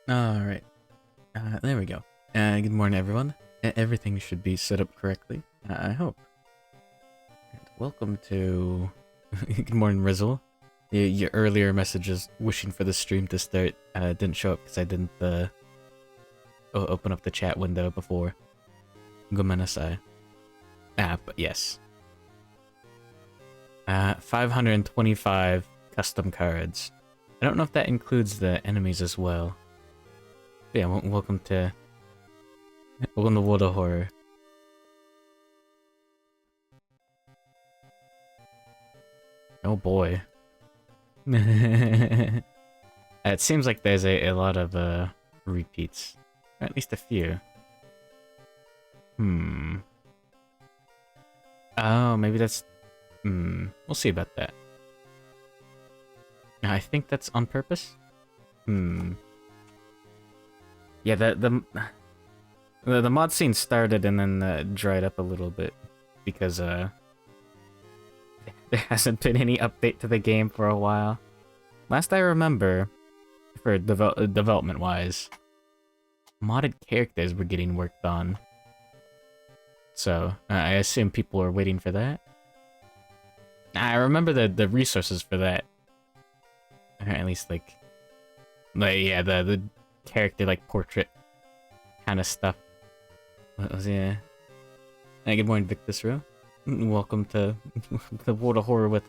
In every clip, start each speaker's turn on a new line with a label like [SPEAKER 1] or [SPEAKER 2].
[SPEAKER 1] Alright, there we go. Good morning, everyone. Everything should be set up correctly, I hope. And welcome to... Good morning, Rizzle. Your earlier messages wishing for the stream to start didn't show up because I didn't open up the chat window before. Gomenasai. But yes. 525 custom cards. I don't know if that includes the enemies as well. But yeah, welcome to World of Horror. Oh boy. It seems like there's a lot of repeats. Or at least a few. Oh, maybe that's... We'll see about that. I think that's on purpose. Yeah, the mod scene started and then dried up a little bit because there hasn't been any update to the game for a while. Last I remember, for development-wise, modded characters were getting worked on. So, I assume people are waiting for that. I remember the resources for that. Or at least, like yeah, the character, like, portrait kind of stuff. What was it? Hey, good morning, Victus Row. Welcome to the World of Horror with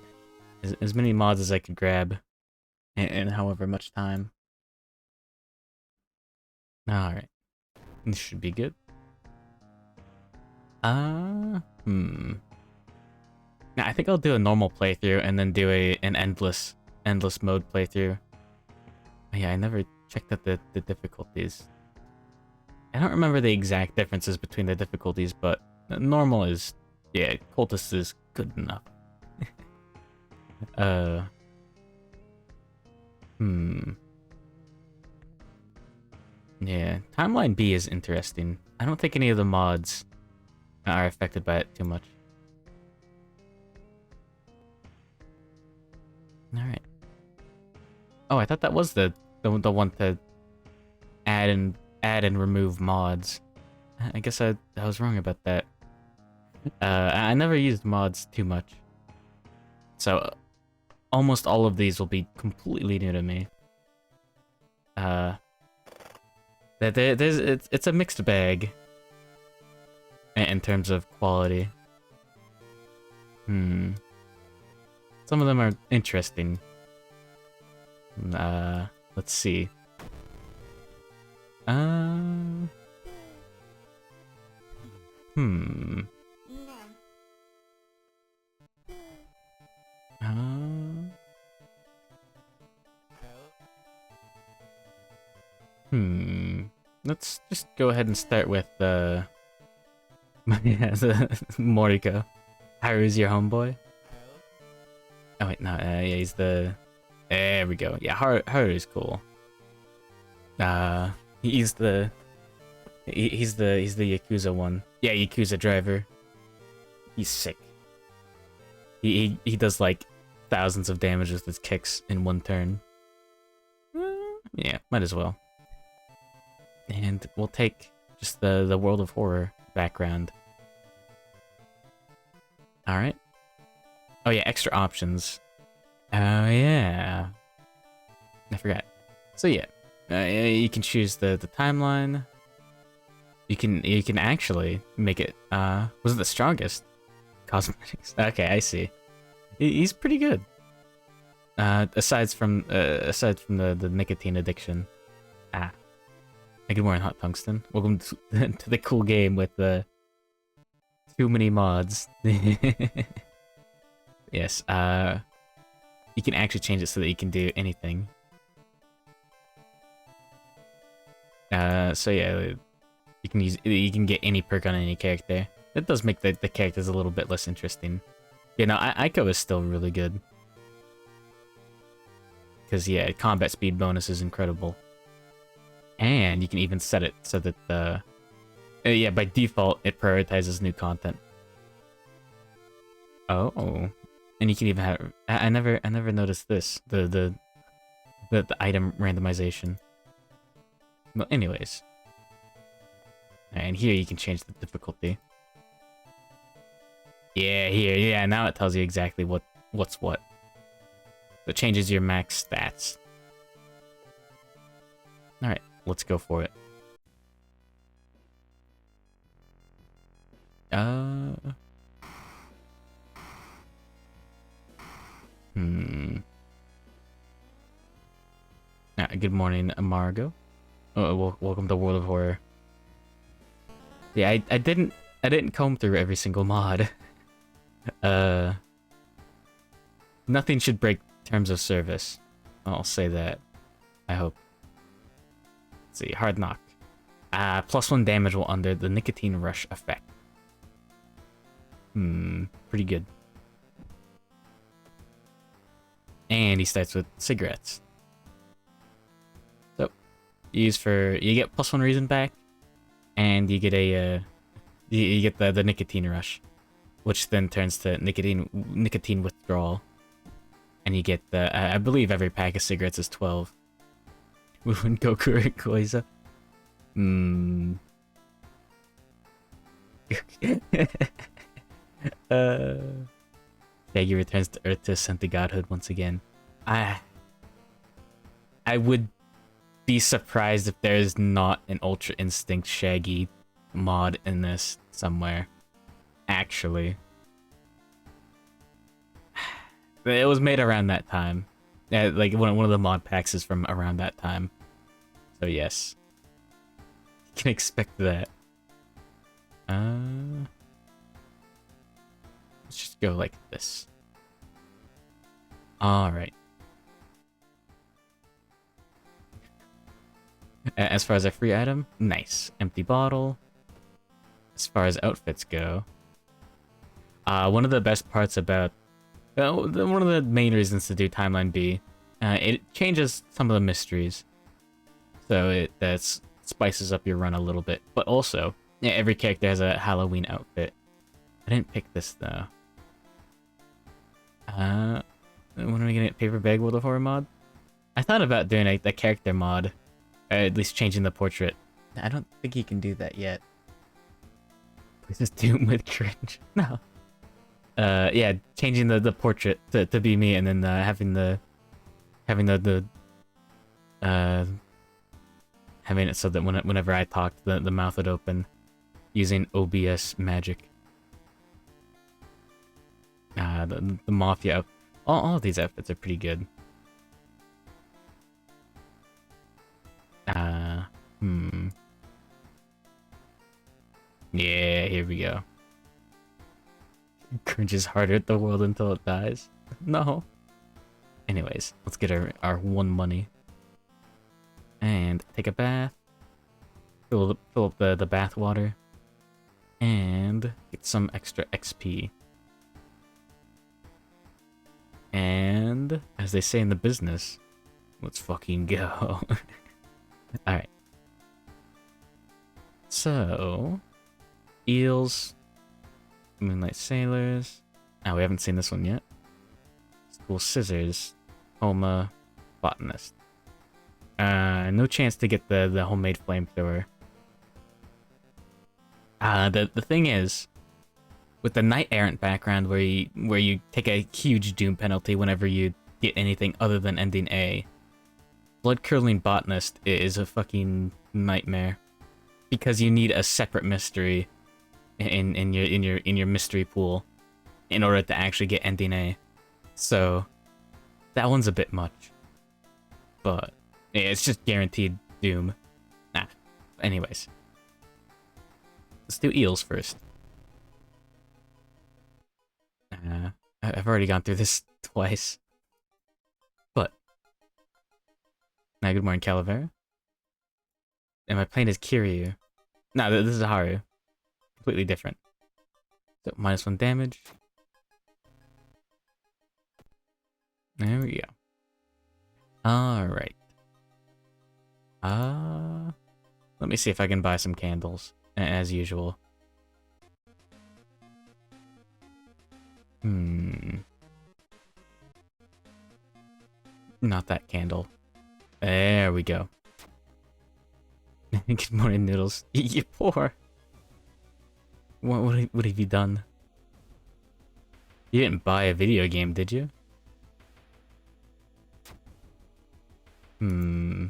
[SPEAKER 1] as many mods as I could grab in however much time. Alright. This should be good. Now, I think I'll do a normal playthrough and then do an endless mode playthrough. Yeah, I never checked out the difficulties. I don't remember the exact differences between the difficulties, but normal is, yeah, cultist is good enough. Yeah, Timeline B is interesting. I don't think any of the mods are affected by it too much. Alright. Oh, I thought that was the one to add and remove mods. I guess I was wrong about that. I never used mods too much. So almost all of these will be completely new to me. It's a mixed bag in terms of quality. Some of them are interesting. Let's see. Let's just go ahead and start with yeah, Moriko. Haru's your homeboy? Oh wait, no, yeah, he's the... There we go. Yeah, Haru's cool. He's the Yakuza one. Yeah, Yakuza driver. He's sick. He does like thousands of damage with his kicks in one turn. Yeah, might as well. And we'll take just the World of Horror background. Alright. Oh yeah, extra options. Oh yeah. I forgot. So yeah, you can choose the timeline. You can actually make it, was it the strongest? Cosmetics. Okay, I see. He's pretty good. Aside from the nicotine addiction. Hey, good morning, Hot Tungsten. Welcome to the cool game with too many mods. Yes, you can actually change it so that you can do anything. So yeah, you can get any perk on any character. That does make the characters a little bit less interesting. You know, Aiko is still really good. Because yeah, combat speed bonus is incredible. And you can even set it so that yeah, by default it prioritizes new content. Oh, and you can even have... I never noticed this. The item randomization. Well, anyways. And here you can change the difficulty. Yeah, here, yeah, now it tells you exactly what's what. So it changes your max stats. Alright, let's go for it. Good morning, Margo. Oh, welcome to World of Horror. Yeah, I didn't comb through every single mod. Nothing should break terms of service. I'll say that. I hope. Let's see, hard knock. +1 damage while under the nicotine rush effect. Pretty good. And he starts with cigarettes. So, you get +1 reason back, and you get a, you get the nicotine rush, which then turns to nicotine withdrawal. And you get the, I believe every pack of cigarettes is 12. When Goku or Koiza. Shaggy returns to Earth to ascend to godhood once again. I would be surprised if there's not an Ultra Instinct Shaggy mod in this somewhere. Actually. It was made around that time. Yeah, like one of the mod packs is from around that time. So yes. You can expect that. Let's just go like this. Alright. As far as a free item, nice. Empty bottle. As far as outfits go, one of the best parts about one of the main reasons to do Timeline B, it changes some of the mysteries. So that spices up your run a little bit. But also, yeah, every character has a Halloween outfit. I didn't pick this though. When are we gonna get Paper Bag World of Horror mod? I thought about doing a character mod. At least changing the portrait. I don't think you can do that yet. Please just Doom with cringe. No. Yeah, changing the portrait to be me, and then having it so that whenever I talked, the mouth would open, using OBS magic. The Mafia, all of these outfits are pretty good. Yeah, here we go. Cringe is harder at the world until it dies. No. Anyways, let's get our 1 money. And take a bath. Fill up the bath water. And get some extra XP. And, as they say in the business, let's fucking go. Alright. So, eels, Moonlight Sailors. Oh, we haven't seen this one yet. School Scissors, Homa, Botanist. No chance to get the homemade flamethrower. The thing is, with the Knight Errant background where you take a huge doom penalty whenever you get anything other than ending A, Blood Curdling Botanist is a fucking nightmare. Because you need a separate mystery in your mystery pool in order to actually get ending A. So that one's a bit much. But yeah, it's just guaranteed doom. Anyways. Let's do eels first. I've already gone through this twice. But good morning, Calavera. Am I playing as Kiryu? No, this is Haru. Completely different. So, -1 damage. There we go. Alright. Let me see if I can buy some candles, as usual. Not that candle. There we go. Good morning, Noodles. You're poor. What have you done? You didn't buy a video game, did you? Hmm.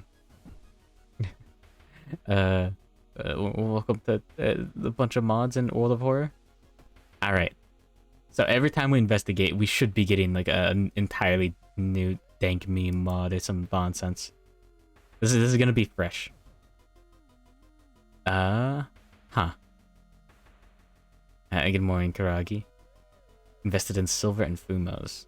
[SPEAKER 1] Welcome to the bunch of mods in World of Horror. All right. So every time we investigate, we should be getting like an entirely new dank meme mod or some nonsense. This is gonna be fresh. Huh. Good morning, Karagi. Invested in silver and Fumos.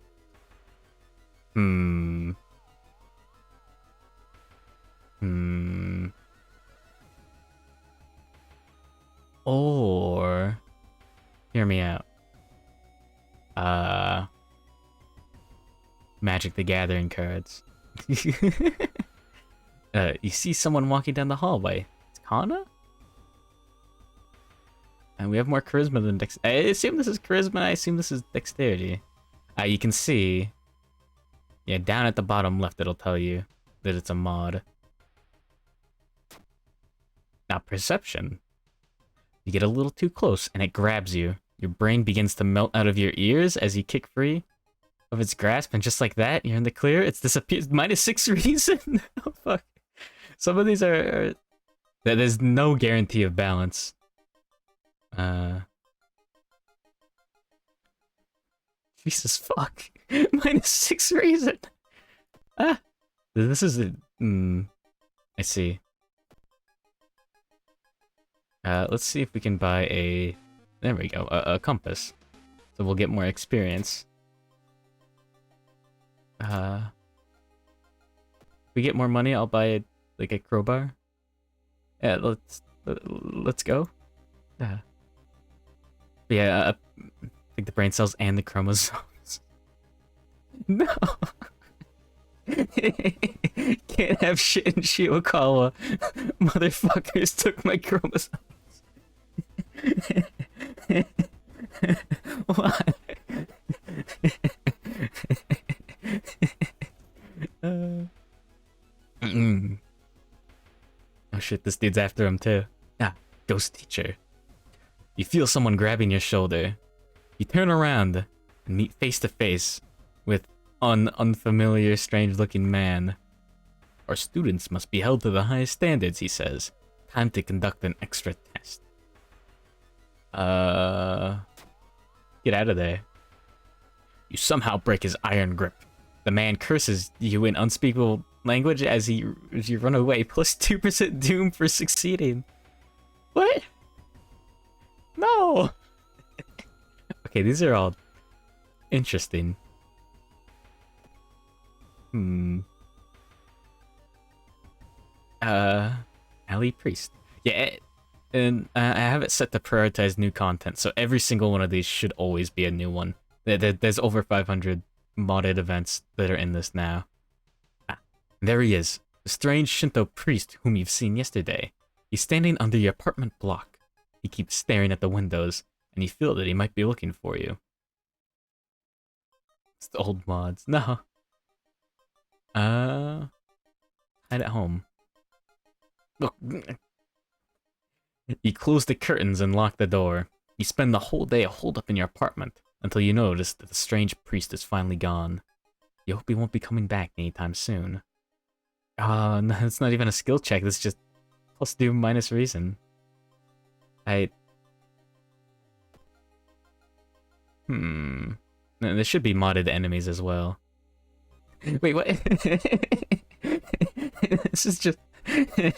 [SPEAKER 1] Or hear me out. Magic the Gathering cards. You see someone walking down the hallway. It's Kana? And we have more charisma than dex. I assume this is charisma. I assume this is dexterity. You can see. Yeah, down at the bottom left, it'll tell you that it's a mod. Now, perception. You get a little too close, and it grabs you. Your brain begins to melt out of your ears as you kick free of its grasp, and just like that, you're in the clear. It's disappeared. -6 reason. Oh, fuck. Some of these are... There's no guarantee of balance. Jesus fuck. -6 reason. This is a... I see. Let's see if we can buy a... There we go, a compass. So we'll get more experience. If we get more money, I'll buy like a crowbar. Yeah, let's go. Yeah, like the brain cells and the chromosomes. No. Can't have shit in Shiokawa. Motherfuckers took my chromosomes. Why? Oh shit, this dude's after him too. Ghost teacher. You feel someone grabbing your shoulder. You turn around and meet face to face with an unfamiliar, strange-looking man. Our students must be held to the highest standards, he says. Time to conduct an extra test. Get out of there. You somehow break his iron grip. The man curses you in unspeakable language as you run away, plus 2% doom for succeeding. What? No! Okay, these are all interesting. Ali Priest. Yeah, and I have it set to prioritize new content, so every single one of these should always be a new one. There's over 500 modded events that are in this now. There he is, the strange Shinto priest whom you've seen yesterday. He's standing under your apartment block. He keeps staring at the windows, and you feel that he might be looking for you. It's the old mods. No. Hide at home. Look. You close the curtains and lock the door. You spend the whole day holed up in your apartment until you notice that the strange priest is finally gone. You hope he won't be coming back anytime soon. No, it's not even a skill check. This is just plus doom minus reason. There should be modded enemies as well. Wait, what? This is just... This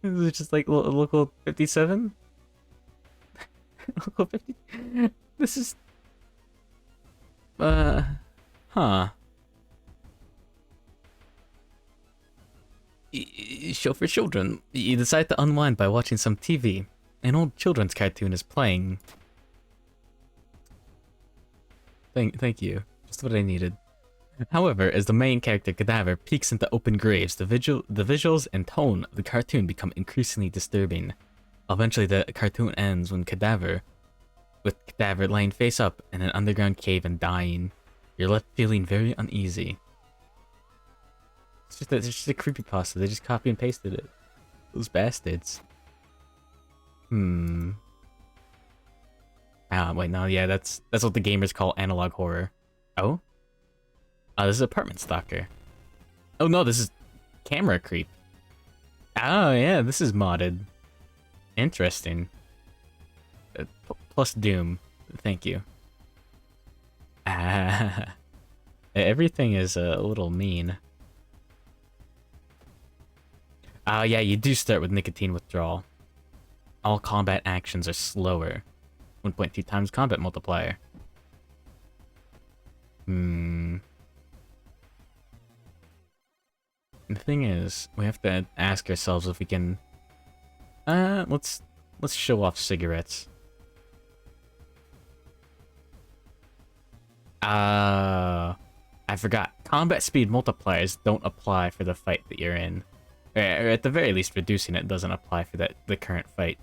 [SPEAKER 1] is just like local 57? Local 50? This is... Huh. Show for children. You decide to unwind by watching some TV. An old children's cartoon is playing. Thank you. Just what I needed. However, as the main character Cadaver peeks into open graves, the visuals and tone of the cartoon become increasingly disturbing. Eventually, the cartoon ends with Cadaver laying face up in an underground cave and dying. You're left feeling very uneasy. It's it's just a creepypasta. They just copy and pasted it. Those bastards. Ah, wait, no, yeah, that's what the gamers call analog horror. Oh? Oh, this is apartment stalker. Oh no, this is camera creep. Oh yeah, this is modded. Interesting. Plus Doom. Thank you. Ah, everything is a little mean. Oh yeah, you do start with nicotine withdrawal. All combat actions are slower. 1.2 times combat multiplier. The thing is, we have to ask ourselves if we can... let's show off cigarettes. I forgot. Combat speed multipliers don't apply for the fight that you're in. Or at the very least, reducing it doesn't apply for the current fight.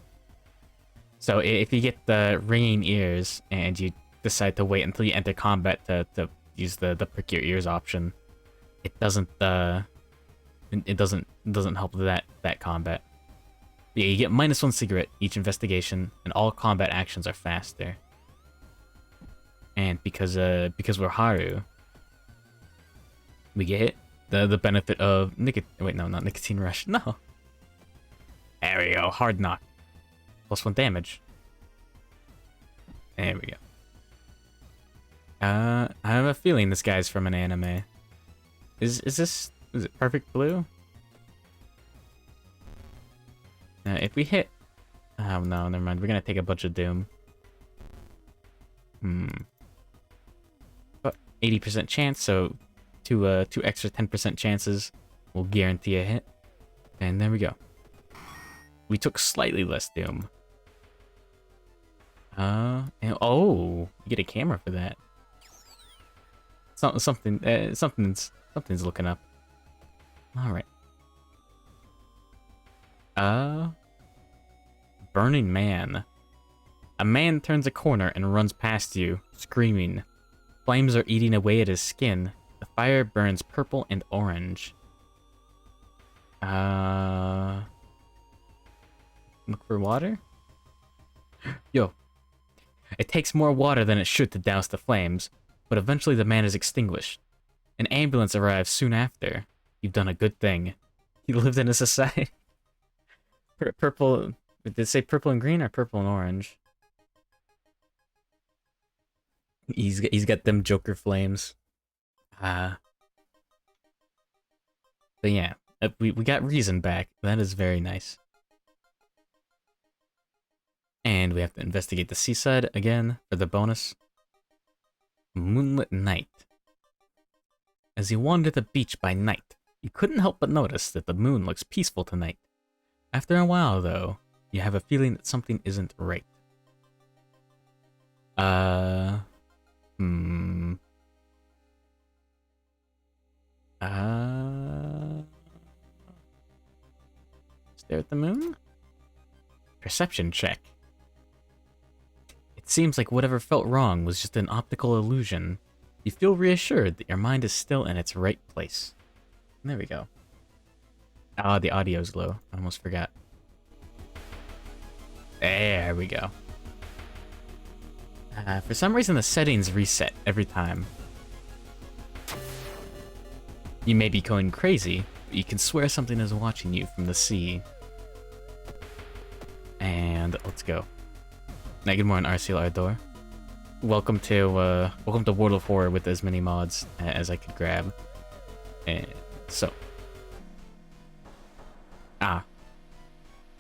[SPEAKER 1] So if you get the ringing ears and you decide to wait until you enter combat to use the prick your ears option, it doesn't help that combat. Yeah, you get -1 cigarette each investigation, and all combat actions are faster. And because we're Haru, we get the benefit of wait, no, not nicotine rush. No. There we go. Hard knock. +1 damage. There we go. I have a feeling this guy's from an anime. Is it Perfect Blue? If we hit... Oh no, never mind. We're gonna take a bunch of Doom. But 80% chance, so two extra 10% chances will guarantee a hit. And there we go. We took slightly less Doom. And, oh, you get a camera for that. Something's looking up. All right. Burning Man. A man turns a corner and runs past you, screaming. Flames are eating away at his skin. The fire burns purple and orange. Look for water? Yo. It takes more water than it should to douse the flames, but eventually the man is extinguished. An ambulance arrives soon after. You've done a good thing. You lived in a society... Purple... Did it say purple and green or purple and orange? He's got them Joker flames. But yeah, we got reason back. That is very nice. And we have to investigate the seaside again for the bonus. Moonlit night. As you wander the beach by night, you couldn't help but notice that the moon looks peaceful tonight. After a while, though, you have a feeling that something isn't right. Stare at the moon? Perception check. It seems like whatever felt wrong was just an optical illusion. You feel reassured that your mind is still in its right place. There we go. Ah, the audio's low. I almost forgot. There we go. For some reason, the settings reset every time. You may be going crazy, but you can swear something is watching you from the sea. And let's go. Now, good morning, RCL Ardor. Welcome to World of Horror with as many mods as I could grab. And so.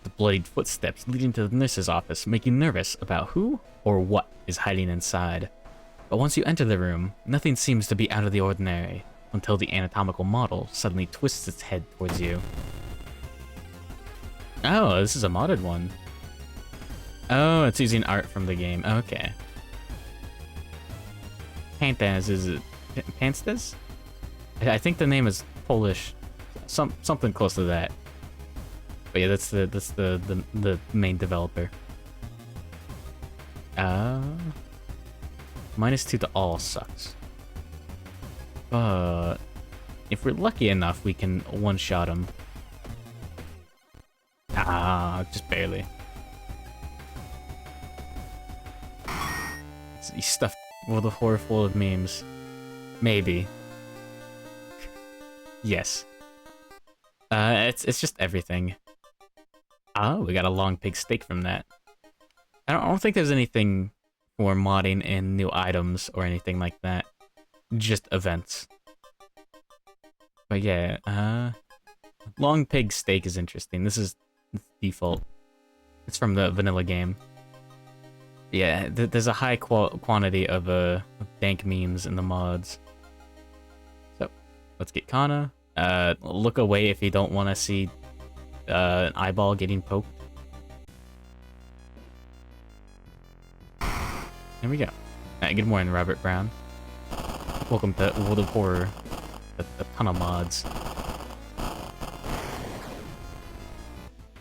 [SPEAKER 1] The bloodied footsteps leading to the nurse's office make you nervous about who or what is hiding inside. But once you enter the room, nothing seems to be out of the ordinary until the anatomical model suddenly twists its head towards you. Oh, this is a modded one. Oh, it's using art from the game. Okay. Pantas, is it Panstas? I think the name is Polish. Something close to that. But yeah, that's the main developer. -2 to all sucks. But if we're lucky enough, we can one-shot him. Ah, just barely. He's stuffed with a horror full of memes. Maybe. Yes. It's just everything. Oh, we got a long pig steak from that. I don't think there's anything for modding in new items or anything like that. Just events. But yeah, long pig steak is interesting. This is default. It's from the vanilla game. Yeah, there's a high quantity of dank memes in the mods. So, let's get Kana. Look away if you don't want to see an eyeball getting poked. There we go. Good morning, Robert Brown. Welcome to World of Horror. A ton of mods.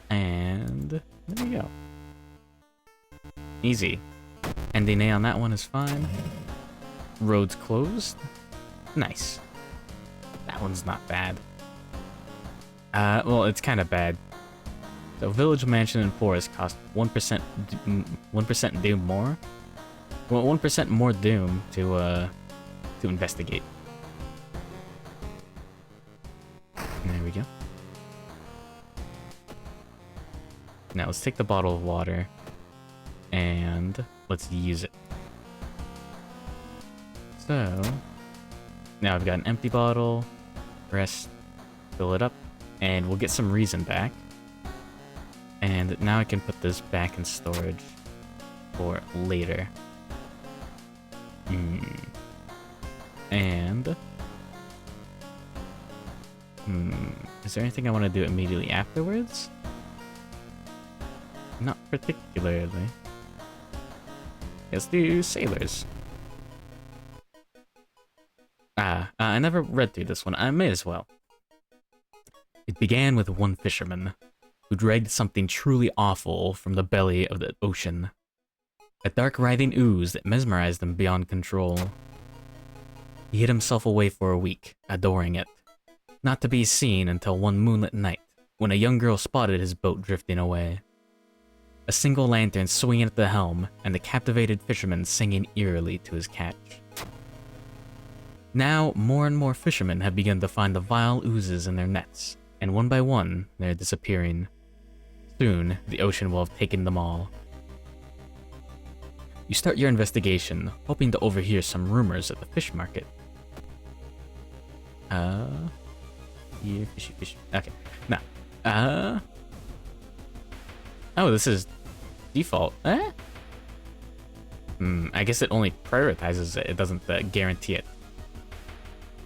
[SPEAKER 1] And there we go. Easy. Ending A on that one is fine. Roads closed. Nice. That one's not bad. Well, it's kind of bad. So, Village, Mansion, and Forest cost 1% Doom more. Well, 1% more Doom to investigate. There we go. Now let's take the bottle of water and let's use it. So now I've got an empty bottle. Rest, fill it up, and we'll get some reason back. And now I can put this back in storage for later. And is there anything I want to do immediately afterwards? Not particularly. Let's do sailors. I never read through this one. I may as well. It began with one fisherman who dragged something truly awful from the belly of the ocean. A dark writhing ooze that mesmerized him beyond control. He hid himself away for a week, adoring it. Not to be seen until one moonlit night, when a young girl spotted his boat drifting away. A single lantern swinging at the helm, and the captivated fisherman singing eerily to his catch. Now, more and more fishermen have begun to find the vile oozes in their nets, and one by one, they're disappearing. Soon, the ocean will have taken them all. You start your investigation, hoping to overhear some rumors at the fish market. Here, fishy. Okay, now, oh, this is default. I guess it only prioritizes it. It doesn't guarantee it.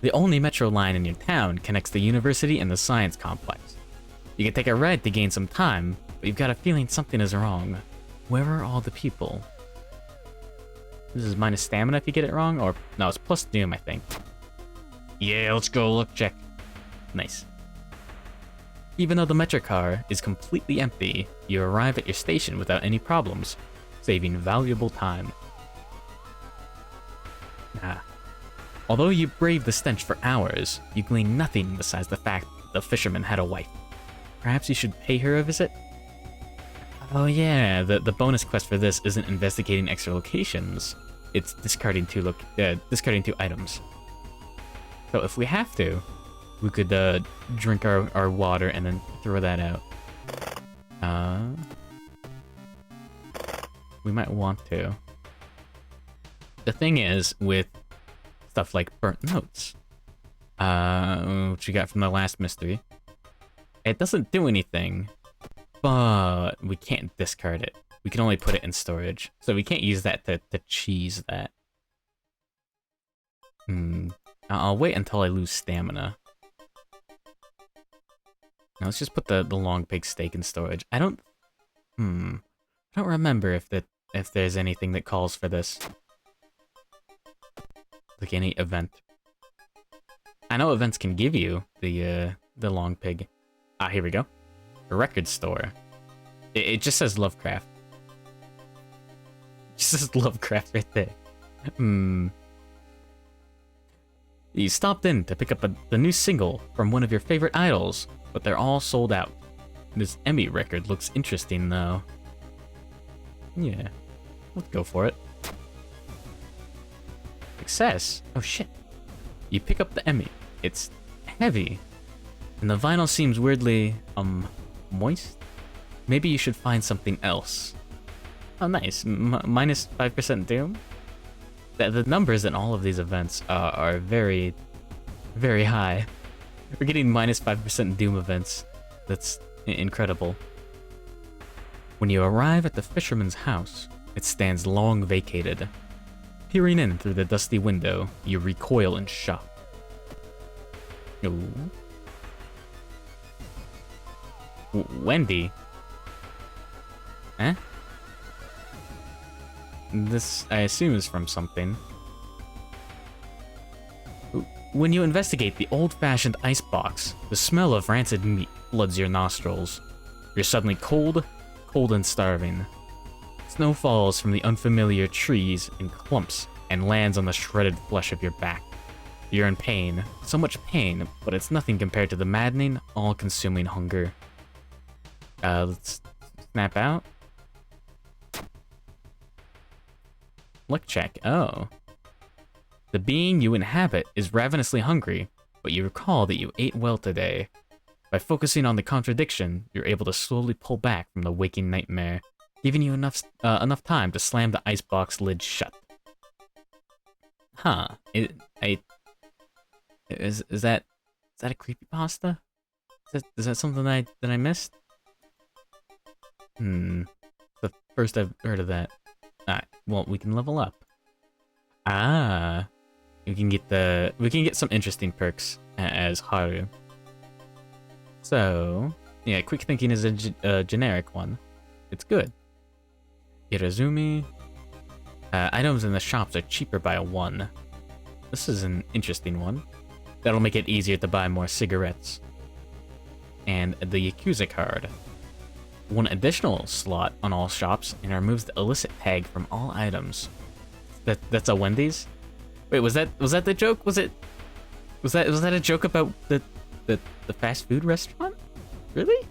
[SPEAKER 1] The only metro line in your town connects the university and the science complex. You can take a ride to gain some time, but you've got a feeling something is wrong. Where are all the people? This is minus stamina if you get it wrong, or no, it's plus doom, I think. Yeah, let's go look check. Nice. Even though the metro car is completely empty, you arrive at your station without any problems, saving valuable time. Although you brave the stench for hours, you glean nothing besides the fact that the fisherman had a wife. Perhaps you should pay her a visit? Oh yeah, the bonus quest for this isn't investigating extra locations. It's discarding two items. So if we have to, we could drink our water and then throw that out. We might want to. The thing is, with stuff like burnt notes, which we got from the last mystery, it doesn't do anything, but we can't discard it. We can only put it in storage, so we can't use that to cheese that. I'll wait until I lose stamina. Now let's just put the long pig steak in storage. I don't remember if there's anything that calls for this. Like any event. I know events can give you the long pig. Here we go. A record store. It just says Lovecraft. It just says Lovecraft right there. You stopped in to pick up the new single from one of your favorite idols, but they're all sold out. This Emmy record looks interesting, though. Yeah, let's go for it. Success! Oh shit. You pick up the Emmy. It's heavy. And the vinyl seems weirdly, moist? Maybe you should find something else. Oh nice, minus 5% Doom? The numbers in all of these events are very, very high. We're getting minus 5% Doom events. That's incredible. When you arrive at the fisherman's house, it stands long vacated. Peering in through the dusty window, you recoil in shock. Ooh. Wendy? Eh? This, I assume, is from something. When you investigate the old-fashioned icebox, the smell of rancid meat floods your nostrils. You're suddenly cold and starving. Snow falls from the unfamiliar trees in clumps and lands on the shredded flesh of your back. You're in pain, so much pain, but it's nothing compared to the maddening, all-consuming hunger. Let's snap out. Luck check. Oh. The being you inhabit is ravenously hungry, but you recall that you ate well today. By focusing on the contradiction, you're able to slowly pull back from the waking nightmare, giving you enough time to slam the icebox lid shut. Huh. Is that a creepypasta? Is that something that I missed? The first I've heard of that. Well, we can level up. We can get some interesting perks as Haru. So, yeah, quick thinking is a generic one. It's good. Irazumi. Items in the shops are cheaper by 1. This is an interesting one. That'll make it easier to buy more cigarettes. And the Yakuza card. 1 additional slot on all shops and removes the illicit tag from all items. That's a Wendy's? Wait, was that the joke? Was that a joke about the fast food restaurant? Really?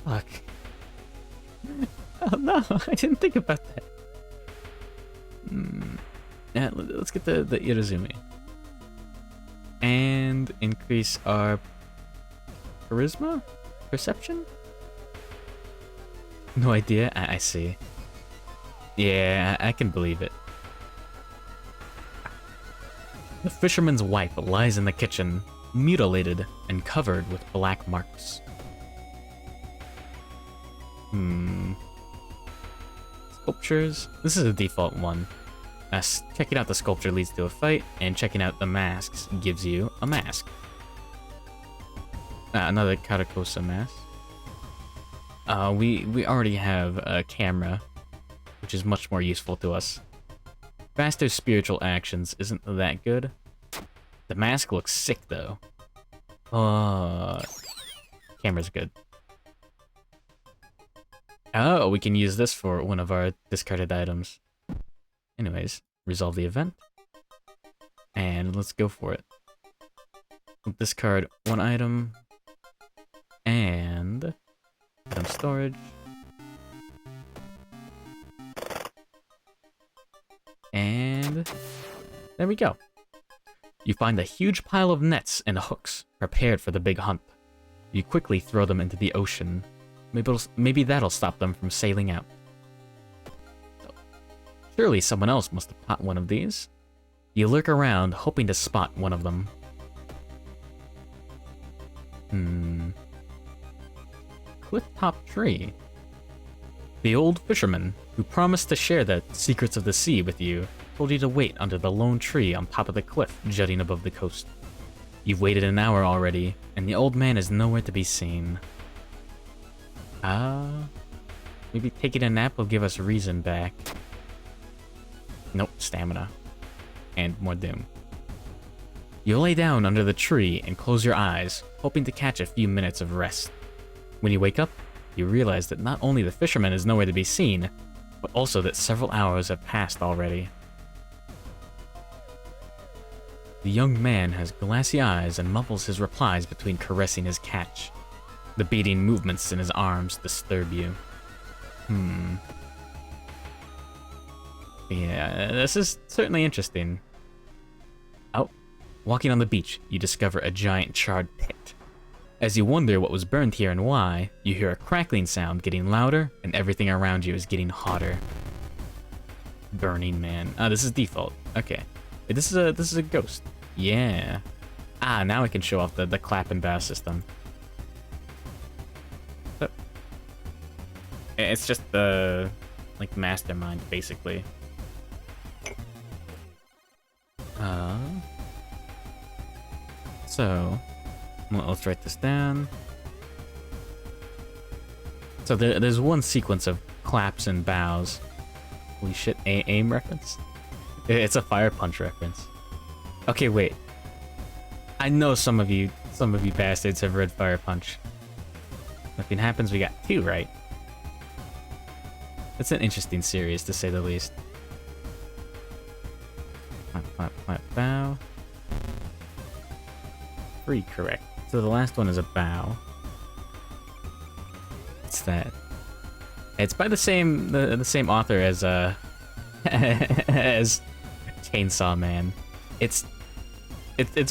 [SPEAKER 1] Fuck. Oh no, I didn't think about that. Yeah, let's get the Irazumi. And increase our charisma? Perception? No idea? I see. Yeah, I can believe it. The fisherman's wife lies in the kitchen, mutilated and covered with black marks. Sculptures? This is a default one. Checking out the sculpture leads to a fight, and checking out the masks gives you a mask. Another Karakosa mask. We already have a camera, which is much more useful to us. Faster spiritual actions isn't that good. The mask looks sick though. Camera's good. Oh, we can use this for one of our discarded items. Anyways, resolve the event. And let's go for it. We'll discard 1 item. And item storage. And there we go. You find a huge pile of nets and hooks prepared for the big hunt. You quickly throw them into the ocean. Maybe that'll stop them from sailing out. Surely someone else must have caught one of these. You lurk around, hoping to spot one of them. Cliff-top tree. The old fisherman, who promised to share the secrets of the sea with you, told you to wait under the lone tree on top of the cliff jutting above the coast. You've waited an hour already, and the old man is nowhere to be seen. Maybe taking a nap will give us reason back. Nope, stamina. And more doom. You lay down under the tree and close your eyes, hoping to catch a few minutes of rest. When you wake up, you realize that not only the fisherman is nowhere to be seen, but also that several hours have passed already. The young man has glassy eyes and mumbles his replies between caressing his catch. The beating movements in his arms disturb you. Yeah, this is certainly interesting. Oh, walking on the beach, you discover a giant charred pit. As you wonder what was burned here and why, you hear a crackling sound getting louder, and everything around you is getting hotter. Burning Man. Ah, this is default. Okay. This is a ghost. Yeah. Ah, now I can show off the clap and bow system. So, it's just the like mastermind basically. So let's write this down. So there's one sequence of claps and bows. Holy shit, aim reference? It's a Fire Punch reference. Okay, wait. I know some of you bastards have read Fire Punch. Nothing happens, we got 2 right. It's an interesting series, to say the least. Clap, clap, clap, bow. 3 correct. So the last one is a bow. What's that? It's by the same author as as Chainsaw Man. It's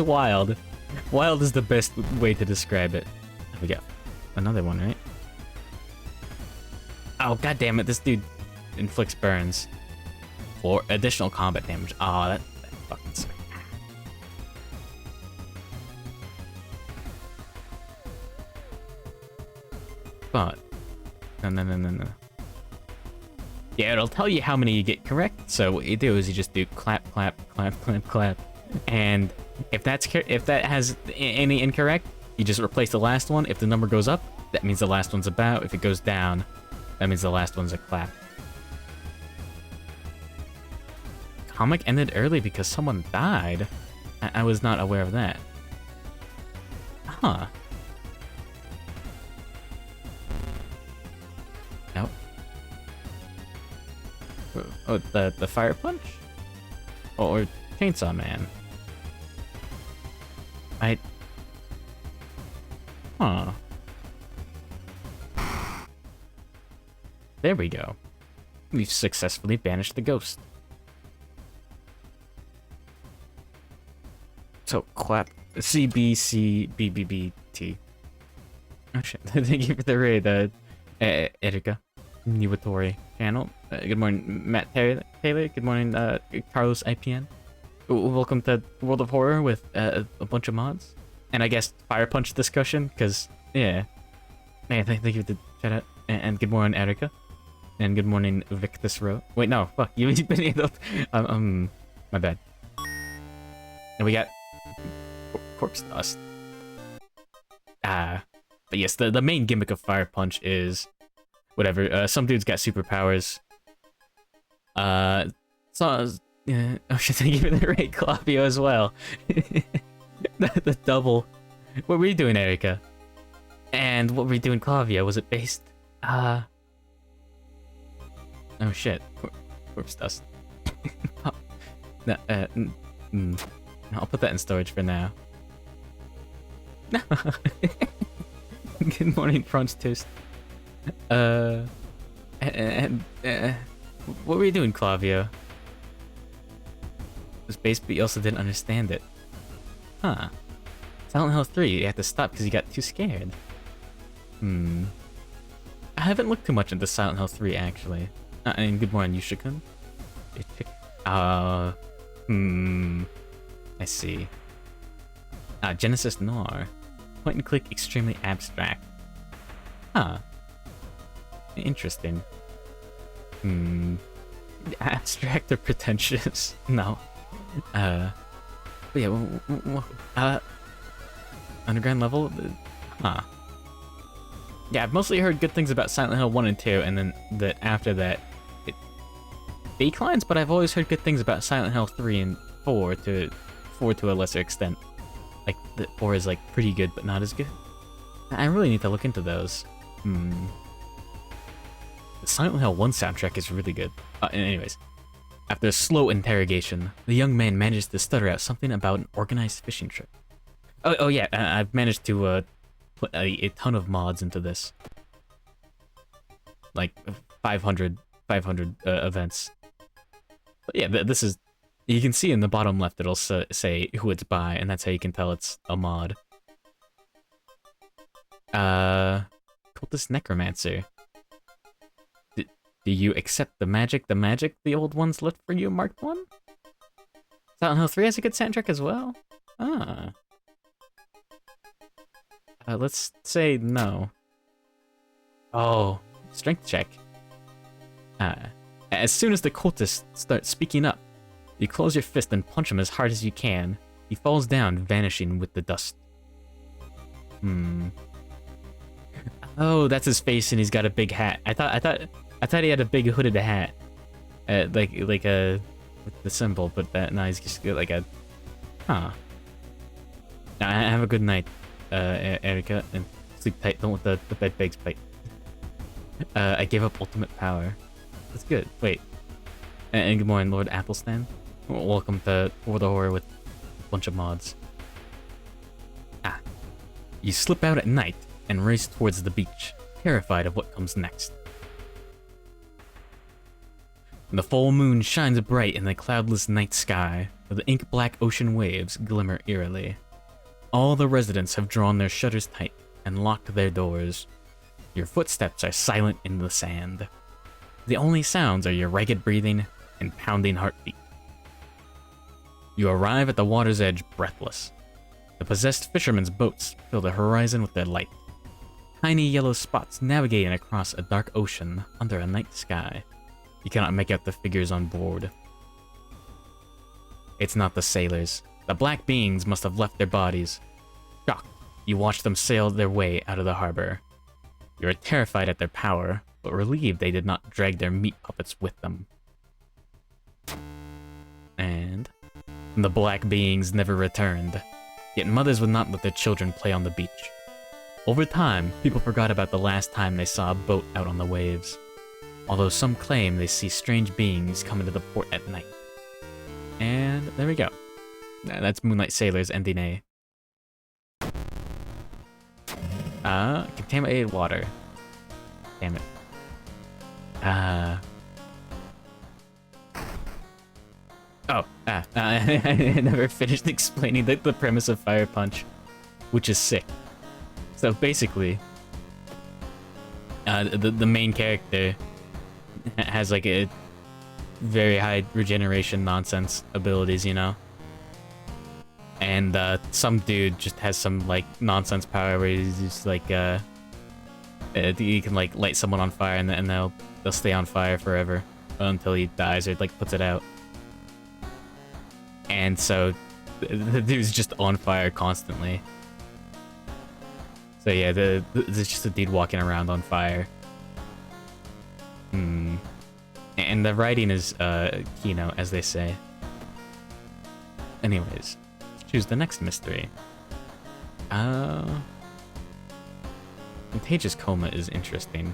[SPEAKER 1] wild. Wild is the best way to describe it. We got another one, right? Oh, god damn it, this dude inflicts burns. For additional combat damage. Oh, that fucking sucks. But no. Yeah, it'll tell you how many you get correct. So what you do is you just do clap, clap, clap, clap, clap, and if that has any incorrect, you just replace the last one. If the number goes up, that means the last one's a bow. If it goes down, that means the last one's a clap. Comic ended early because someone died. I was not aware of that. Huh. Nope. Oh, the Fire Punch? Or Chainsaw Man? Huh. There we go. We've successfully banished the ghost. So, clap. CBCBBBT. Oh shit. Thank you for the raid, Erika. Niwatori channel. Good morning, Matt Taylor. Good morning, Carlos IPN. Welcome to World of Horror with a bunch of mods. And I guess Fire Punch discussion, because, yeah. Man, thank you for the shout out. And good morning, Erika. And good morning, Victus Row. Wait, no, fuck. You've been able to, my bad. And we got corpse dust. But yes, the main gimmick of Fire Punch is whatever. Some dude's got superpowers. Oh shit, thank you for the raid, Clavio, as well. the double. What were you doing, Erika? And what were you doing, Clavio? Was it based? Oh shit. Corpse dust. No, I'll put that in storage for now. Good morning, Crunch Toast. What were you doing, Clavio? It was based, but you also didn't understand it. Huh. Silent Hill 3, you had to stop because you got too scared. I haven't looked too much into Silent Hill 3, actually. And good morning, Yushikun. I see. Genesis Noir. Point and click, extremely abstract. Huh. Interesting. Abstract or pretentious? No. But yeah, underground level? Huh. Yeah, I've mostly heard good things about Silent Hill 1 and 2, and then after that, it declines, but I've always heard good things about Silent Hill 3 and 4 to a lesser extent. Like, the 4 is, like, pretty good, but not as good. I really need to look into those. The Silent Hill 1 soundtrack is really good. Anyways, after a slow interrogation, the young man managed to stutter out something about an organized fishing trip. Oh yeah, I've managed to put a ton of mods into this. Like 500 events. But yeah, this is... You can see in the bottom left it'll say who it's by, and that's how you can tell it's a mod. Cultist Necromancer. Do you accept the magic the old ones left for you, marked one? Silent Hill 3 has a good soundtrack as well? Ah. Let's say no. Oh, strength check. As soon as the cultists start speaking up, you close your fist and punch him as hard as you can. He falls down, vanishing with the dust. Oh, that's his face, and he's got a big hat. I thought he had a big hooded hat, like a with the symbol, but no, he's just got like a. Huh. Have a good night, Erica, and sleep tight. Don't let the bed bugs bite. I gave up ultimate power. That's good. Wait. And good morning, Lord Athelstan. Welcome to For the Horror with a bunch of mods. You slip out at night and race towards the beach, terrified of what comes next. The full moon shines bright in the cloudless night sky, where the ink-black ocean waves glimmer eerily. All the residents have drawn their shutters tight and locked their doors. Your footsteps are silent in the sand. The only sounds are your ragged breathing and pounding heartbeat. You arrive at the water's edge breathless. The possessed fishermen's boats fill the horizon with their light. Tiny yellow spots navigating across a dark ocean under a night sky. You cannot make out the figures on board. It's not the sailors. The black beings must have left their bodies. Shocked, you watch them sail their way out of the harbor. You are terrified at their power, but relieved they did not drag their meat puppets with them. And the black beings never returned. Yet mothers would not let their children play on the beach. Over time, people forgot about the last time they saw a boat out on the waves. Although some claim they see strange beings come into the port at night. And there we go. That's Moonlight Sailor's ending A. Contaminated water. Damn it. I never finished explaining the premise of Fire Punch, which is sick. So basically, the main character has like a very high regeneration nonsense abilities, you know? And some dude just has some like nonsense power where he's just like he can like light someone on fire and they'll stay on fire forever until he dies or like puts it out. And so the dude's just on fire constantly. So yeah, there's just a dude walking around on fire. And the writing is keynote, as they say. Anyways, let's choose the next mystery. Contagious Coma is interesting.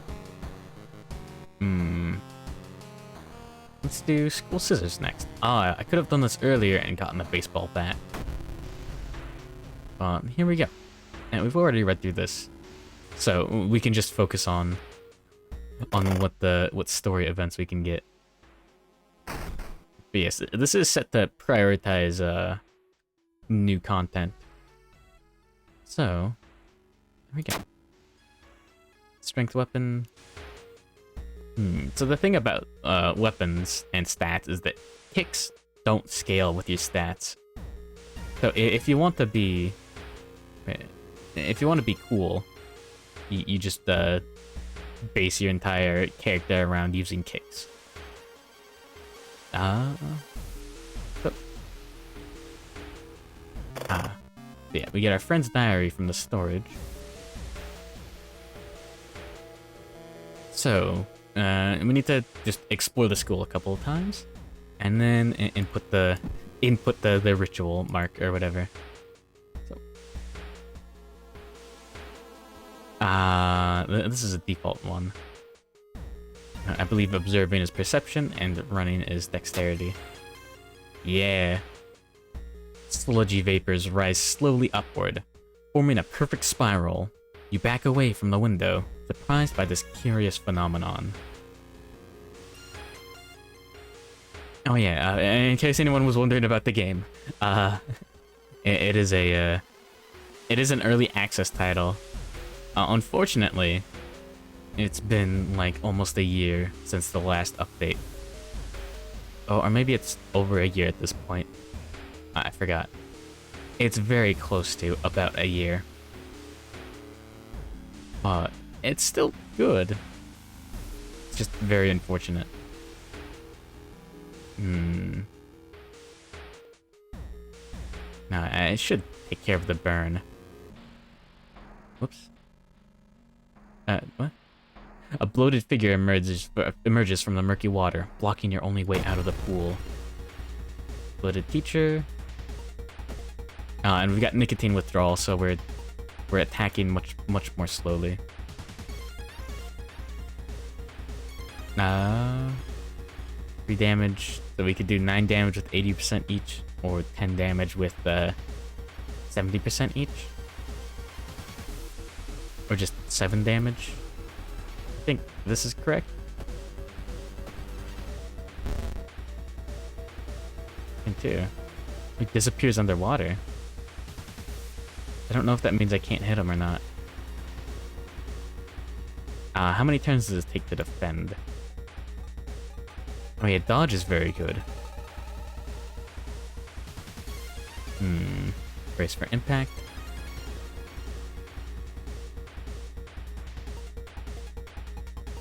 [SPEAKER 1] Let's do School Scissors next. I could have done this earlier and gotten a baseball bat. Here we go. And we've already read through this, so we can just focus on what story events we can get. But yes, this is set to prioritize new content. So here we go. Strength weapon. So the thing about weapons and stats is that kicks don't scale with your stats. So if you want to be cool, you just base your entire character around using kicks. Yeah, we get our friend's diary from the storage. So we need to just explore the school a couple of times, and then input the ritual mark or whatever. So, this is a default one. I believe observing is perception and running is dexterity. Yeah. Sludgy vapors rise slowly upward, forming a perfect spiral. You back away from the window, surprised by this curious phenomenon. Oh yeah, in case anyone was wondering about the game, it is an early access title. Unfortunately, it's been like almost a year since the last update. Oh, or maybe it's over a year at this point. I forgot. It's very close to about a year. But it's still good. It's just very unfortunate. No, I should take care of the burn. Whoops. What? A bloated figure emerges from the murky water, blocking your only way out of the pool. Bloated teacher. And we've got nicotine withdrawal, so we're attacking much more slowly. 3 damage, so we could do 9 damage with 80% each, or 10 damage with 70% each. Or just 7 damage. I think this is correct. And 2. He disappears underwater. I don't know if that means I can't hit him or not. How many turns does it take to defend? Oh yeah, dodge is very good. Brace for impact.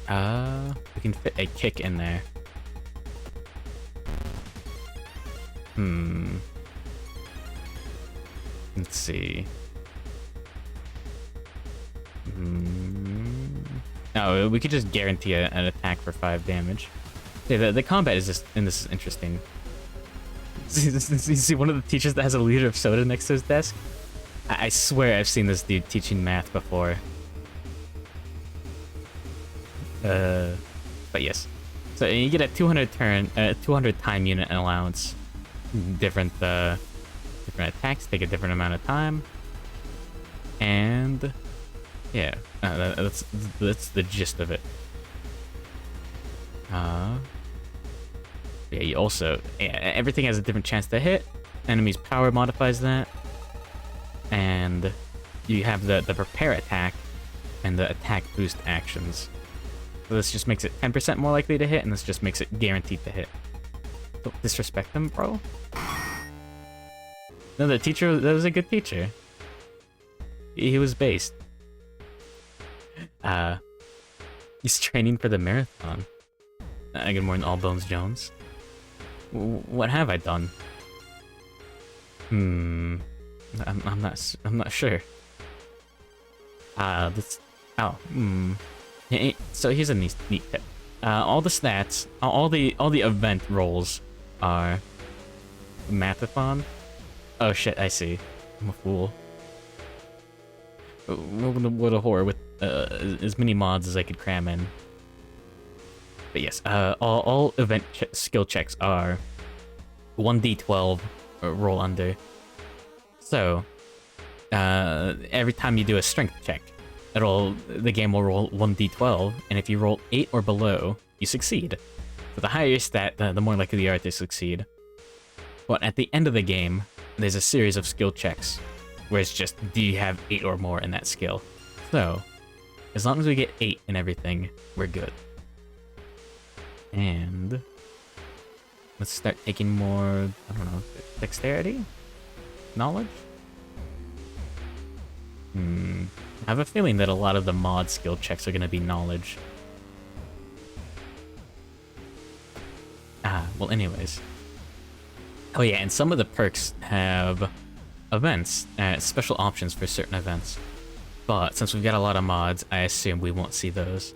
[SPEAKER 1] We can fit a kick in there. Let's see. No, we could just guarantee an attack for 5 damage. Yeah, the combat is just, and this is interesting. You see one of the teachers that has a liter of soda next to his desk? I swear I've seen this dude teaching math before. But yes. So you get a 200 time unit allowance. Different attacks take a different amount of time. And yeah, that's the gist of it. Yeah, you also, everything has a different chance to hit. Enemy's power modifies that. And you have the prepare attack and the attack boost actions. So this just makes it 10% more likely to hit, and this just makes it guaranteed to hit. Don't disrespect them, bro. No, the teacher, that was a good teacher. He was based. He's training for the marathon. Good morning, All Bones Jones. What have I done? I'm not sure. So here's a neat tip. All the stats, all the event rolls are mathathon. Oh shit, I see. I'm a fool. What a horror with as many mods as I could cram in. But yes, all event skill checks are 1d12 roll under. So every time you do a strength check, the game will roll 1d12, and if you roll 8 or below, you succeed. So the higher your stat, the more likely you are to succeed. But at the end of the game, there's a series of skill checks, where it's just, do you have 8 or more in that skill? So, as long as we get 8 in everything, we're good. And let's start taking more, I don't know, dexterity? Knowledge? I have a feeling that a lot of the mod skill checks are going to be knowledge. Well anyways. Oh yeah, and some of the perks have events, special options for certain events. But since we've got a lot of mods, I assume we won't see those.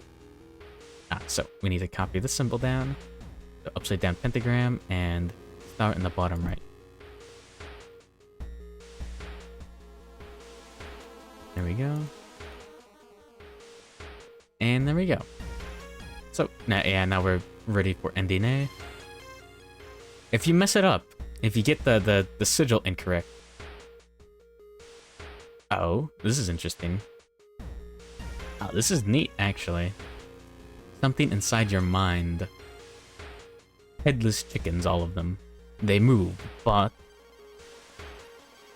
[SPEAKER 1] So we need to copy the symbol down, the upside down pentagram, and start in the bottom right. There we go. And there we go. So, now we're ready for ending. If you mess it up, if you get the sigil incorrect... Oh, this is interesting. Oh, this is neat, actually. Something inside your mind. Headless chickens, all of them. They move, but...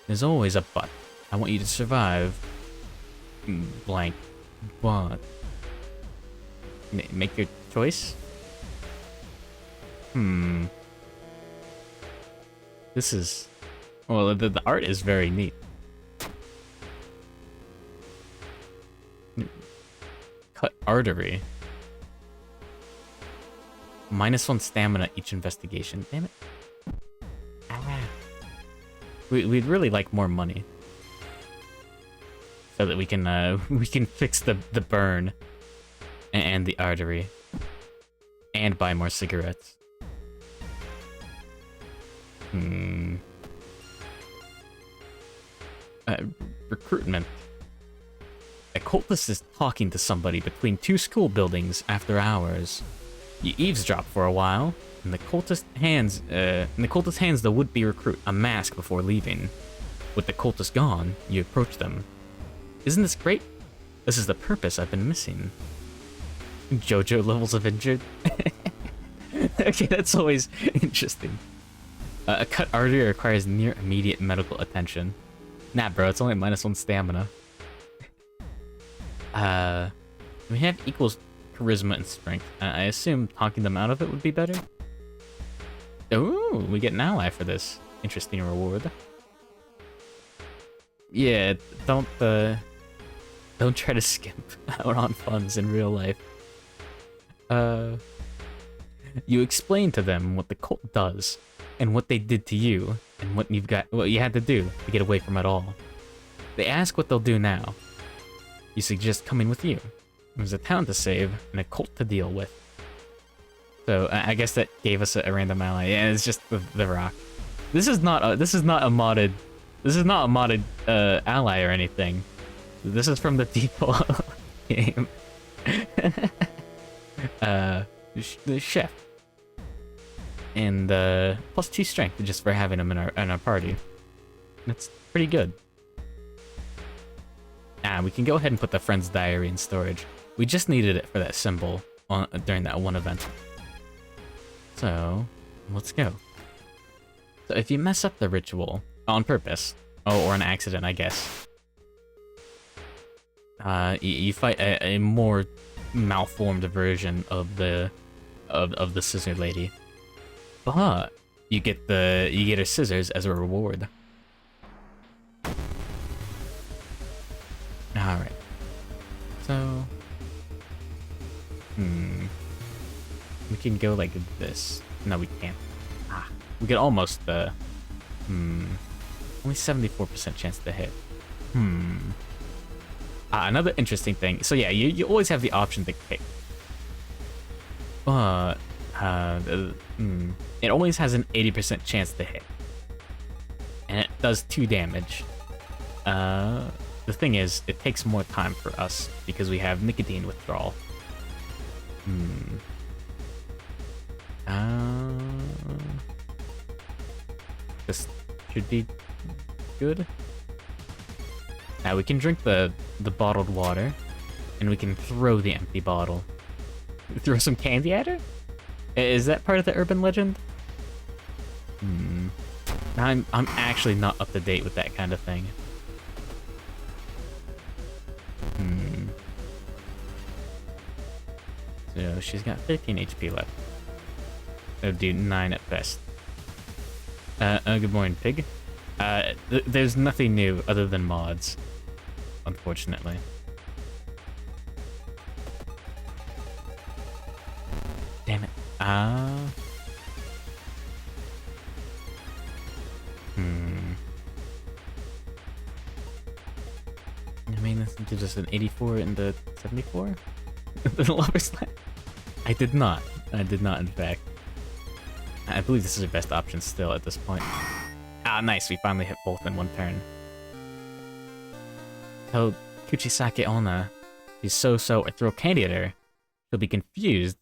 [SPEAKER 1] There's always a but. I want you to survive. Blank. But... Make your choice? This is... Well, the art is very neat. Cut artery. -1 stamina each investigation. Damn it. Ah. We'd really like more money. So that we can fix the burn. And the artery. And buy more cigarettes. Recruitment. A cultist is talking to somebody between 2 school buildings after hours. You eavesdrop for a while, and the cultist hands the would-be recruit a mask before leaving. With the cultist gone, you approach them. Isn't this great? This is the purpose I've been missing. JoJo levels of injured. Okay, that's always interesting. A cut artery requires near immediate medical attention. Nah, bro, it's only -1 stamina. We have equals charisma and strength. I assume talking them out of it would be better. Ooh, we get an ally for this. Interesting reward. Yeah, don't try to skimp out on funds in real life. You explain to them what the cult does, and what they did to you, and what you had to do to get away from it all. They ask what they'll do now. You suggest coming with you. There's a town to save, and a cult to deal with. So I guess that gave us a random ally. Yeah, it's just the rock. This is not a modded ally or anything. This is from the default game. The chef. And +2 strength just for having him in our party. That's pretty good. We can go ahead and put the friend's diary in storage. We just needed it for that symbol during that one event. So, let's go. So if you mess up the ritual on purpose, or an accident, I guess, you fight a more malformed version of the scissor lady, but you get her scissors as a reward. All right. So, we can go like this. No, we can't. We could almost only 74% chance to hit. Another interesting thing. So yeah, you always have the option to kick, but it always has an 80% chance to hit, and it does 2 damage. The thing is, it takes more time for us because we have nicotine withdrawal. This should be good. Now we can drink the bottled water, and we can throw the empty bottle. Throw some candy at her? Is that part of the urban legend? I'm actually not up to date with that kind of thing. So she's got 13 HP left. That'll do 9 at best. Good morning, pig. There's nothing new other than mods, unfortunately. Damn it. I mean, this gives us an 84 and a 74? The lover's land? I did not, in fact. I believe this is our best option still at this point. Nice, we finally hit both in one turn. Tell Kuchisake Onna she's so-so or throw candy at her. She'll be confused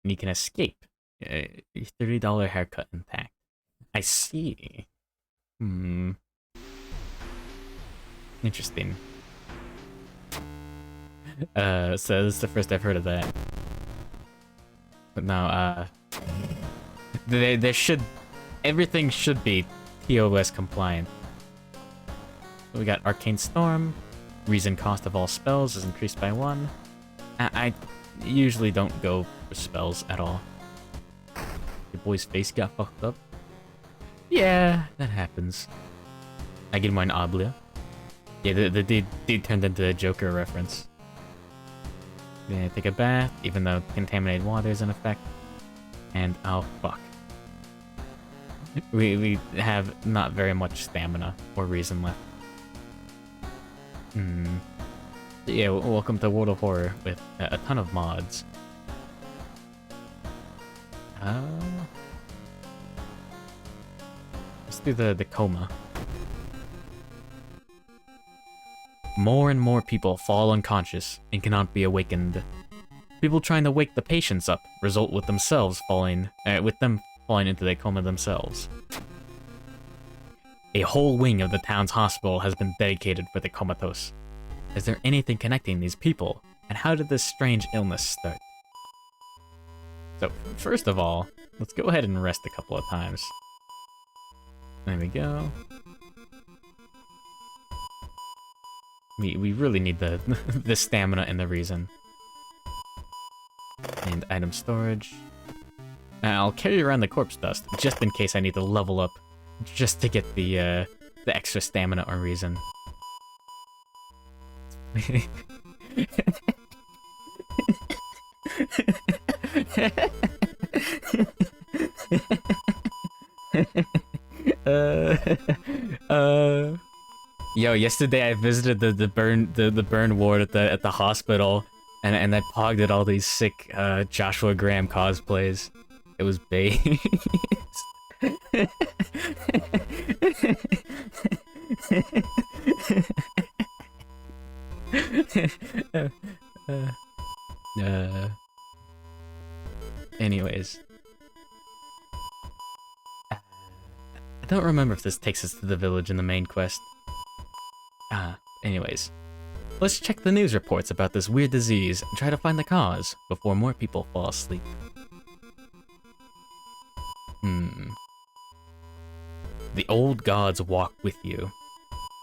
[SPEAKER 1] and you can escape. $30 haircut intact. I see. Hmm. Interesting. So this is the first I've heard of that. But no, there should... Everything should be TOS compliant. We got Arcane Storm. Reason cost of all spells is increased by 1. I usually don't go for spells at all. Your boy's face got fucked up. Yeah, that happens. I get mine Oblia. Yeah, the dude turned into a Joker reference. Yeah, take a bath, even though contaminated water is in effect. And oh fuck. We have not very much stamina or reason left. Yeah, welcome to World of Horror with a ton of mods. Let's do the coma. More and more people fall unconscious and cannot be awakened. People trying to wake the patients up result with them falling into the coma themselves. A whole wing of the town's hospital has been dedicated for the comatose. Is there anything connecting these people? And how did this strange illness start? So, first of all, let's go ahead and rest a couple of times. There we go. We really need the the stamina and the reason. And item storage. I'll carry around the corpse dust, just in case I need to level up, just to get the extra stamina or reason. Yo, yesterday I visited the burn ward at the hospital, and I pogged at all these sick Joshua Graham cosplays. It was base. Anyways. I don't remember if this takes us to the village in the main quest. Anyways. Let's check the news reports about this weird disease and try to find the cause before more people fall asleep. The old gods walk with you.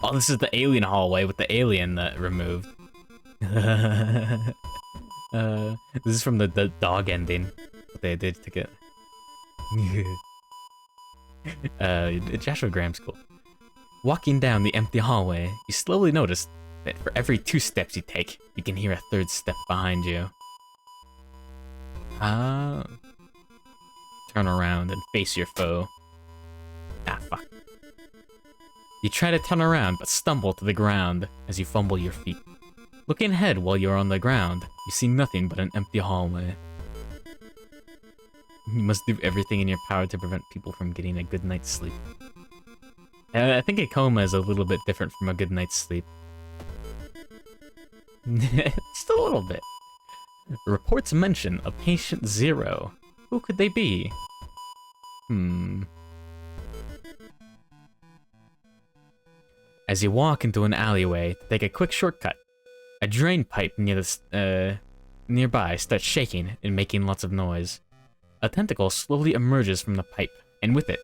[SPEAKER 1] Oh, this is the alien hallway with the alien that removed. This is from the dog ending. They did to get. Joshua Graham's cool. Walking down the empty hallway, you slowly notice that for every 2 steps you take, you can hear a 3rd step behind you. Turn around and face your foe. Ah, fuck. You try to turn around, but stumble to the ground as you fumble your feet. Looking ahead while you're on the ground, you see nothing but an empty hallway. You must do everything in your power to prevent people from getting a good night's sleep. I think a coma is a little bit different from a good night's sleep. Just a little bit. Reports mention a patient 0. Who could they be? As you walk into an alleyway to take a quick shortcut, a drain pipe nearby starts shaking and making lots of noise. A tentacle slowly emerges from the pipe, and with it,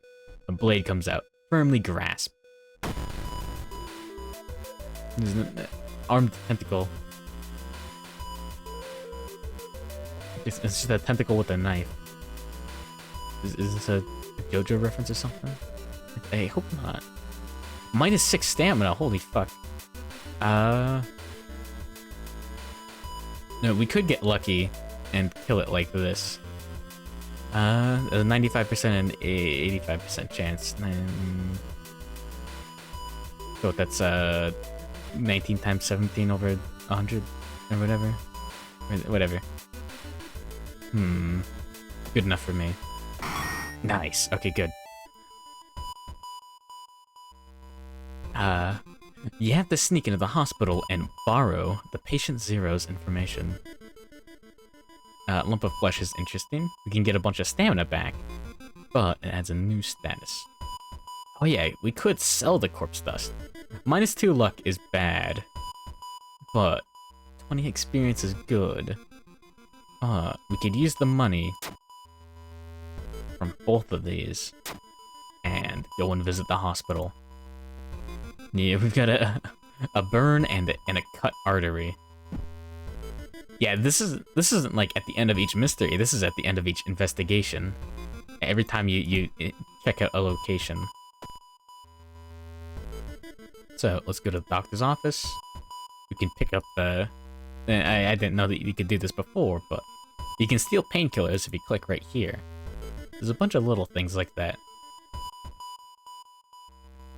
[SPEAKER 1] a blade comes out, firmly grasped. There's an armed tentacle. It's just a tentacle with a knife. Is this a JoJo reference or something? I hope not. -6 stamina, holy fuck. No, we could get lucky and kill it like this. A 95% and 85% chance. So that's 19 times 17 over 100 or whatever. Whatever. Good enough for me. Nice. Okay, good. You have to sneak into the hospital and borrow the patient 0's information. Lump of flesh is interesting. We can get a bunch of stamina back, but it adds a new status. Oh yeah, we could sell the corpse dust. -2 luck is bad, but 20 experience is good. We could use the money from both of these and go and visit the hospital. Yeah, we've got a burn and a cut artery. Yeah, this isn't like at the end of each mystery. This is at the end of each investigation. Every time you check out a location. So let's go to the doctor's office. We can pick up the. I didn't know that you could do this before, but you can steal painkillers if you click right here. There's a bunch of little things like that.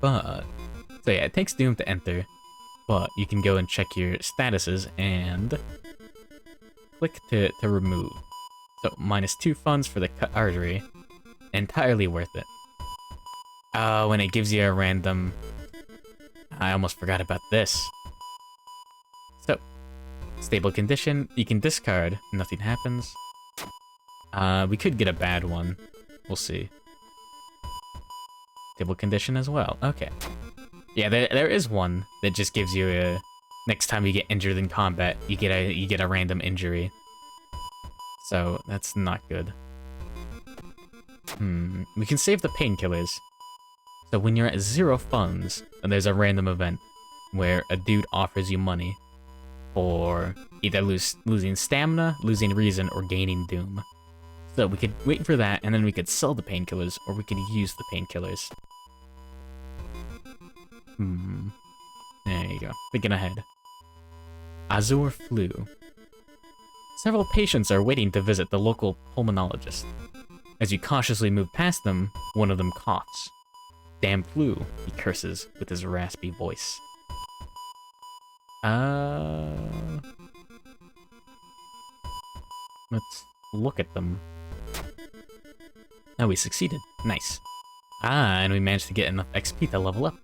[SPEAKER 1] But so yeah, it takes Doom to enter, but you can go and check your statuses and click to remove. So -2 funds for the cut artery. Entirely worth it. Oh, and it gives you a random. I almost forgot about this. So, stable condition, you can discard, nothing happens. We could get a bad one. We'll see. Stable condition as well, okay. Yeah, there is one that just gives you a... Next time you get injured in combat, you get a random injury. So, that's not good. We can save the painkillers. So when you're at 0 funds, and there's a random event where a dude offers you money for either losing stamina, losing reason, or gaining doom. So we could wait for that, and then we could sell the painkillers, or we could use the painkillers. There you go. Thinking ahead. Azure flu. Several patients are waiting to visit the local pulmonologist. As you cautiously move past them, one of them coughs. Damn flu, he curses with his raspy voice. Let's look at them. Oh, we succeeded. Nice. And we managed to get enough XP to level up.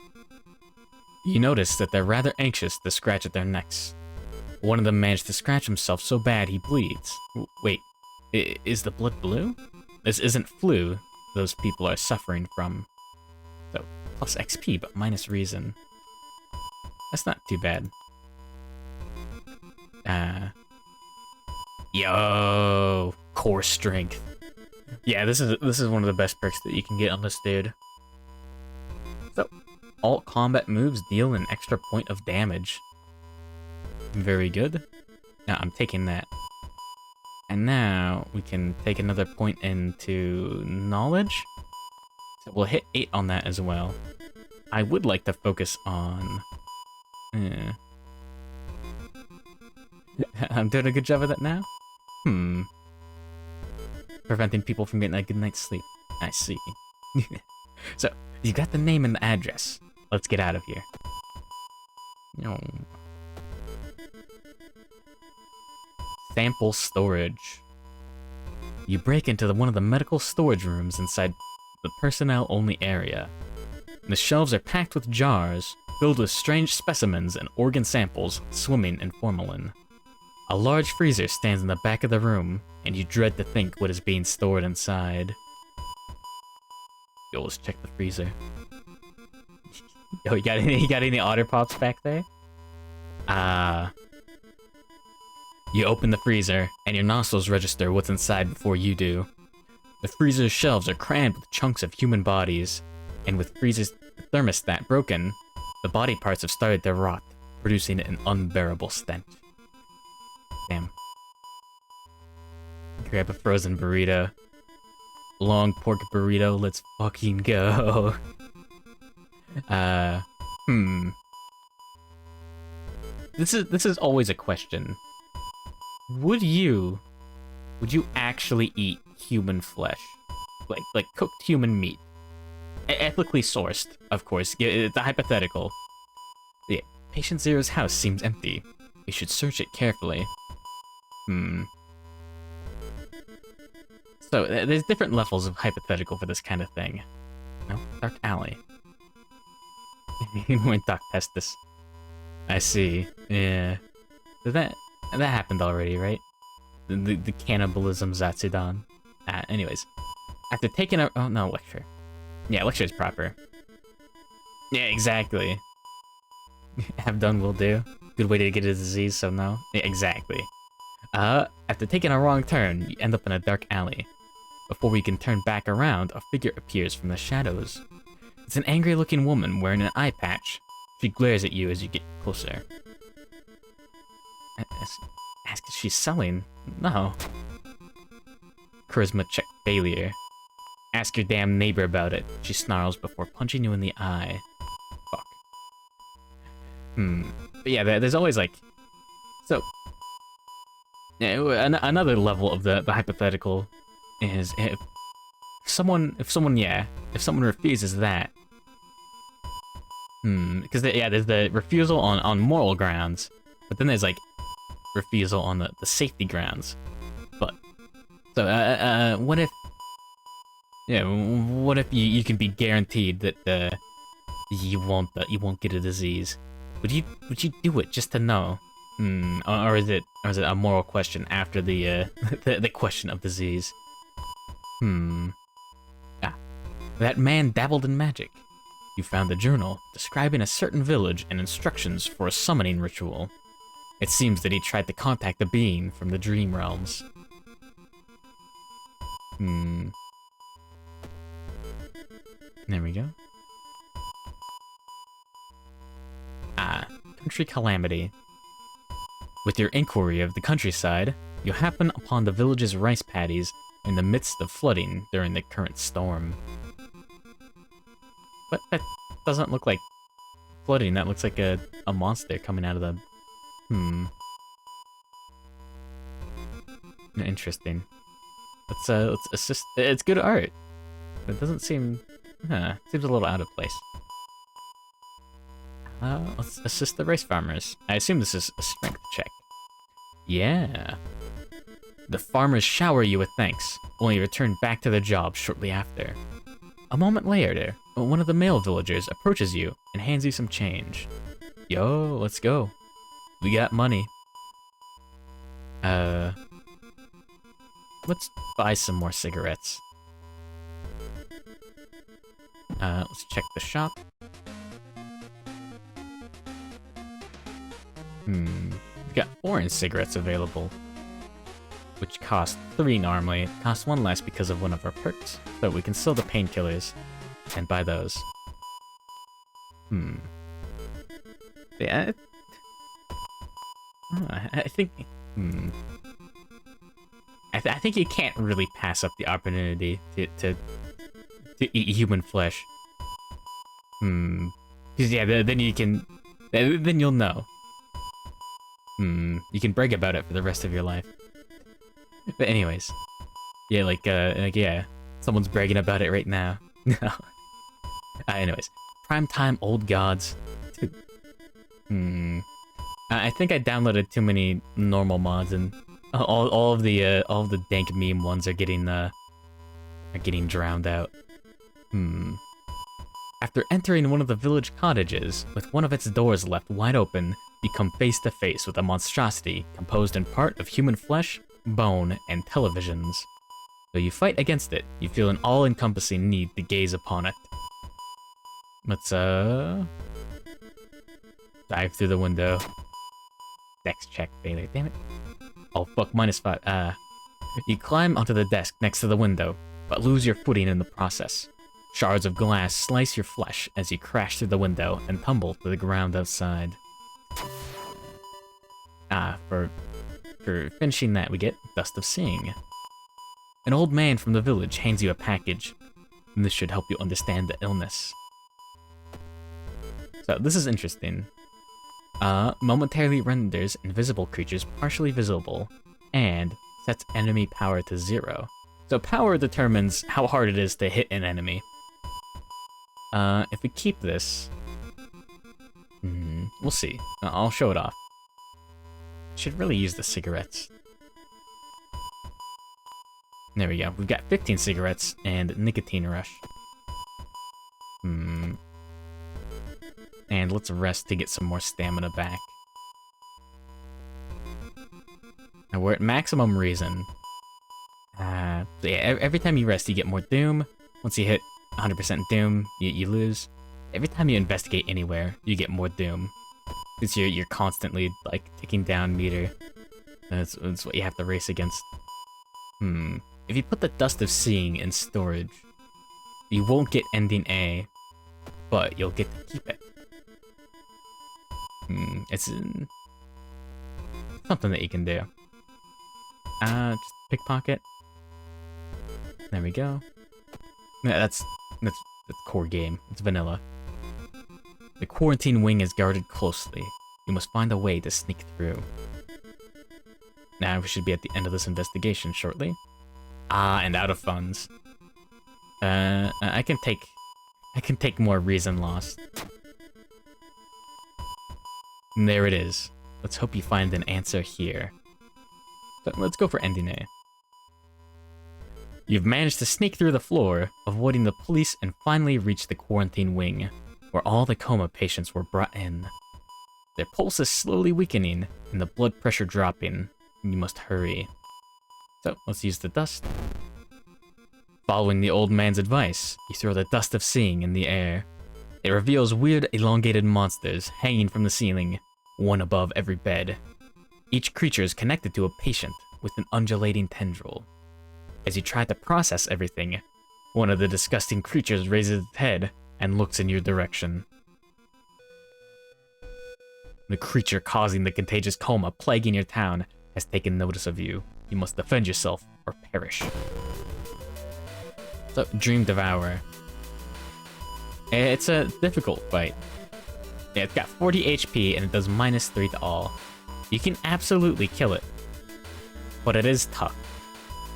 [SPEAKER 1] You notice that they're rather anxious to scratch at their necks. One of them managed to scratch himself so bad he bleeds. Wait, is the blood blue? This isn't flu those people are suffering from. So, plus XP, but minus reason. That's not too bad. Yo, core strength. Yeah, this is one of the best perks that you can get on this dude. So, all combat moves deal an extra point of damage. Very good. Now I'm taking that. And now we can take another point into knowledge. So we'll hit 8 on that as well. I would like to focus on... I'm doing a good job of that now? Preventing people from getting a good night's sleep. I see. So, you got the name and the address. Let's get out of here. No. Sample storage. You break into one of the medical storage rooms inside the personnel-only area. The shelves are packed with jars, filled with strange specimens and organ samples swimming in formalin. A large freezer stands in the back of the room, and you dread to think what is being stored inside. Yo, let's check the freezer. Yo, you got any otter pops back there? You open the freezer, and your nostrils register what's inside before you do. The freezer's shelves are crammed with chunks of human bodies, and with freezer's thermostat broken, the body parts have started to rot, producing an unbearable stench. Damn. Grab a frozen burrito. Long pork burrito, let's fucking go. This is always a question. Would you actually eat human flesh? Like cooked human meat? Ethically sourced, of course. It's a hypothetical. Yeah, Patient Zero's house seems empty. You should search it carefully. So, there's different levels of hypothetical for this kind of thing. No, Dark Alley. You went Doc Testis. I see. Yeah. That happened already, right? the cannibalism Zatsudan. Anyways. After taking a... Oh, no, lecture. Yeah, lecture is proper. Yeah, exactly. Have done will do. Good way to get a disease, so no. Yeah, exactly. After taking a wrong turn, you end up in a dark alley. Before we can turn back around, a figure appears from the shadows. It's an angry-looking woman wearing an eye patch. She glares at you as you get closer. Ask if she's selling? No. Charisma check failure. Ask your damn neighbor about it. She snarls before punching you in the eye. Fuck. But yeah, there's always like... So... Yeah, another level of the hypothetical is if someone refuses that... Because there's the refusal on moral grounds, but then there's like refusal on the safety grounds. But so what if you can be guaranteed that you won't get a disease? Would you do it just to know? Or is it a moral question after the the question of disease? That man dabbled in magic. You found a journal describing a certain village and instructions for a summoning ritual. It seems that he tried to contact a being from the dream realms. There we go. Country calamity. With your inquiry of the countryside, you happen upon the village's rice paddies in the midst of flooding during the current storm. But that doesn't look like flooding. That looks like a monster coming out of the... Interesting. Let's assist... It's good art. It doesn't seem... seems a little out of place. Let's assist the rice farmers. I assume this is a strength check. Yeah. The farmers shower you with thanks, only return back to their job shortly after. A moment later, one of the male villagers approaches you and hands you some change. Yo, let's go. We got money. Let's buy some more cigarettes. Let's check the shop. We've got orange cigarettes available, which cost 3 normally. It costs 1 less because of one of our perks, so we can sell the painkillers and buy those. Yeah. I think. I think you can't really pass up the opportunity to eat human flesh. Because yeah, then you can, then you'll know. You can brag about it for the rest of your life. But anyways, yeah, like yeah, someone's bragging about it right now. No. Anyways, primetime old gods. I think I downloaded too many normal mods, and all of the dank meme ones are getting drowned out. After entering one of the village cottages, with one of its doors left wide open, you come face to face with a monstrosity composed in part of human flesh, bone, and televisions. Though you fight against it, you feel an all-encompassing need to gaze upon it. Let's dive through the window. Dex check failure, damn it. Oh fuck, -5. You climb onto the desk next to the window, but lose your footing in the process. Shards of glass slice your flesh as you crash through the window and tumble to the ground outside. For finishing that, we get Dust of Seeing. An old man from the village hands you a package, and this should help you understand the illness. So, this is interesting. Momentarily renders invisible creatures partially visible, and sets enemy power to 0. So power determines how hard it is to hit an enemy. If we keep this... we'll see. I'll show it off. Should really use the cigarettes. There we go. We've got 15 cigarettes and nicotine rush. And let's rest to get some more stamina back. Now we're at maximum reason. So yeah, every time you rest, you get more doom. Once you hit 100% doom, you lose. Every time you investigate anywhere, you get more doom. Because you're constantly, like, ticking down meter. That's what you have to race against. If you put the Dust of Seeing in storage, you won't get ending A, but you'll get to keep it. It's something that you can do. Just pickpocket. There we go. Yeah, that's core game. It's vanilla. The quarantine wing is guarded closely. You must find a way to sneak through. Now we should be at the end of this investigation shortly. And out of funds. I can take more reason lost. And there it is. Let's hope you find an answer here. So let's go for ending A. You've managed to sneak through the floor, avoiding the police, and finally reached the quarantine wing, where all the coma patients were brought in. Their pulse is slowly weakening, and the blood pressure dropping. You must hurry. So, let's use the dust. Following the old man's advice, you throw the Dust of Seeing in the air. It reveals weird, elongated monsters hanging from the ceiling, one above every bed. Each creature is connected to a patient with an undulating tendril. As you try to process everything, one of the disgusting creatures raises its head and looks in your direction. The creature causing the contagious coma plaguing your town has taken notice of you. You must defend yourself or perish. So, Dream Devourer. It's a difficult fight. Yeah, it's got 40 HP and it does -3 to all. You can absolutely kill it, but it is tough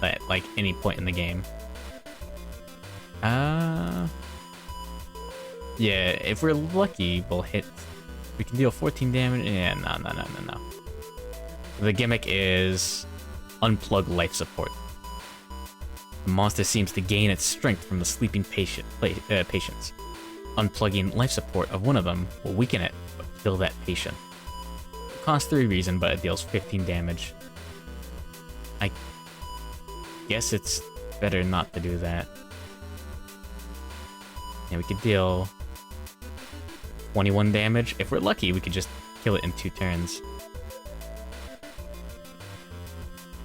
[SPEAKER 1] at, like, any point in the game. Yeah, if we're lucky, we'll hit... We can deal 14 damage. Yeah, no. The gimmick is unplug life support. The monster seems to gain its strength from the sleeping patients. Unplugging life support of one of them will weaken it, but kill that patient. It costs 3 reason, but it deals 15 damage. I guess it's better not to do that. Yeah, we could deal 21 damage. If we're lucky, we could just kill it in 2 turns.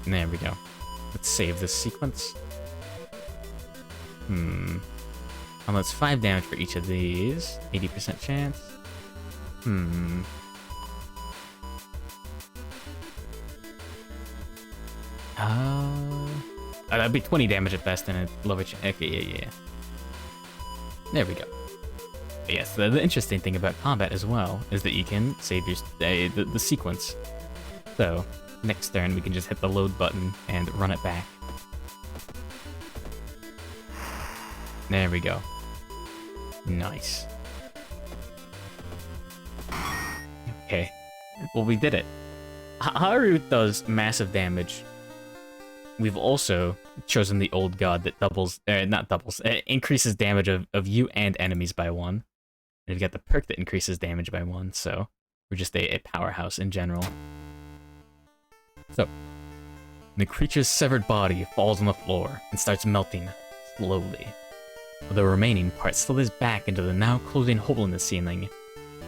[SPEAKER 1] And there we go. Let's save this sequence. And that's 5 damage for each of these. 80% chance. That'd be 20 damage at best and a lower chance. Okay, yeah. There we go. But yes, the interesting thing about combat as well is that you can save your the sequence. So, next turn we can just hit the load button and run it back. There we go. Nice. Okay. Well, we did it. Haru does massive damage. We've also chosen the old god that increases damage of you and enemies by 1. And we've got the perk that increases damage by 1, so we're just a powerhouse in general. So, the creature's severed body falls on the floor and starts melting slowly. The remaining part slithers back into the now closing hole in the ceiling.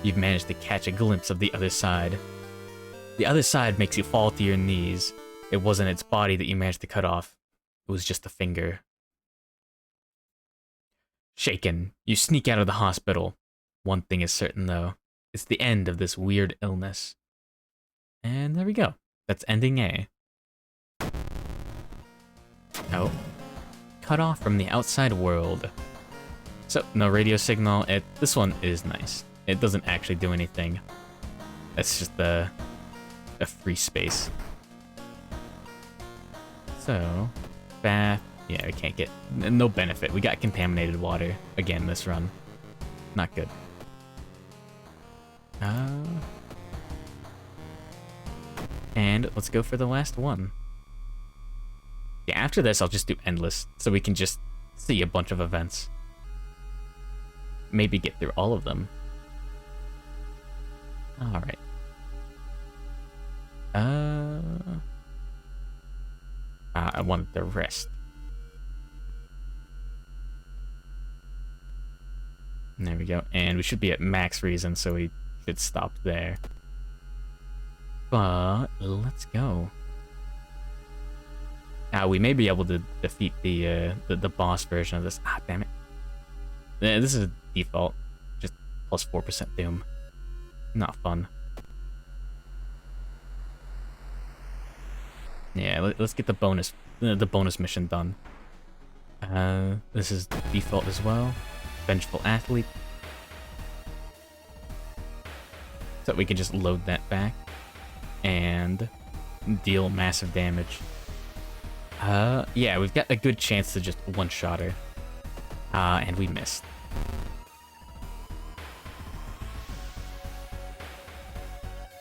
[SPEAKER 1] You've managed to catch a glimpse of the other side. The other side makes you fall to your knees. It wasn't its body that you managed to cut off. It was just a finger. Shaken, you sneak out of the hospital. One thing is certain, though. It's the end of this weird illness. And there we go. That's ending A. Oh. Cut off from the outside world. So, no radio signal. This one is nice. It doesn't actually do anything. That's just a free space. So, bath. Yeah, we can't get... No benefit. We got contaminated water again this run. Not good. And let's go for the last one. Yeah, after this, I'll just do endless, so we can just see a bunch of events. Maybe get through all of them. Alright. I wanted to rest. There we go. And we should be at max reason, so we should stop there. But let's go. We may be able to defeat the boss version of this. Ah, damn it. This is a default. Just plus 4% doom. Not fun. Yeah, let's get the bonus mission done. This is default as well. Vengeful Athlete. So we can just load that back and deal massive damage. Yeah, we've got a good chance to just one-shot her. And we missed.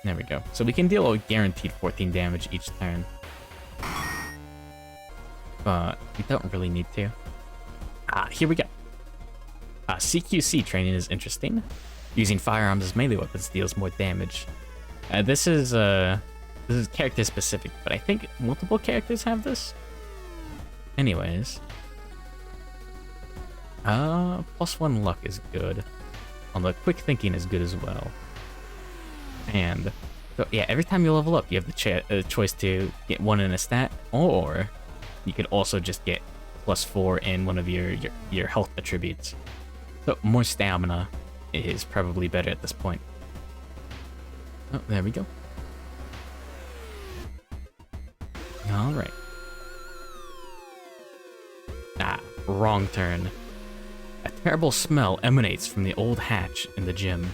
[SPEAKER 1] There we go. So we can deal a guaranteed 14 damage each turn. But we don't really need to. Here we go. CQC training is interesting. Using firearms as melee weapons deals more damage. This is character specific, but I think multiple characters have this. Anyways. +1 luck is good. Although quick thinking is good as well. And so yeah, every time you level up, you have the choice to get 1 in a stat, or you could also just get +4 in one of your health attributes. So more stamina is probably better at this point. Oh, there we go. All right. Wrong turn. A terrible smell emanates from the old hatch in the gym.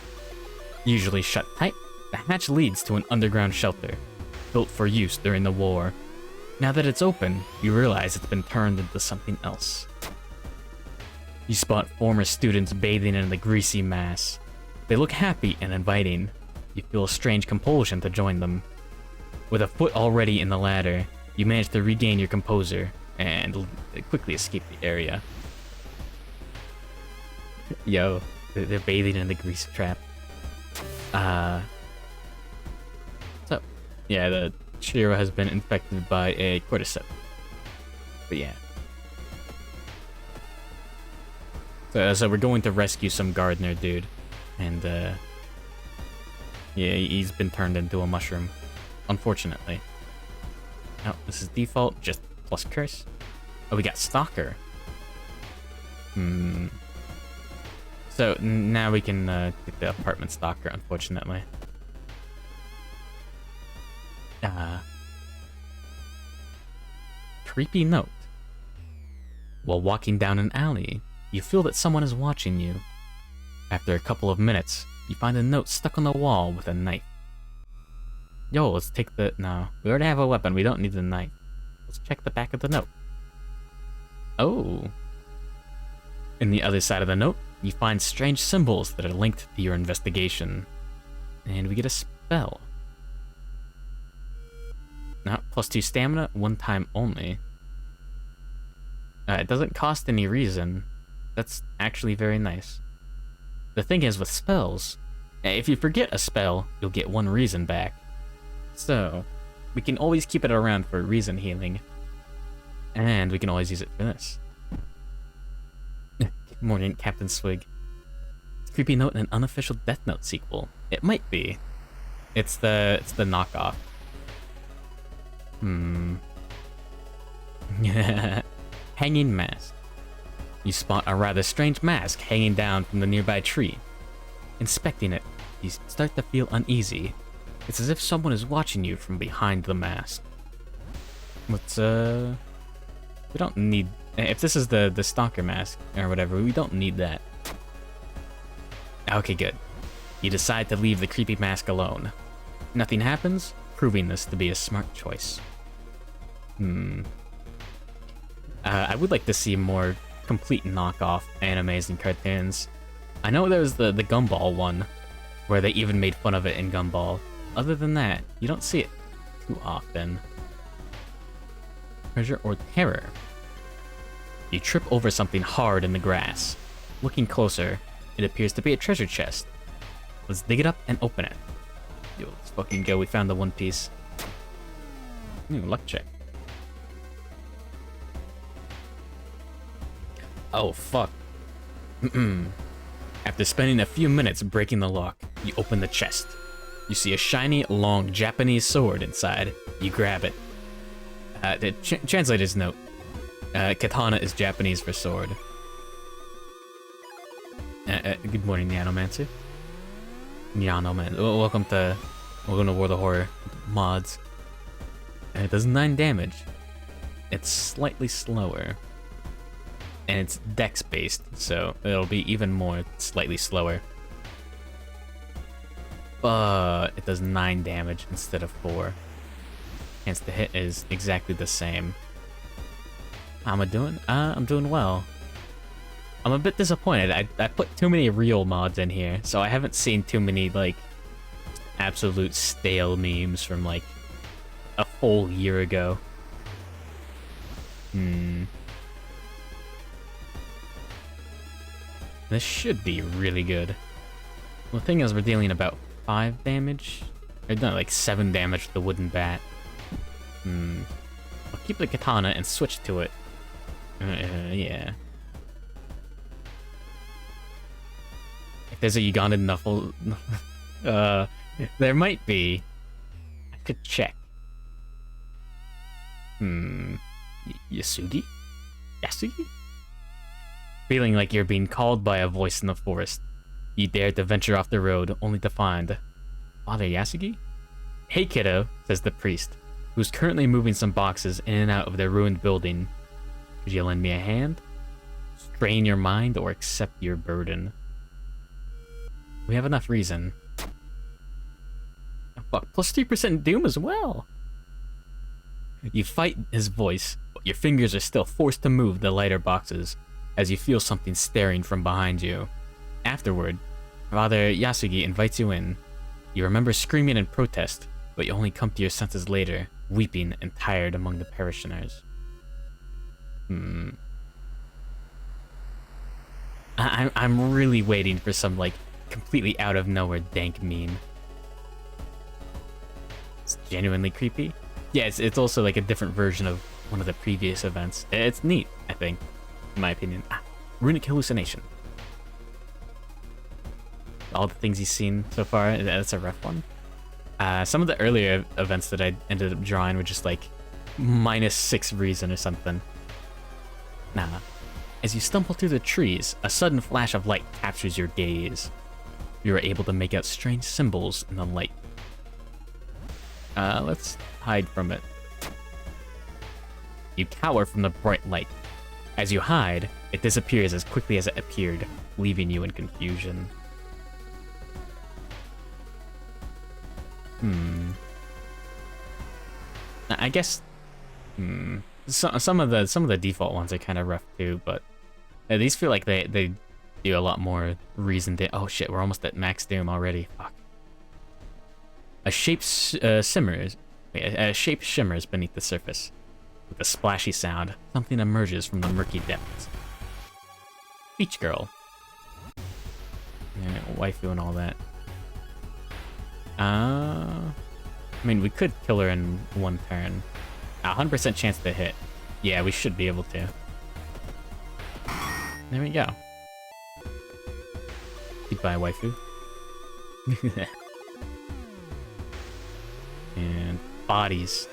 [SPEAKER 1] Usually shut tight, the hatch leads to an underground shelter, built for use during the war. Now that it's open, you realize it's been turned into something else. You spot former students bathing in the greasy mass. They look happy and inviting. You feel a strange compulsion to join them. With a foot already in the ladder, you manage to regain your composure and quickly escape the area. Yo, they're bathing in the grease trap. So, yeah, the Shiro has been infected by a cordyceps. But yeah. So we're going to rescue some gardener dude. And, yeah, he's been turned into a mushroom. Unfortunately. Oh, this is default, just plus curse. Oh, we got Stalker. So now we can get the apartment Stalker, unfortunately. Creepy note. While walking down an alley, you feel that someone is watching you. After a couple of minutes, you find a note stuck on the wall with a knife. Yo, let's take the... No, we already have a weapon. We don't need the knife. Let's check the back of the note. Oh. In the other side of the note, you find strange symbols that are linked to your investigation. And we get a spell. Now, +2 stamina, 1 time only. It doesn't cost any reason. That's actually very nice. The thing is with spells, if you forget a spell, you'll get 1 reason back. So, we can always keep it around for reason healing. And we can always use it for this. Good morning, Captain Swig. Creepy note in an unofficial Death Note sequel. It might be. It's the knockoff. Hanging mask. You spot a rather strange mask hanging down from the nearby tree. Inspecting it, you start to feel uneasy. It's as if someone is watching you from behind the mask. Let's, we don't need... If this is the stalker mask, or whatever, we don't need that. Okay, good. You decide to leave the creepy mask alone. Nothing happens, proving this to be a smart choice. I would like to see more complete knockoff animes and cartoons. I know there was the Gumball one, where they even made fun of it in Gumball. Other than that, you don't see it too often. Treasure or terror? You trip over something hard in the grass. Looking closer, it appears to be a treasure chest. Let's dig it up and open it. Yo, let's fucking go, we found the One Piece. Luck check. Oh, fuck. After spending a few minutes breaking the lock, you open the chest. You see a shiny, long Japanese sword inside. You grab it. The translator's note. Katana is Japanese for sword. Good morning, Nanomancer. Welcome to World of Horror mods. It does 9 damage. It's slightly slower. And it's dex based, so it'll be even more slightly slower. But it does 9 damage instead of 4. Hence the hit is exactly the same. How am I doing? I'm doing well. I'm a bit disappointed. I put too many real mods in here, so I haven't seen too many, like, absolute stale memes from, like, a full year ago. This should be really good. Well, the thing is, we're dealing about 5 damage. Or no, like 7 damage with the wooden bat. I'll keep the katana and switch to it. Yeah. If there's a Ugandan knuckle... there might be. I could check. Yasugi? Yasugi? Feeling like you're being called by a voice in the forest, you dare to venture off the road, only to find... Father Yasugi? Hey kiddo, says the priest, who's currently moving some boxes in and out of their ruined building. Could you lend me a hand? Strain your mind or accept your burden? We have enough reason. Oh, fuck, plus 3% doom as well! You fight his voice, but your fingers are still forced to move the lighter boxes as you feel something staring from behind you. Afterward, Father Yasugi invites you in. You remember screaming in protest, but you only come to your senses later, weeping and tired among the parishioners. I'm really waiting for some, like, completely out of nowhere dank meme. It's genuinely creepy. Yeah, it's also like a different version of one of the previous events. It's neat, I think, in my opinion. Runic hallucination. All the things he's seen so far, that's a rough one. Some of the earlier events that I ended up drawing were just like -6 reason or something. Nah. As you stumble through the trees, a sudden flash of light captures your gaze. You are able to make out strange symbols in the light. Let's hide from it. You cower from the bright light. As you hide, it disappears as quickly as it appeared, leaving you in confusion. I guess some of the default ones are kind of rough too, but these feel like they do a lot more reason to... Oh shit, we're almost at max doom already. Fuck. A shape shimmers beneath the surface. With a splashy sound, something emerges from the murky depths. Beach girl. Yeah, waifu and all that. I mean, we could kill her in one turn. 100% chance to hit. Yeah, we should be able to. There we go. Goodbye, waifu. And bodies.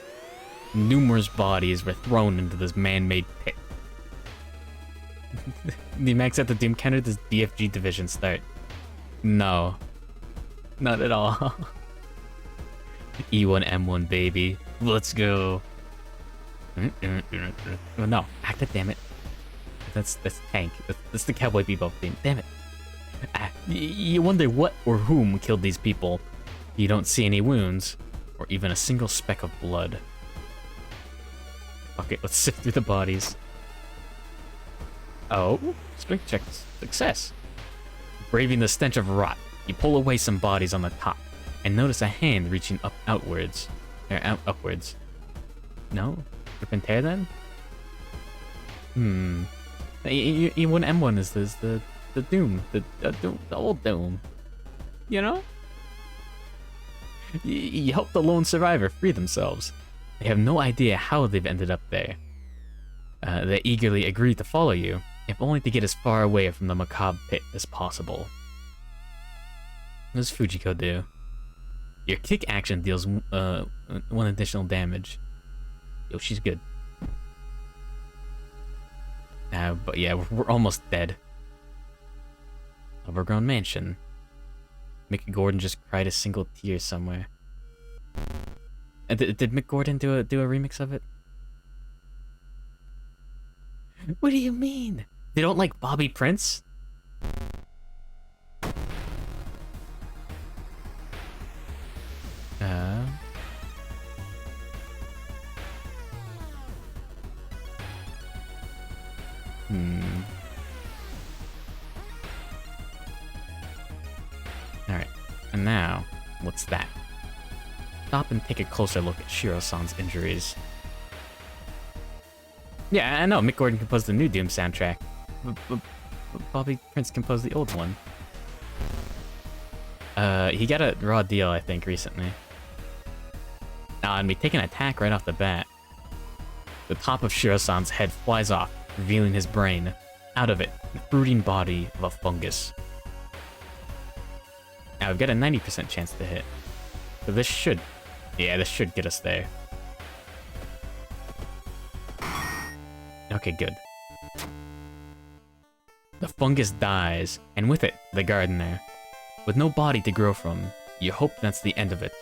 [SPEAKER 1] Numerous bodies were thrown into this man-made pit. The max at the Doom counter does BFG division start? No. Not at all. E1, M1, baby. Let's go. Oh, no. Acta, damn it. That's Tank. That's the Cowboy Bebop theme. Damn it. You wonder what or whom killed these people. You don't see any wounds, or even a single speck of blood. Fuck it, let's sift through the bodies. Oh, strength check success. Braving the stench of rot, you pull away some bodies on the top, and notice a hand reaching upwards. Upwards. No? Rip and tear then? E1 M1 is the Doom. The old Doom. You know? You help the lone survivor free themselves. They have no idea how they've ended up there. They eagerly agree to follow you, if only to get as far away from the macabre pit as possible. What does Fujiko do? Your kick action deals 1 additional damage. Yo, she's good. But yeah, we're almost dead. Overgrown mansion. Mick Gordon just cried a single tear somewhere. Did Mick Gordon do a remix of it? What do you mean? They don't like Bobby Prince? Alright, and now, what's that? Stop and take a closer look at Shiro-san's injuries. Yeah, I know, Mick Gordon composed the new Doom soundtrack. But Bobby Prince composed the old one. He got a raw deal, I think, recently. And we take an attack right off the bat. The top of Shiro-san's head flies off, revealing his brain. Out of it, the fruiting body of a fungus. Now we've got a 90% chance to hit. So this should get us there. Okay, good. The fungus dies, and with it, the gardener. With no body to grow from, you hope that's the end of it.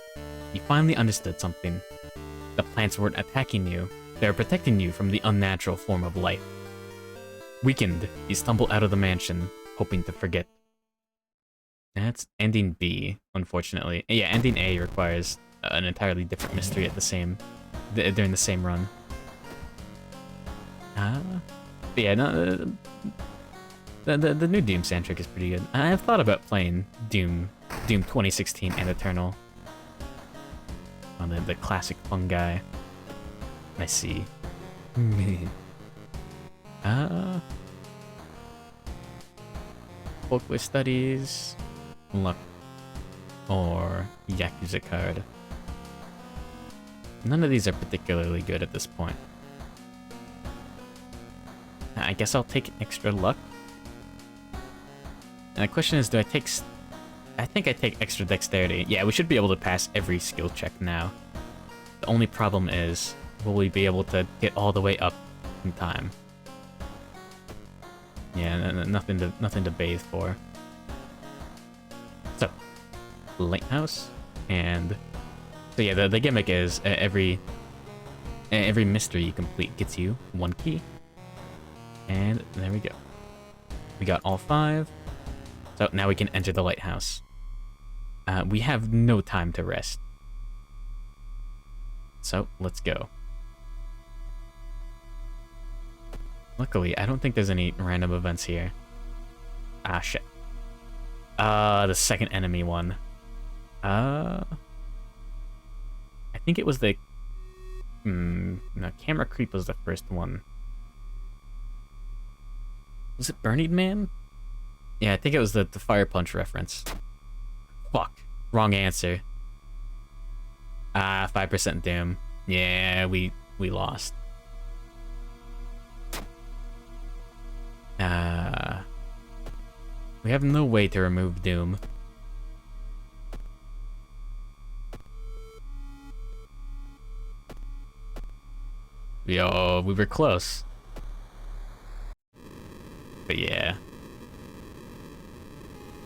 [SPEAKER 1] You finally understood something. The plants weren't attacking you, they were protecting you from the unnatural form of life. Weakened, you stumble out of the mansion, hoping to forget. That's ending B, unfortunately. Yeah, ending A requires an entirely different mystery at during the same run. But yeah, no, the new Doom soundtrack is pretty good. I've thought about playing Doom 2016 and Eternal on the classic fungi. I see. Folklore studies, luck, or Yakuza card. None of these are particularly good at this point. I guess I'll take extra luck. And the question is, do I take... I think I take extra dexterity. Yeah, we should be able to pass every skill check now. The only problem is, will we be able to get all the way up in time? Yeah, nothing to bathe for. So, lighthouse, and... So yeah, the gimmick is every mystery you complete gets you 1 key. And there we go. We got all 5. So now we can enter the lighthouse. We have no time to rest. So let's go. Luckily, I don't think there's any random events here. Ah, shit. The second enemy one. I think it was the... no, Camera Creep was the first one. Was it Burning Man? Yeah, I think it was the Fire Punch reference. Fuck. Wrong answer. 5% Doom. Yeah, we lost. We have no way to remove Doom. Yo, we were close. But yeah.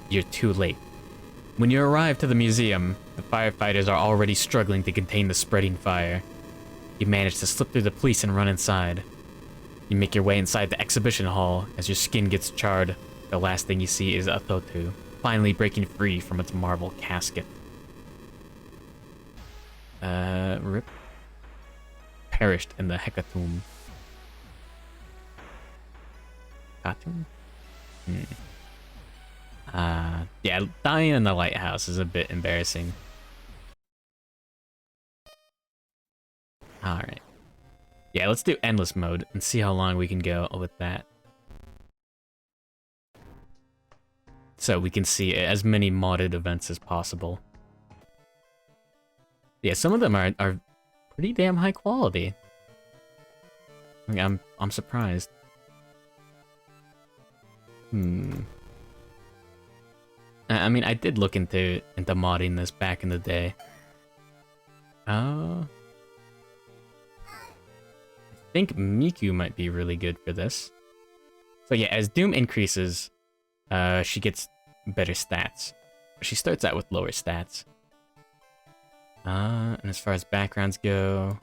[SPEAKER 1] You're too late. When you arrive to the museum, the firefighters are already struggling to contain the spreading fire. You manage to slip through the police and run inside. You make your way inside the exhibition hall. As your skin gets charred, the last thing you see is Athotu, finally breaking free from its marble casket. Rip. Perished in the hecatomb. Hecatomb? Yeah, dying in the lighthouse is a bit embarrassing. Alright. Yeah, let's do endless mode and see how long we can go with that. So we can see as many modded events as possible. Yeah, some of them are pretty damn high quality. I'm surprised. Hmm. I mean, I did look into modding this back in the day. I think Miku might be really good for this. So yeah, as Doom increases, she gets better stats. She starts out with lower stats. And as far as backgrounds go,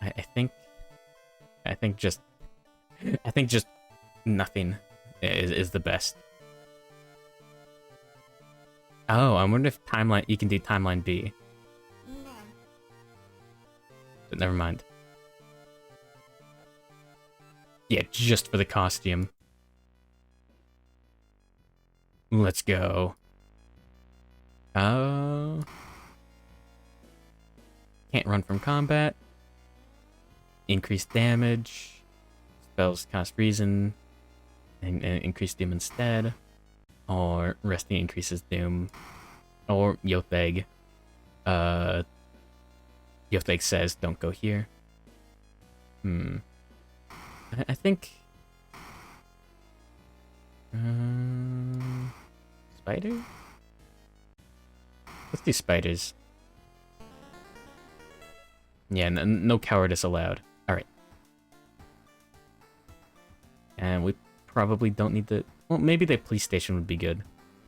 [SPEAKER 1] I think just nothing is the best. Oh, I wonder if you can do timeline B. But never mind. Yeah, just for the costume. Let's go. Can't run from combat. Increased damage. Spells cost reason. And increase doom instead. Or resting increases doom. Or Yotheg. Yotheg says don't go here. I think... Spider? Let's do spiders. Yeah, no cowardice allowed. Alright. And we probably don't need the... Well, maybe the police station would be good.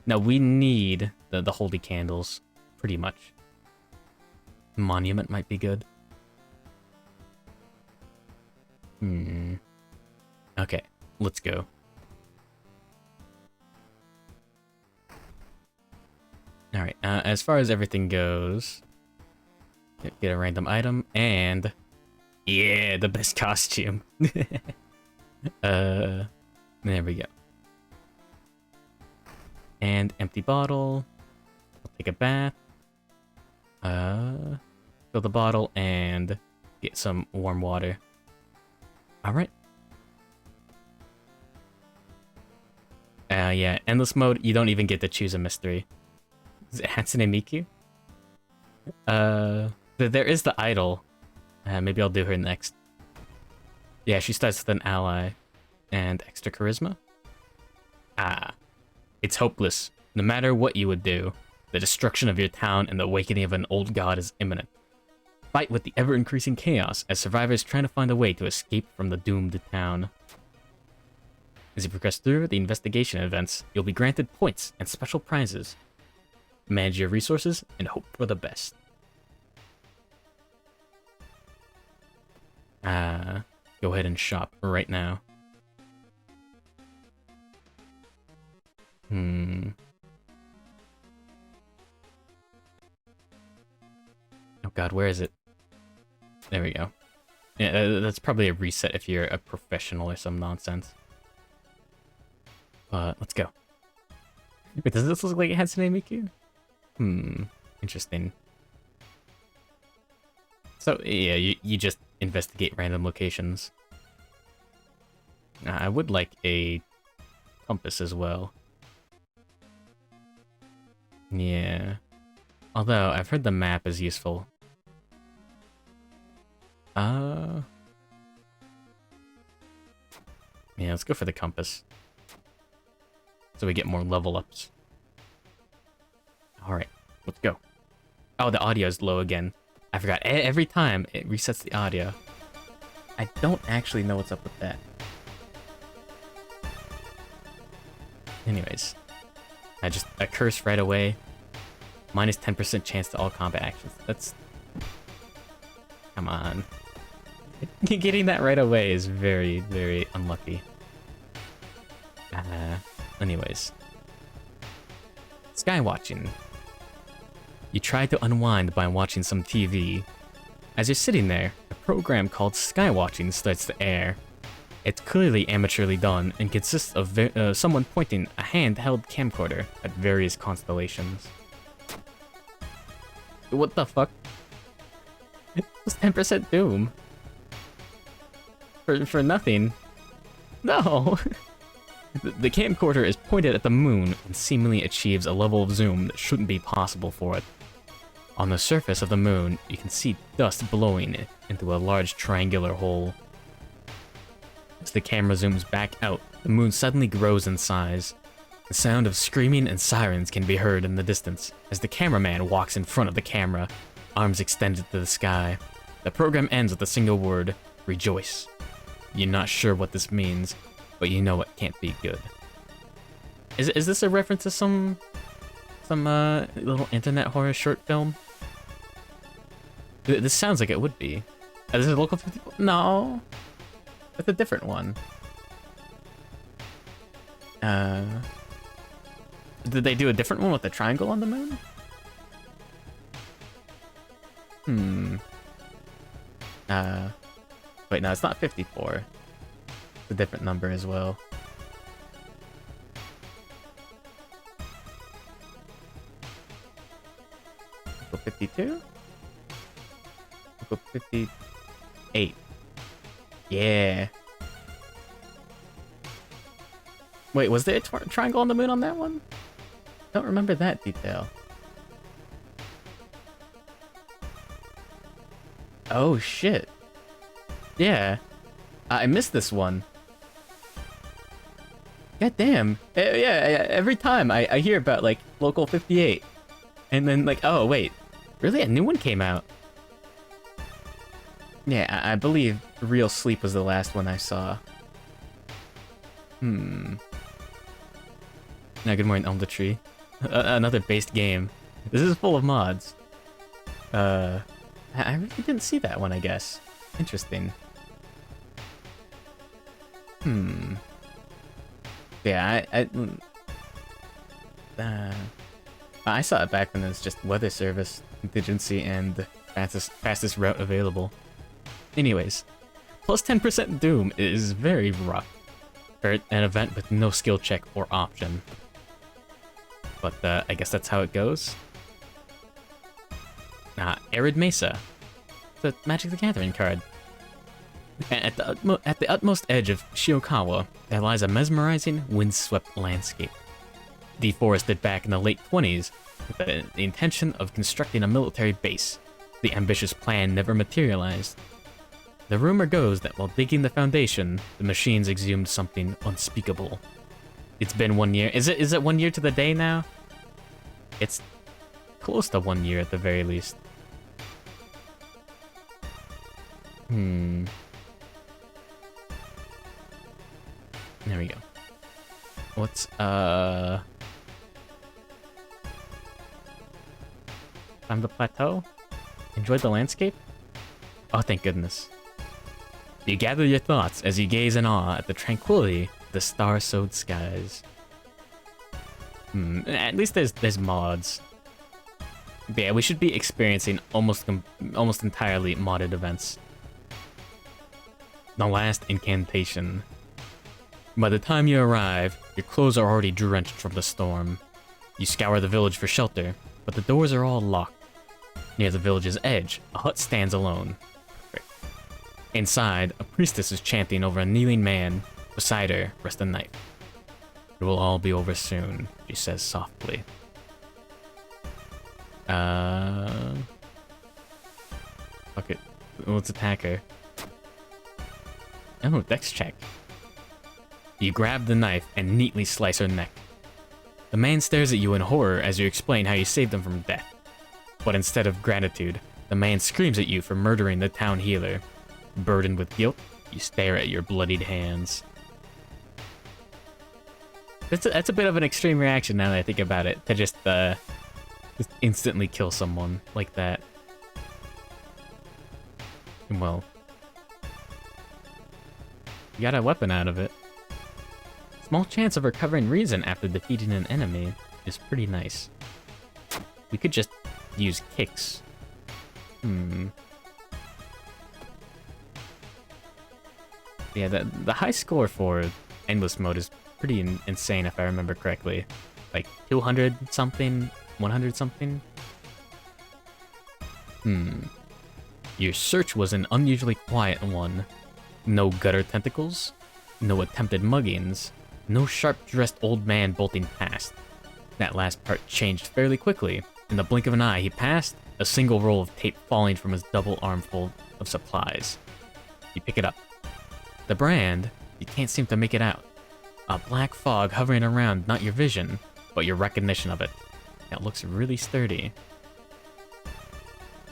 [SPEAKER 1] No, we need the holy candles, pretty much. Monument might be good. Okay, let's go. Alright, as far as everything goes... Get a random item, and... Yeah, the best costume. There we go. And empty bottle. I'll take a bath. Fill the bottle and get some warm water. Alright. Yeah, endless mode, you don't even get to choose a mystery. Is it Hatsune Miku? There is the idol. Maybe I'll do her next. Yeah, she starts with an ally. And extra charisma? It's hopeless. No matter what you would do, the destruction of your town and the awakening of an old god is imminent. Fight with the ever-increasing chaos as survivors trying to find a way to escape from the doomed town. As you progress through the investigation events, you'll be granted points and special prizes. Manage your resources and hope for the best. Go ahead and shop right now. Oh god, where is it? There we go. Yeah, that's probably a reset if you're a professional or some nonsense. Let's go. Wait, does this look like it had Hatsune Miku? Interesting. So, yeah, you just investigate random locations. I would like a compass as well. Yeah. Although, I've heard the map is useful. Yeah, let's go for the compass. So we get more level ups. Alright, let's go. Oh, the audio is low again. I forgot. Every time it resets the audio. I don't actually know what's up with that. Anyways. I curse right away. Minus 10% chance to all combat actions. That's... Come on. Getting that right away is very, very unlucky. Anyways. Skywatching. You try to unwind by watching some TV. As you're sitting there, a program called Skywatching starts to air. It's clearly amateurly done and consists of someone pointing a handheld camcorder at various constellations. What the fuck? It's 10% Doom. For nothing. No! The camcorder is pointed at the moon and seemingly achieves a level of zoom that shouldn't be possible for it. On the surface of the moon, you can see dust blowing into a large triangular hole. As the camera zooms back out, the moon suddenly grows in size. The sound of screaming and sirens can be heard in the distance as the cameraman walks in front of the camera, arms extended to the sky. The program ends with a single word, rejoice. You're not sure what this means, but you know it can't be good. Is this a reference to some little internet horror short film? This sounds like it would be. Is it Local 54? No. That's a different one. Did they do a different one with the triangle on the moon? Wait, no, it's not 54. It's a different number as well. Go 52? Go 58. Yeah. Wait, was there a triangle on the moon on that one? Don't remember that detail. Oh shit. Yeah. I missed this one. God damn. Yeah, every time I hear about like Local 58. And then like, oh wait. Really? A new one came out? Yeah, I believe Real Sleep was the last one I saw. Now, good morning, Elder Tree. Another based game. This is full of mods. I really didn't see that one, I guess. Interesting. Yeah, I saw it back when it was just weather service, contingency, and the fastest route available. Anyways, plus 10% Doom is very rough for an event with no skill check or option. But I guess that's how it goes. Arid Mesa. The Magic the Gathering card. At the utmost edge of Shiokawa, there lies a mesmerizing, windswept landscape. Deforested back in the late 20s with the intention of constructing a military base, the ambitious plan never materialized. The rumor goes that while digging the foundation, the machines exhumed something unspeakable. It's been 1 year. Is it 1 year to the day now? It's close to 1 year at the very least. There we go. What's Climb the plateau? Enjoy the landscape? Oh, thank goodness. You gather your thoughts as you gaze in awe at the tranquility of the star-sowed skies. At least there's mods. But yeah, we should be experiencing almost entirely modded events. The last incantation. By the time you arrive, your clothes are already drenched from the storm. You scour the village for shelter, but the doors are all locked. Near the village's edge, a hut stands alone. Inside, a priestess is chanting over a kneeling man. Beside her rests a knife. It will all be over soon, she says softly. Fuck it. Let's attack her. Oh, dex check. You grab the knife and neatly slice her neck. The man stares at you in horror as you explain how you saved him from death. But instead of gratitude, the man screams at you for murdering the town healer. Burdened with guilt, you stare at your bloodied hands. That's a bit of an extreme reaction now that I think about it, to just instantly kill someone like that. Well, you got a weapon out of it. Small chance of recovering reason after defeating an enemy is pretty nice. We could just use kicks. Yeah, the high score for endless mode is pretty insane if I remember correctly. Like 200 something, 100 something. Your search was an unusually quiet one. No gutter tentacles, no attempted muggings, no sharp-dressed old man bolting past. That last part changed fairly quickly. In the blink of an eye, he passed, a single roll of tape falling from his double armful of supplies. You pick it up. The brand, You can't seem to make it out. A black fog hovering around, not your vision, but your recognition of it. It looks really sturdy.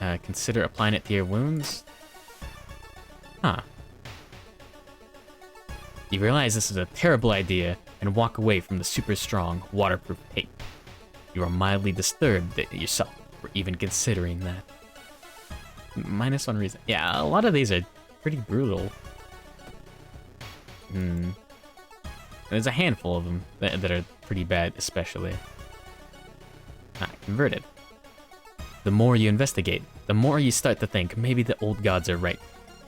[SPEAKER 1] Consider applying it to your wounds? Huh. You realize this is a terrible idea and walk away from the super strong, waterproof tape. You are mildly disturbed that yourself for even considering that. -1 reason. Yeah, a lot of these are pretty brutal. There's a handful of them that are pretty bad, especially. Converted. The more you investigate, the more you start to think maybe the old gods are right.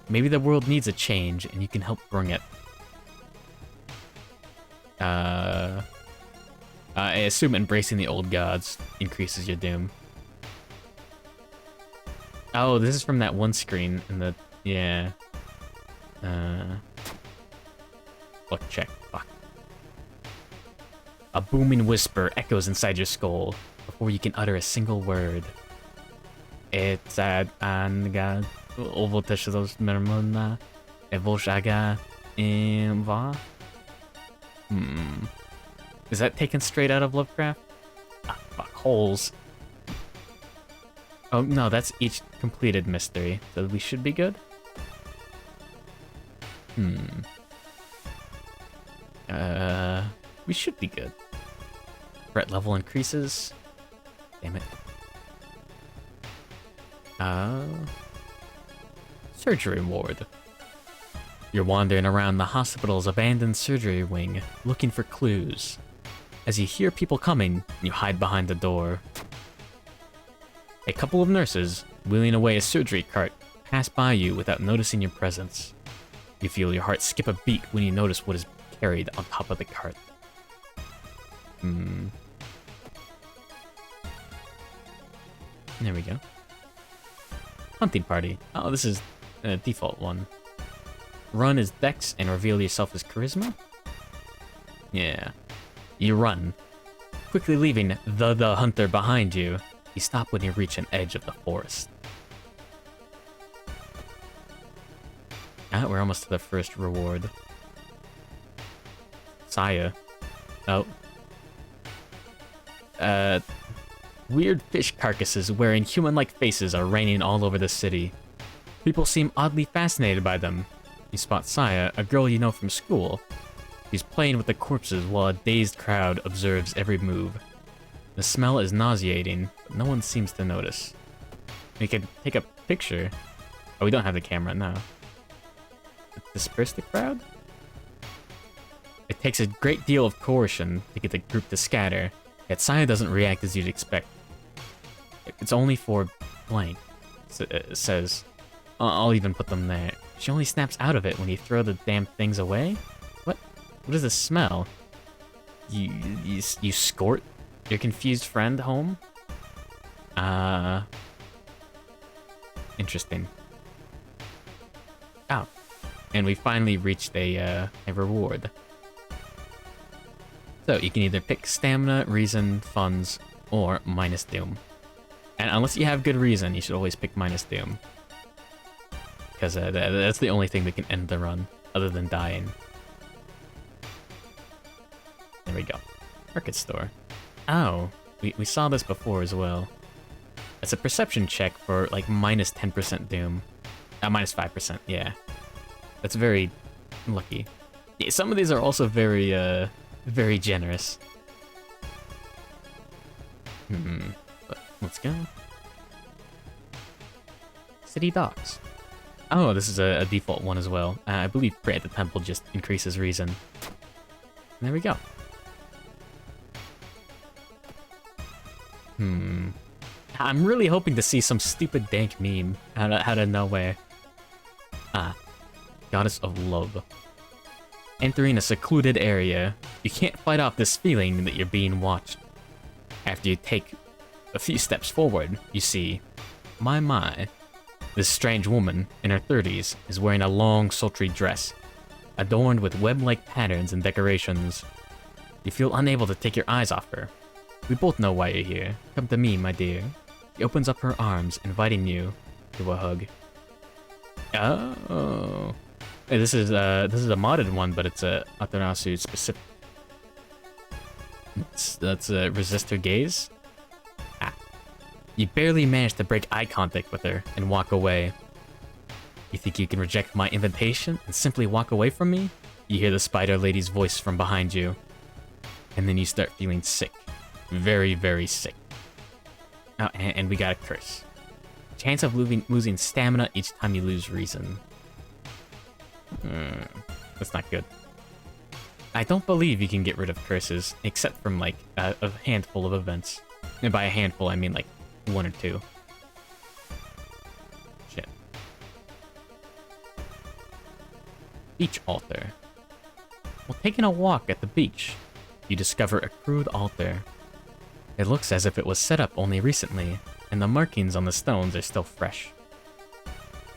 [SPEAKER 1] Maybe the world needs a change and you can help bring it. I assume embracing the old gods increases your doom. Oh, this is from that one screen in the... Yeah. Look, check. Fuck. A booming whisper echoes inside your skull before you can utter a single word. It's anga ovoteshdos mermona evoshaga imva. Is that taken straight out of Lovecraft? Ah, fuck, holes. Oh, no, that's each completed mystery, so we should be good? We should be good. Threat level increases. Damn it. Surgery ward. You're wandering around the hospital's abandoned surgery wing, looking for clues. As you hear people coming, you hide behind the door. A couple of nurses, wheeling away a surgery cart, pass by you without noticing your presence. You feel your heart skip a beat when you notice what is carried on top of the cart. There we go. Hunting party. Oh, this is a default one. Run as Dex and reveal yourself as Charisma? Yeah. You run. Quickly leaving the hunter behind you, you stop when you reach an edge of the forest. We're almost to the first reward. Saya. Oh. Weird fish carcasses wearing human-like faces are raining all over the city. People seem oddly fascinated by them. You spot Saya, a girl you know from school. She's playing with the corpses while a dazed crowd observes every move. The smell is nauseating, but no one seems to notice. We could take a picture. Oh, we don't have the camera now. Disperse the crowd? It takes a great deal of coercion to get the group to scatter, yet Saya doesn't react as you'd expect. It's only for blank, it says. I'll even put them there. She only snaps out of it when you throw the damn things away? What is the smell? You escort your confused friend home? Interesting. Oh. And we finally reached a reward. So you can either pick stamina, reason, funds, or minus doom. And unless you have good reason, you should always pick minus doom. Because that's the only thing that can end the run, other than dying. There we go. Market store. Oh, we saw this before as well. It's a perception check for like minus 10% doom. Minus 5%, yeah. That's very lucky. Yeah, some of these are also very, very generous. But let's go. City docks. Oh, this is a default one as well. I believe Pray at the Temple just increases reason. There we go. I'm really hoping to see some stupid dank meme out of nowhere. Goddess of Love. Entering a secluded area, you can't fight off this feeling that you're being watched. After you take a few steps forward, you see, my, this strange woman, in her 30s, is wearing a long, sultry dress, adorned with web-like patterns and decorations. You feel unable to take your eyes off her. We both know why you're here. Come to me, my dear. She opens up her arms, inviting you to a hug. Oh. This is a modded one, but it's a Atarasu specific. That's a resistor gaze. Ah. You barely managed to break eye contact with her and walk away. You think you can reject my invitation and simply walk away from me? You hear the spider lady's voice from behind you. And then you start feeling sick. Very, very sick. Oh, and we got a curse. Chance of losing stamina each time you lose reason. That's not good. I don't believe you can get rid of curses, except from, like, a handful of events. And by a handful, I mean, like, 1 or 2. Shit. Beach altar. While taking a walk at the beach, you discover a crude altar. It looks as if it was set up only recently, and the markings on the stones are still fresh.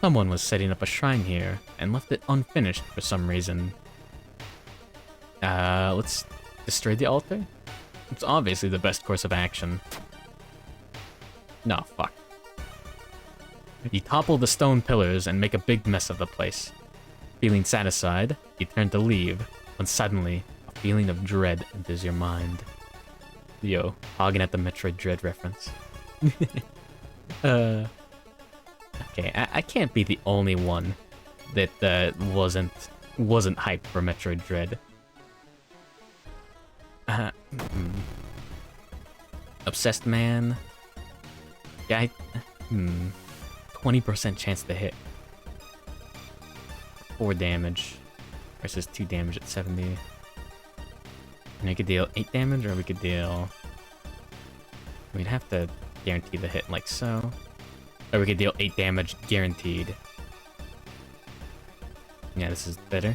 [SPEAKER 1] Someone was setting up a shrine here, and left it unfinished for some reason. Let's destroy the altar? It's obviously the best course of action. No, fuck. You topple the stone pillars and make a big mess of the place. Feeling satisfied, you turn to leave, when suddenly, a feeling of dread enters your mind. Yo, hogging at the Metroid Dread reference. Okay, I can't be the only one that wasn't hyped for Metroid Dread. Obsessed man. Yeah, 20% chance to hit. 4 damage versus 2 damage at 70. And we could deal 8 damage, or we could deal... We'd have to guarantee the hit like so. Or we could deal 8 damage guaranteed. Yeah, this is better.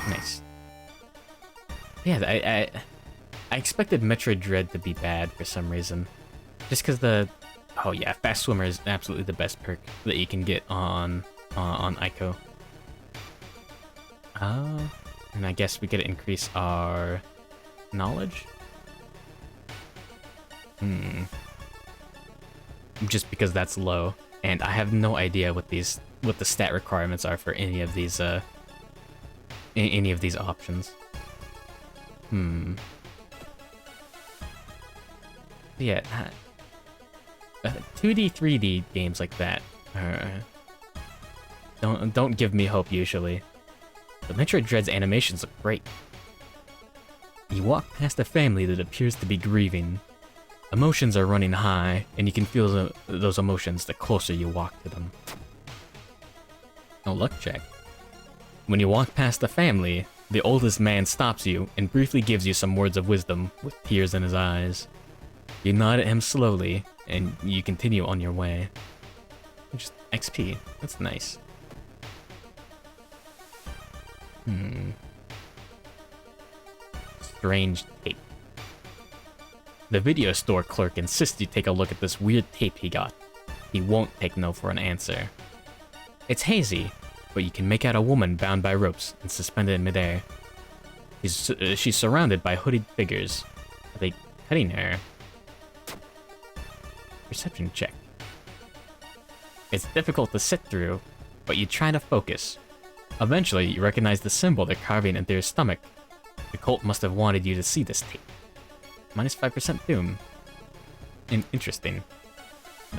[SPEAKER 1] Nice. Yeah, I expected Metroid Dread to be bad for some reason. Just because the... Oh yeah, Fast Swimmer is absolutely the best perk that you can get on Ico. And I guess we could increase our knowledge? Just because that's low, and I have no idea what the stat requirements are for any of these options. Yeah, 2D, 3D games like that don't give me hope usually. But Metroid Dread's animations look great. You walk past a family that appears to be grieving. Emotions are running high, and you can feel those emotions the closer you walk to them. No luck check. When you walk past the family, the oldest man stops you and briefly gives you some words of wisdom with tears in his eyes. You nod at him slowly, and you continue on your way. Just XP. That's nice. Strange tape. The video store clerk insists you take a look at this weird tape he got. He won't take no for an answer. It's hazy, but you can make out a woman bound by ropes and suspended in midair. She's surrounded by hooded figures. Are they cutting her? Perception check. It's difficult to sit through, but you try to focus. Eventually, you recognize the symbol they're carving into your stomach. The cult must have wanted you to see this tape. Minus 5% doom. Interesting.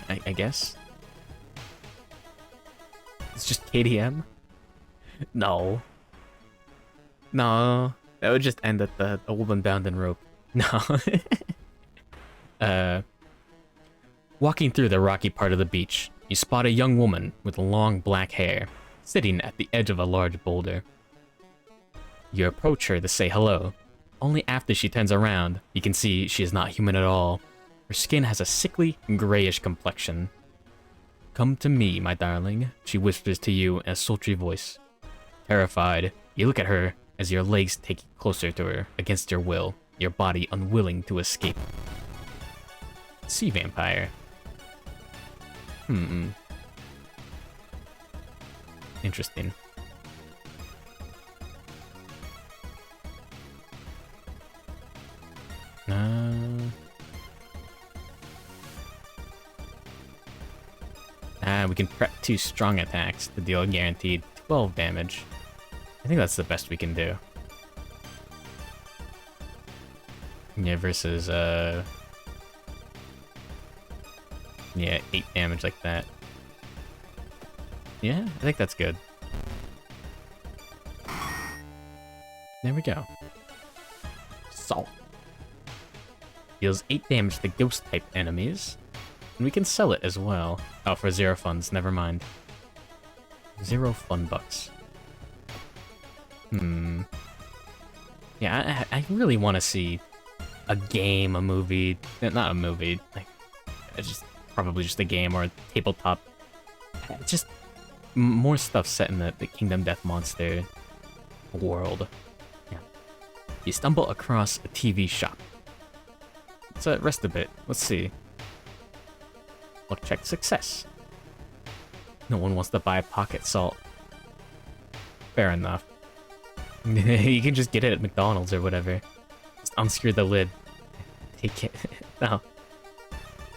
[SPEAKER 1] I guess. It's just KDM? No. No. That would just end at a woman bound in rope. No. Walking through the rocky part of the beach, you spot a young woman with long black hair, sitting at the edge of a large boulder. You approach her to say hello. Only after she turns around, you can see she is not human at all. Her skin has a sickly, grayish complexion. Come to me, my darling, she whispers to you in a sultry voice. Terrified, you look at her as your legs take you closer to her against your will, your body unwilling to escape. Sea vampire. Interesting. We can prep 2 strong attacks to deal guaranteed 12 damage. I think that's the best we can do. Yeah, versus, yeah, 8 damage like that. Yeah, I think that's good. There we go. Salt. Deals 8 damage to ghost-type enemies. And we can sell it as well. Oh, for 0 funds, never mind. 0 fun bucks. Yeah, I really want to see a game, a movie, not a movie, like, just probably just a game or a tabletop. Just more stuff set in the Kingdom Death Monster world. Yeah. You stumble across a TV shop. Let's rest a bit. Let's see. Luck check success. No one wants to buy pocket salt. Fair enough. You can just get it at McDonald's or whatever. Just unscrew the lid. Take it. No.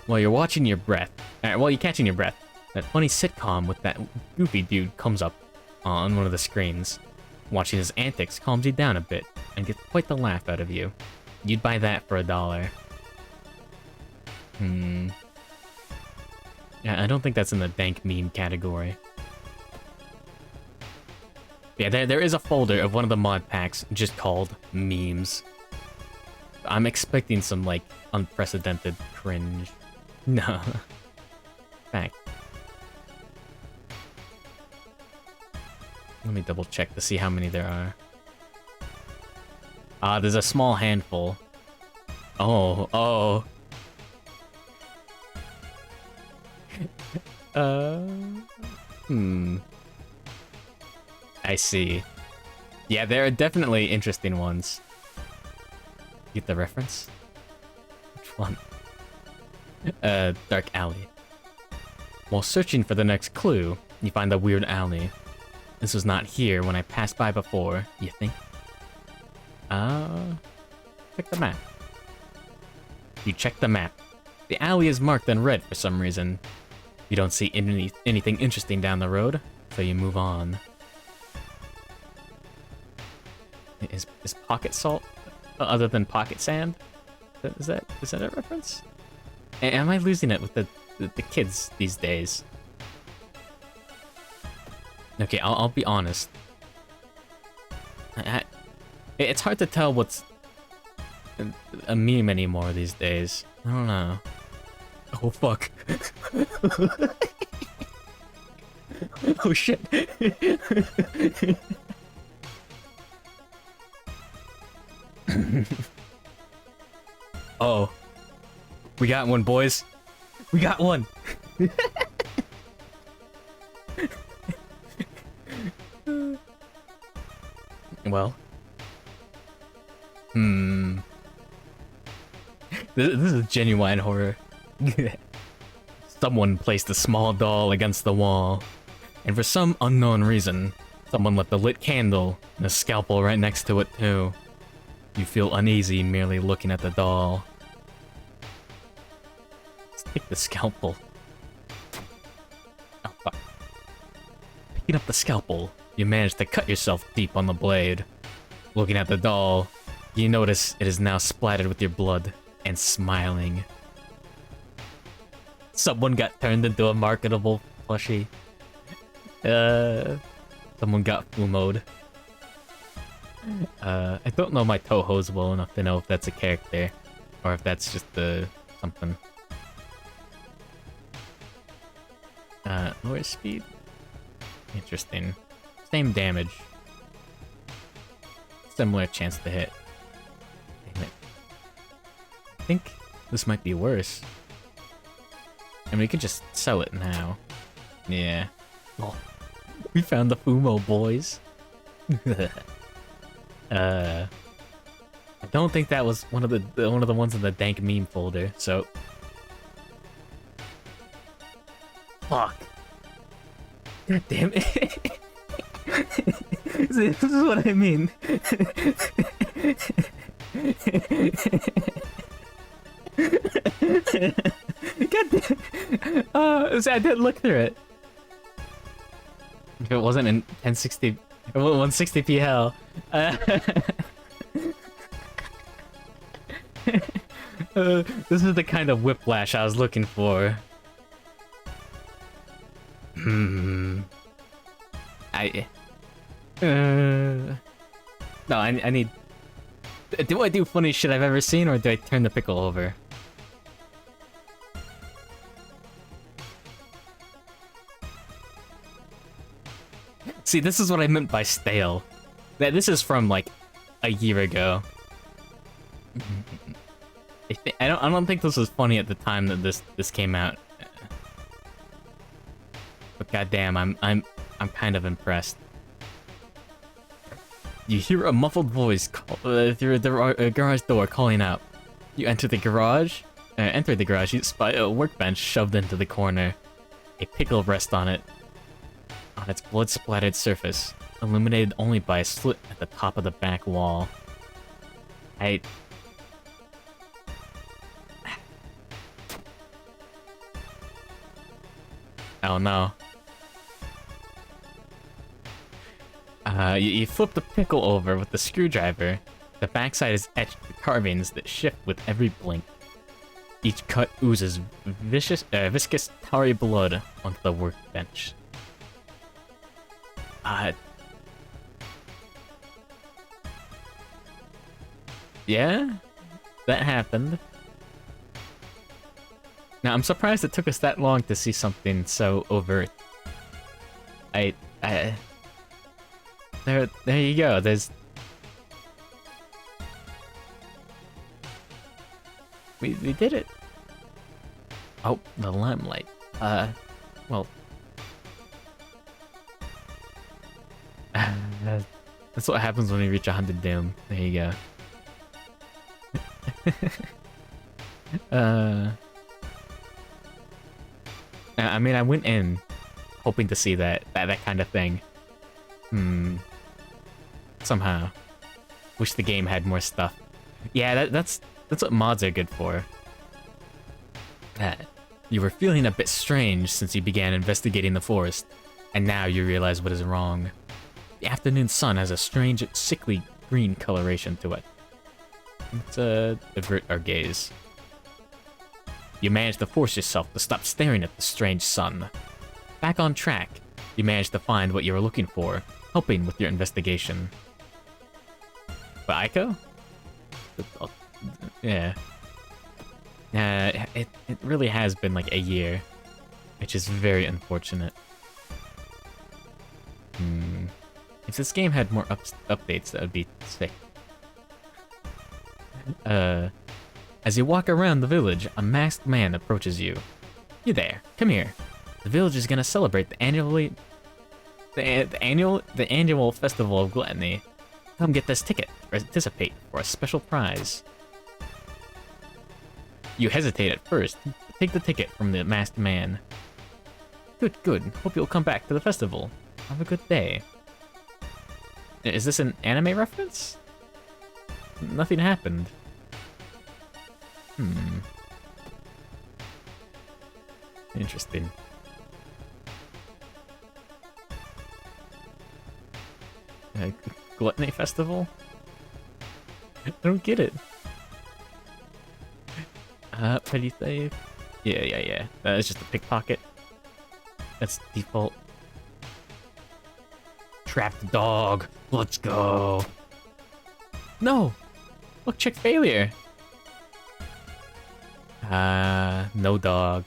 [SPEAKER 1] While you're watching your breath. While you're catching your breath. That funny sitcom with that goofy dude comes up on one of the screens. Watching his antics calms you down a bit and gets quite the laugh out of you. You'd buy that for $1. Yeah, I don't think that's in the dank meme category. Yeah, there is a folder of one of the mod packs just called memes. I'm expecting some, like, unprecedented cringe. No. Fact. Let me double check to see how many there are. There's a small handful. Oh. I see. Yeah, there are definitely interesting ones. Get the reference? Which one? Dark alley. While searching for the next clue, you find the weird alley. This was not here when I passed by before, you think? Check the map. You check the map. The alley is marked in red for some reason. You don't see anything interesting down the road, so you move on. Is pocket salt other than pocket sand? Is that a reference? Am I losing it with the kids these days? Okay, I'll be honest. It's hard to tell what's a meme anymore these days. I don't know. Oh fuck. Oh shit. Oh. We got one, boys. We got one. Well. This is genuine horror. Someone placed a small doll against the wall, and for some unknown reason, someone left a lit candle and a scalpel right next to it too. You feel uneasy merely looking at the doll. Let's take the scalpel. Oh fuck. Picking up the scalpel, you manage to cut yourself deep on the blade. Looking at the doll, you notice it is now splattered with your blood and smiling. Someone got turned into a marketable plushie. Someone got fumoed. I don't know my Tohos well enough to know if that's a character, or if that's just something. Lower speed? Interesting. Same damage. Similar chance to hit. Damn it. I think this might be worse. I mean, we could just sell it now. Yeah. Oh, we found the Fumo, boys. I don't think that was one of the ones in the dank meme folder. So, fuck. God damn it. This is what I mean. God damn. So I didn't look through it. If it wasn't in 1060, 160p hell. This is the kind of whiplash I was looking for. No, I need... Do I do funniest shit I've ever seen, or do I turn the pickle over? See, this is what I meant by stale. This is from, like, a year ago. I don't think this was funny at the time that this came out. But goddamn, I'm kind of impressed. You hear a muffled voice through the garage door calling out. You enter the garage. You spy a workbench shoved into the corner. A pickle rests on its blood-splattered surface, illuminated only by a slit at the top of the back wall. Oh no. You flip the pickle over with the screwdriver. The backside is etched with carvings that shift with every blink. Each cut oozes viscous, tarry blood onto the workbench. Yeah? That happened. Now, I'm surprised it took us that long to see something so overt. There you go, We did it. Oh, the limelight. Well... that's what happens when we reach 100 doom. There you go. I mean, I went in hoping to see that kind of thing. Somehow. Wish the game had more stuff. Yeah, that's what mods are good for. You were feeling a bit strange since you began investigating the forest, and now you realize what is wrong. The afternoon sun has a strange, sickly green coloration to it. Let's avert our gaze. You manage to force yourself to stop staring at the strange sun. Back on track, you manage to find what you were looking for, helping with your investigation. But Aiko? Yeah. It really has been like a year, which is very unfortunate. If this game had more updates, that would be sick. As you walk around the village, a masked man approaches you. You there, come here. The village is gonna celebrate the annual festival of gluttony. Come get this ticket to participate for a special prize. You hesitate at first. Take the ticket from the masked man. Good. Hope you'll come back to the festival. Have a good day. Is this an anime reference? Nothing happened. Interesting. Gluttony festival? I don't get it. Petty save? Yeah. It's just a pickpocket. That's default. Trapped dog. Let's go. No! Look, check failure. No dog.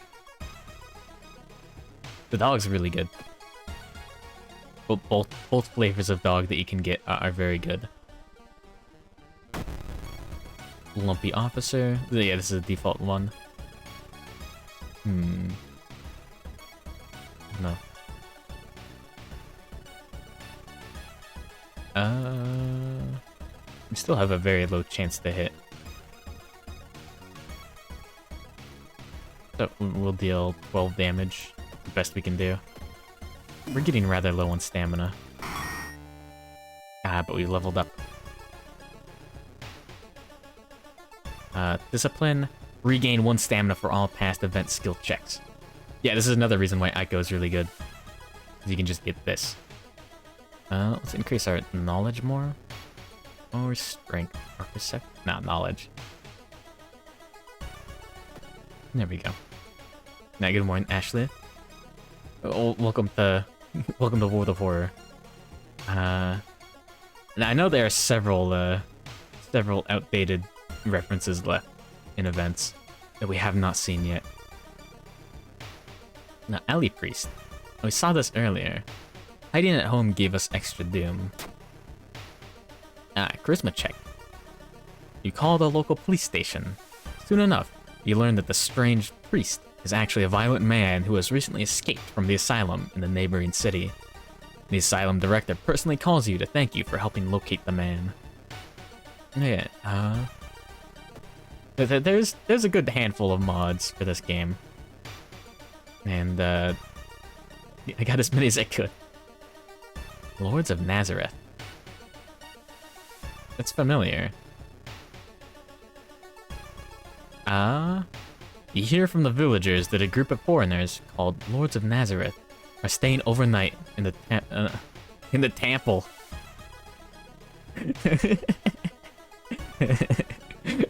[SPEAKER 1] The dog's really good. Both flavors of dog that you can get are very good. Lumpy officer. Yeah, this is a default one. No. We still have a very low chance to hit. So we'll deal 12 damage. The best we can do. We're getting rather low on stamina. But we leveled up. Discipline. Regain 1 stamina for all past event skill checks. Yeah, this is another reason why Aiko is really good. You can just get this. Let's increase our knowledge more. Or strength. Or perception. Not knowledge. There we go. Now, good morning, Ashley. Welcome to welcome to World of Horror. Now I know there are several outdated references left in events that we have not seen yet. Now, Alley Priest. We saw this earlier. Hiding at home gave us extra doom. Charisma check. You call the local police station. Soon enough, you learn that the strange priest is actually a violent man who has recently escaped from the asylum in the neighboring city. The asylum director personally calls you to thank you for helping locate the man. Yeah, there's a good handful of mods for this game. And, I got as many as I could. Lords of Nazareth. That's familiar. You hear from the villagers that a group of foreigners called Lords of Nazareth are staying overnight in the temple.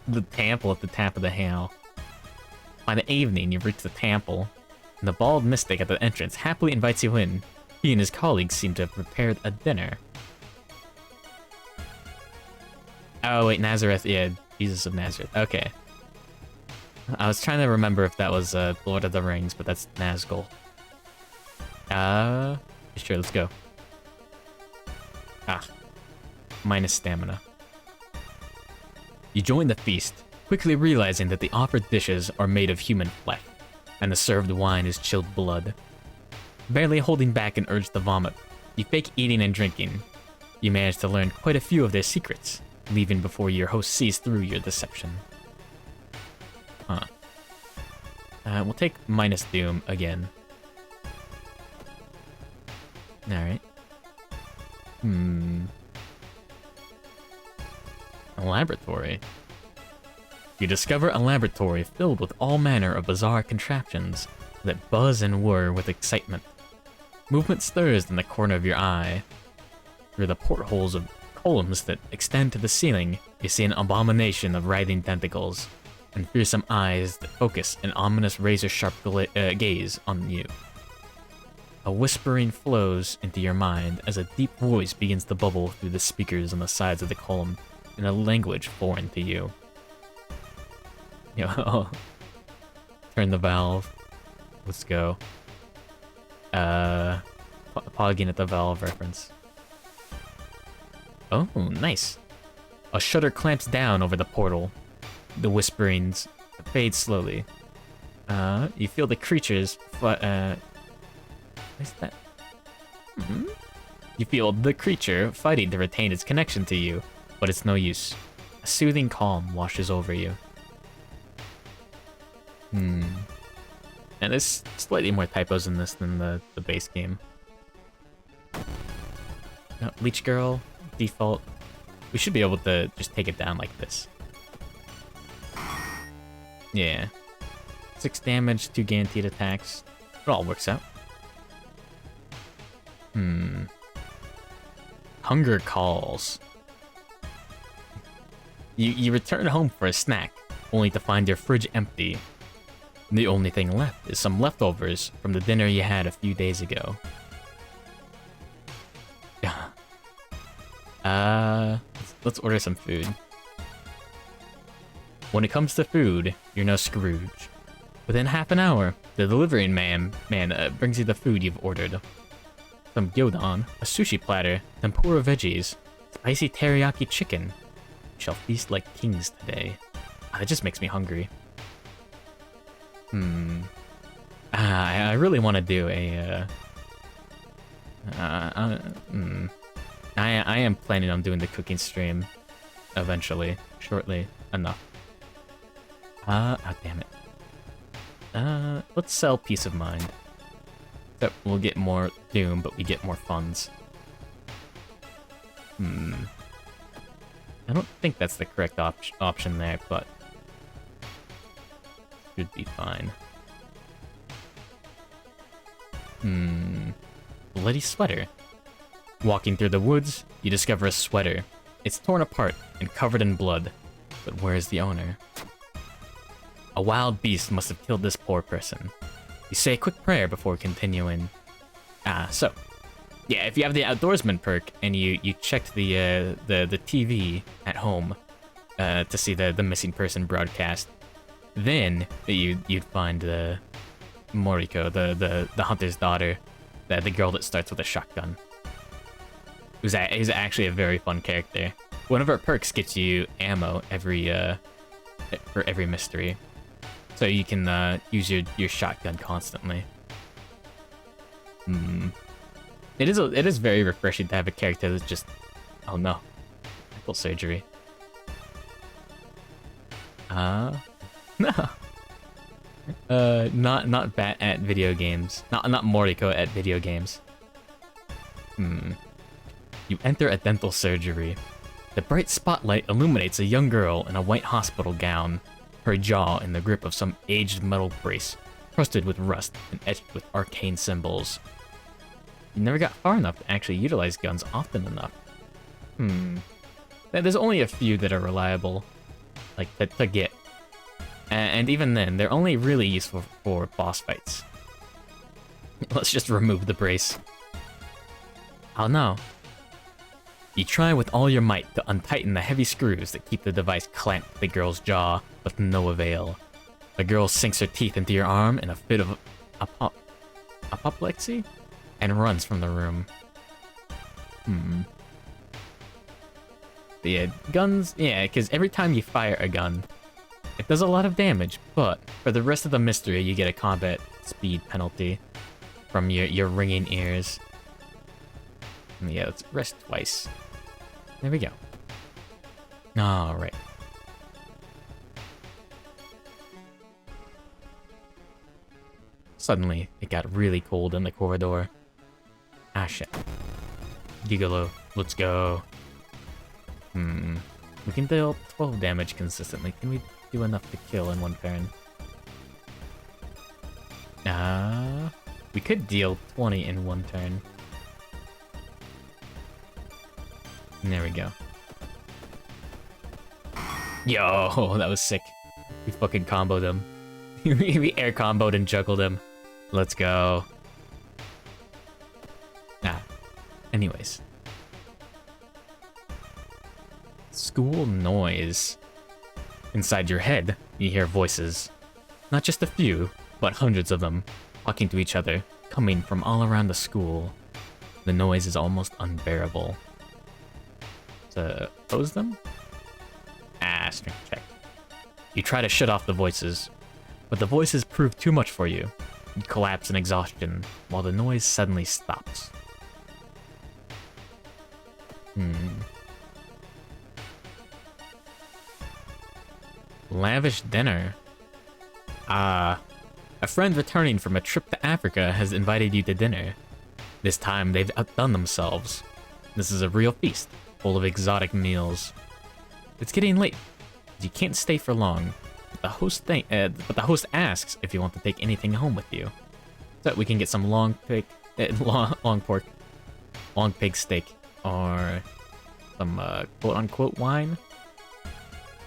[SPEAKER 1] The temple at the top of the hill. By the evening, you reach the temple, and the bald mystic at the entrance happily invites you in. He and his colleagues seem to have prepared a dinner. Oh wait, Nazareth, yeah, Jesus of Nazareth. Okay. I was trying to remember if that was Lord of the Rings, but that's Nazgul. Sure, let's go. Minus stamina. You join the feast, quickly realizing that the offered dishes are made of human flesh, and the served wine is chilled blood. Barely holding back an urge to vomit, you fake eating and drinking. You manage to learn quite a few of their secrets, leaving before your host sees through your deception. We'll take minus doom again. Alright. A laboratory. You discover a laboratory filled with all manner of bizarre contraptions that buzz and whir with excitement. Movement stirs in the corner of your eye. Through the portholes of columns that extend to the ceiling, you see an abomination of writhing tentacles and fearsome eyes that focus an ominous razor-sharp gaze on you. A whispering flows into your mind as a deep voice begins to bubble through the speakers on the sides of the column in a language foreign to you. Turn the valve. Let's go. Pogging at the valve reference. Oh, nice. A shutter clamps down over the portal. The whisperings fade slowly. You feel the creatures, what is that? You feel the creature fighting to retain its connection to you, but it's no use. A soothing calm washes over you. And there's slightly more typos in this than the base game. No, Leech Girl, default. We should be able to just take it down like this. Yeah. 6 damage, 2 guaranteed attacks. It all works out. Hunger calls. You return home for a snack, only to find your fridge empty. The only thing left is some leftovers from the dinner you had a few days ago. Let's order some food. When it comes to food, you're no Scrooge. Within half an hour, the delivery man brings you the food you've ordered. Some gyudon, a sushi platter, tempura veggies, spicy teriyaki chicken. You shall feast like kings today. That just makes me hungry. I really want to do a, I am planning on doing the cooking stream eventually, shortly enough. Oh, damn it. Let's sell Peace of Mind. That we'll get more Doom, but we get more funds. I don't think that's the correct option there, but should be fine. Bloody Sweater. Walking through the woods, you discover a sweater. It's torn apart and covered in blood. But where's the owner? A wild beast must have killed this poor person. You say a quick prayer before continuing. So. Yeah, if you have the Outdoorsman perk and you checked the TV at home to see the missing person broadcast, then you'd find Moriko, the hunter's daughter, the girl that starts with a shotgun. Who's actually a very fun character. One of her perks gets you ammo for every mystery, so you can use your shotgun constantly. It is very refreshing to have a character that's just, oh no, ankle surgery. No. Not bad at video games. Not Moriko at video games. You enter a dental surgery. The bright spotlight illuminates a young girl in a white hospital gown, her jaw in the grip of some aged metal brace, crusted with rust and etched with arcane symbols. You never got far enough to actually utilize guns often enough. There's only a few that are reliable, like to get. And even then, they're only really useful for boss fights. Let's just remove the brace. Oh no. You try with all your might to untighten the heavy screws that keep the device clamped to the girl's jaw, but to no avail. The girl sinks her teeth into your arm in a fit of apoplexy and runs from the room. But yeah, guns, yeah, because every time you fire a gun, it does a lot of damage, but for the rest of the mystery, you get a combat speed penalty from your ringing ears. Yeah, let's rest twice. There we go. Alright. Suddenly, it got really cold in the corridor. Ah, shit. Gigolo, let's go. We can deal 12 damage consistently. Can we do enough to kill in one turn? We could deal 20 in one turn. And there we go. Yo, that was sick. We fucking comboed him. We air comboed and juggled him. Let's go. Anyways. School noise. Inside your head, you hear voices. Not just a few, but hundreds of them, talking to each other, coming from all around the school. The noise is almost unbearable. To close them? Strength check. You try to shut off the voices, but the voices prove too much for you. You collapse in exhaustion, while the noise suddenly stops. Lavish dinner. A friend returning from a trip to Africa has invited you to dinner. This time they've outdone themselves. This is a real feast, full of exotic meals. It's getting late. You can't stay for long. But the host asks if you want to take anything home with you. So we can get some long pig steak, or some quote-unquote wine,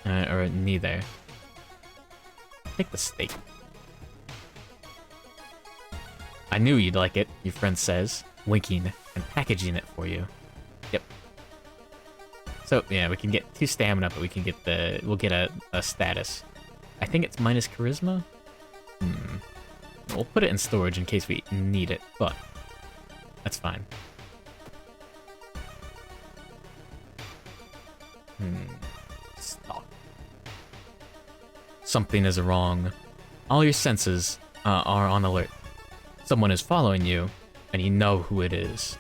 [SPEAKER 1] or neither. Take the steak. I knew you'd like it, your friend says, winking and packaging it for you. Yep. So yeah, we can get 2 stamina, but we can get we'll get a status. I think it's minus charisma. We'll put it in storage in case we need it, but that's fine. Stop. Something is wrong. All your senses are on alert. Someone is following you, and you know who it is.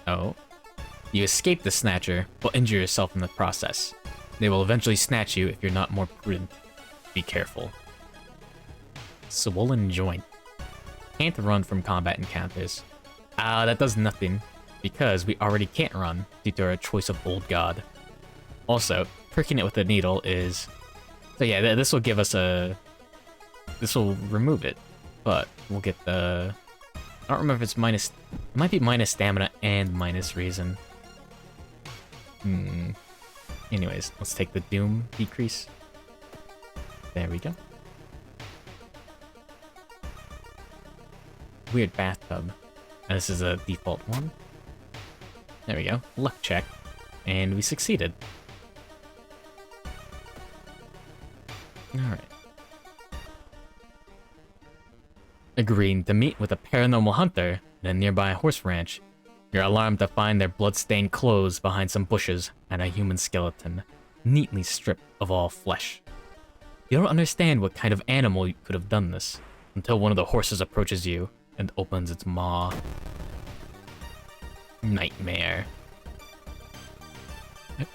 [SPEAKER 1] Oh. You escape the Snatcher, but injure yourself in the process. They will eventually snatch you if you're not more prudent. Be careful. Swollen joint. Can't run from combat encounters. That does nothing, because we already can't run due to our choice of Old God. Also, pricking it with a needle is... So yeah, this will give us a... This will remove it, but we'll get the I don't remember if it's minus... It might be minus stamina and minus reason. Anyways, let's take the Doom decrease. There we go. Weird bathtub. This is a default one. There we go. Luck check. And we succeeded. Alright. Agreeing to meet with a paranormal hunter at a nearby horse ranch. You're alarmed to find their blood-stained clothes behind some bushes and a human skeleton, neatly stripped of all flesh. You don't understand what kind of animal could have done this, until one of the horses approaches you and opens its maw. Nightmare.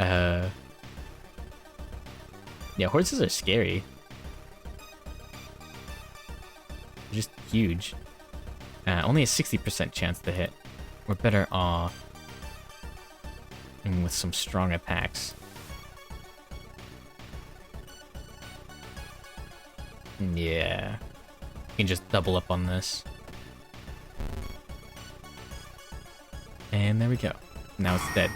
[SPEAKER 1] Yeah, horses are scary. They're just huge. Only a 60% chance to hit. We're better off with some strong attacks. Yeah. You can just double up on this. And there we go. Now it's dead.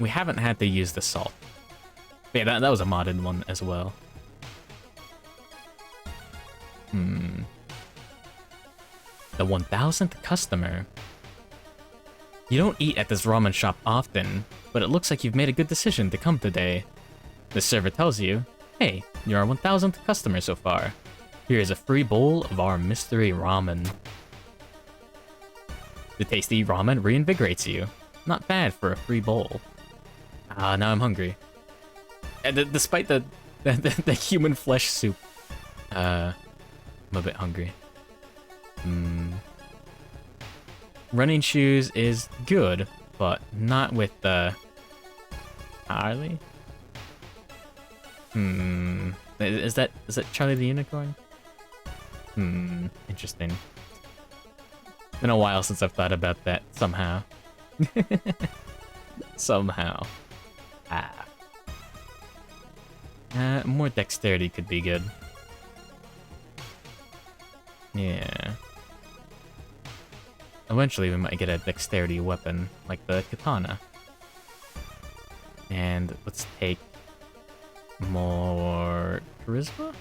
[SPEAKER 1] We haven't had to use the salt. Yeah, that was a modded one as well. The 1000th customer. You don't eat at this ramen shop often, but it looks like you've made a good decision to come today. The server tells you, hey, you're our 1000th customer so far. Here is a free bowl of our mystery ramen. The tasty ramen reinvigorates you. Not bad for a free bowl. Ah, now I'm hungry. And despite the human flesh soup, I'm a bit hungry. Running shoes is good, but not with the Harley. Is that Charlie the Unicorn? Interesting. Been a while since I've thought about that somehow. Somehow. More dexterity could be good. Yeah. Eventually we might get a dexterity weapon, like the katana. And let's take more charisma?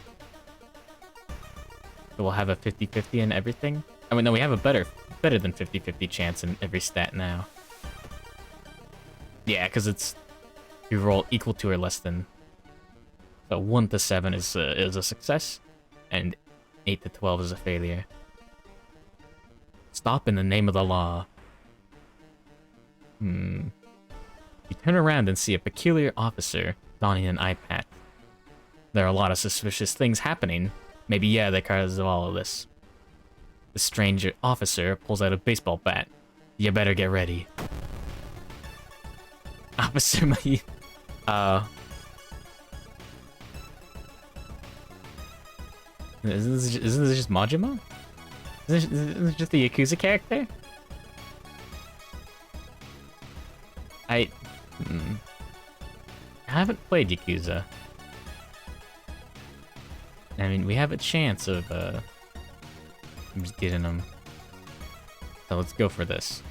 [SPEAKER 1] So we'll have a 50-50 in everything? I mean, no, we have a better than 50-50 chance in every stat now. Yeah, because it's... You roll equal to or less than... So 1 to 7 is a success, and 8 to 12 is a failure. Stop in the name of the law. You turn around and see a peculiar officer donning an eye patch. There are a lot of suspicious things happening. Maybe, yeah, they're cause of all of this. The strange officer pulls out a baseball bat. You better get ready. Officer, Isn't this just Majima? Is this just the Yakuza character? I haven't played Yakuza. I mean, we have a chance of just getting them. So let's go for this,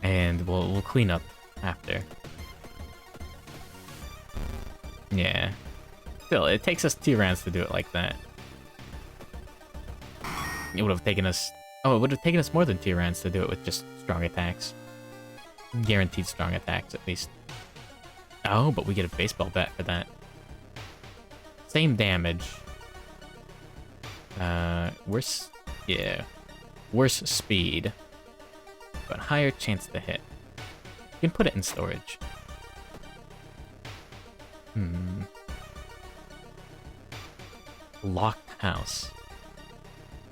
[SPEAKER 1] and we'll clean up after. Yeah. Still, it takes us 2 rounds to do it like that. It would have taken us... Oh, it would have taken us more than 2 rounds to do it with just strong attacks. Guaranteed strong attacks, at least. Oh, but we get a baseball bat for that. Same damage. Worse... Yeah. Worse speed. But higher chance to hit. You can put it in storage. Locked house.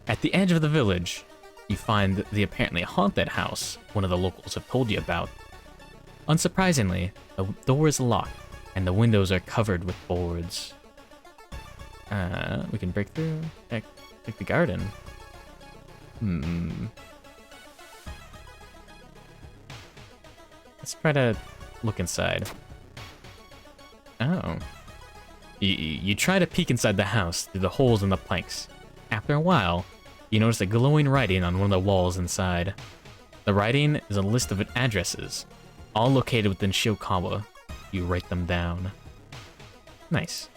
[SPEAKER 1] At the edge of the village, you find the apparently haunted house one of the locals have told you about. Unsurprisingly, the door is locked, and the windows are covered with boards. We can break through. Check the garden. Let's try to look inside. Oh. You try to peek inside the house through the holes in the planks. After a while, you notice a glowing writing on one of the walls inside. The writing is a list of addresses, all located within Shiokawa. You write them down. Nice.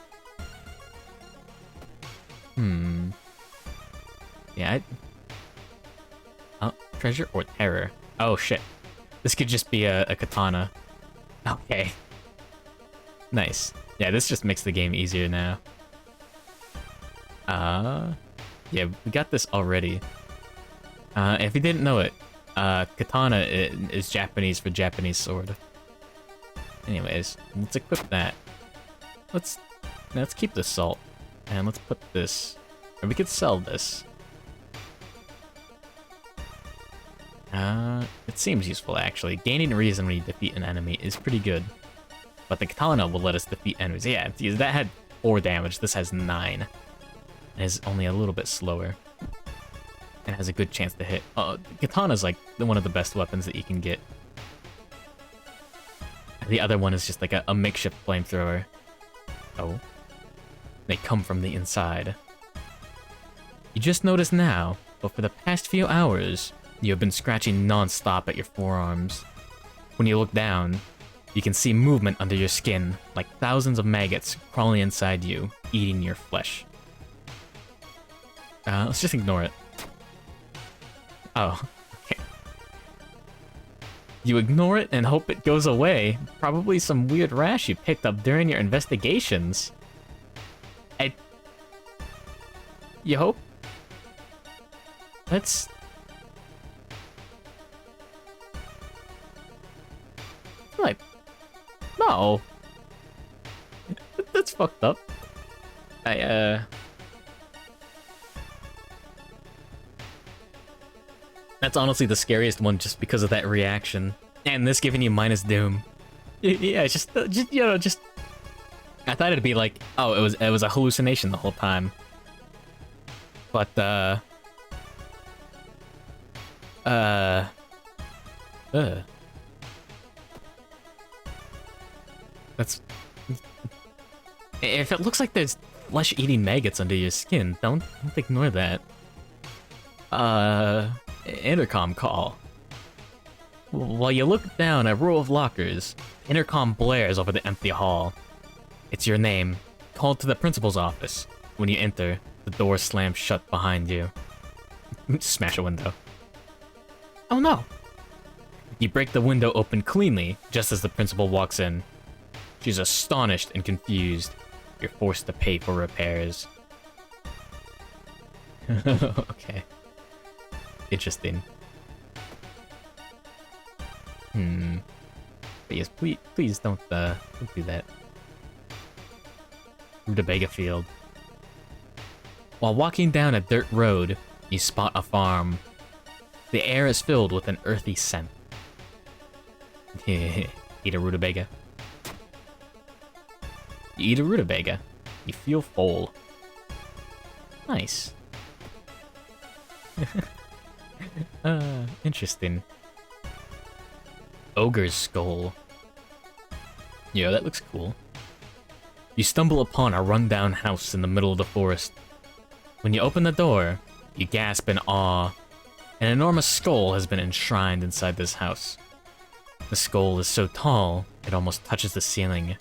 [SPEAKER 1] Yeah, oh, treasure or terror? Oh, shit. This could just be a katana. Okay. Nice. Yeah, this just makes the game easier now. Yeah, we got this already. If you didn't know it, katana is Japanese for Japanese sword. Anyways, let's equip that. Let's keep the salt. And let's put this... Or we could sell this. It seems useful, actually. Gaining reason when you defeat an enemy is pretty good. But the katana will let us defeat enemies. Yeah, that had 4 damage. This has 9. And is only a little bit slower. And has a good chance to hit. Katana's like one of the best weapons that you can get. The other one is just like a makeshift flamethrower. Oh. They come from the inside. You just noticed now, but for the past few hours, you have been scratching non-stop at your forearms. When you look down, you can see movement under your skin, like thousands of maggots crawling inside you, eating your flesh. Let's just ignore it. Oh, okay. You ignore it and hope it goes away. Probably some weird rash you picked up during your investigations. You hope? That's... Like... No. That's fucked up. That's honestly the scariest one just because of that reaction. And this giving you minus doom. Yeah, just you know, just... I thought it'd be like, oh, it was a hallucination the whole time. But, That's... If it looks like there's flesh-eating maggots under your skin, don't ignore that. Intercom call. While you look down a row of lockers, intercom blares over the empty hall. It's your name, called to the principal's office. When you enter, the door slams shut behind you. Smash a window. Oh no! You break the window open cleanly, just as the principal walks in. She's astonished and confused. You're forced to pay for repairs. Okay. Interesting. But yes, please don't do that. Rutabaga Field. While walking down a dirt road, you spot a farm. The air is filled with an earthy scent. Eat a rutabaga. You eat a rutabaga. You feel full. Nice. Interesting. Ogre's skull. Yeah, that looks cool. You stumble upon a rundown house in the middle of the forest. When you open the door, you gasp in awe. An enormous skull has been enshrined inside this house. The skull is so tall, it almost touches the ceiling.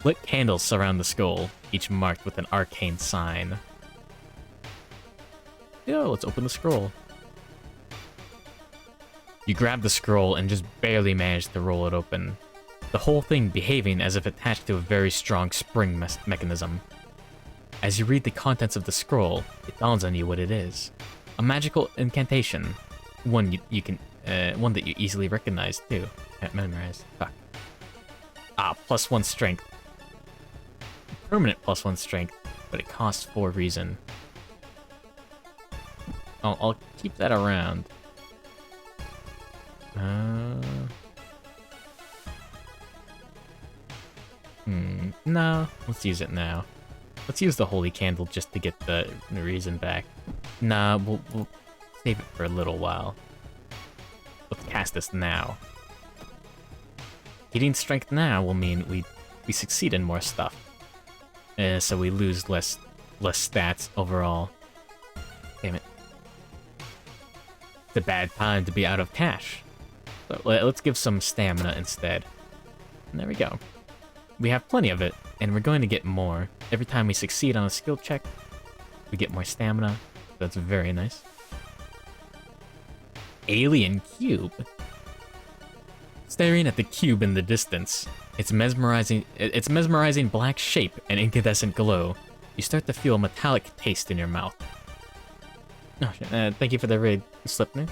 [SPEAKER 1] Lit candles surround the skull, each marked with an arcane sign. Yo, let's open the scroll. You grab the scroll and just barely manage to roll it open. The whole thing behaving as if attached to a very strong spring mechanism. As you read the contents of the scroll, it dawns on you what it is. A magical incantation. One one that you easily recognize too. Can't memorize. Fuck. +1 strength. Permanent +1 strength, but it costs 4 reason. I'll keep that around. No, let's use it now. Let's use the holy candle just to get the reason back. Nah, we'll save it for a little while. Let's cast this now. Getting strength now will mean we succeed in more stuff. so we lose less stats overall. Damn it. It's a bad time to be out of cash. So let's give some stamina instead. And there we go. We have plenty of it, and we're going to get more. Every time we succeed on a skill check, we get more stamina. That's very nice. Alien cube. Staring at the cube in the distance, its mesmerizing black shape and incandescent glow, you start to feel a metallic taste in your mouth. Oh, thank you for the raid, Slipner.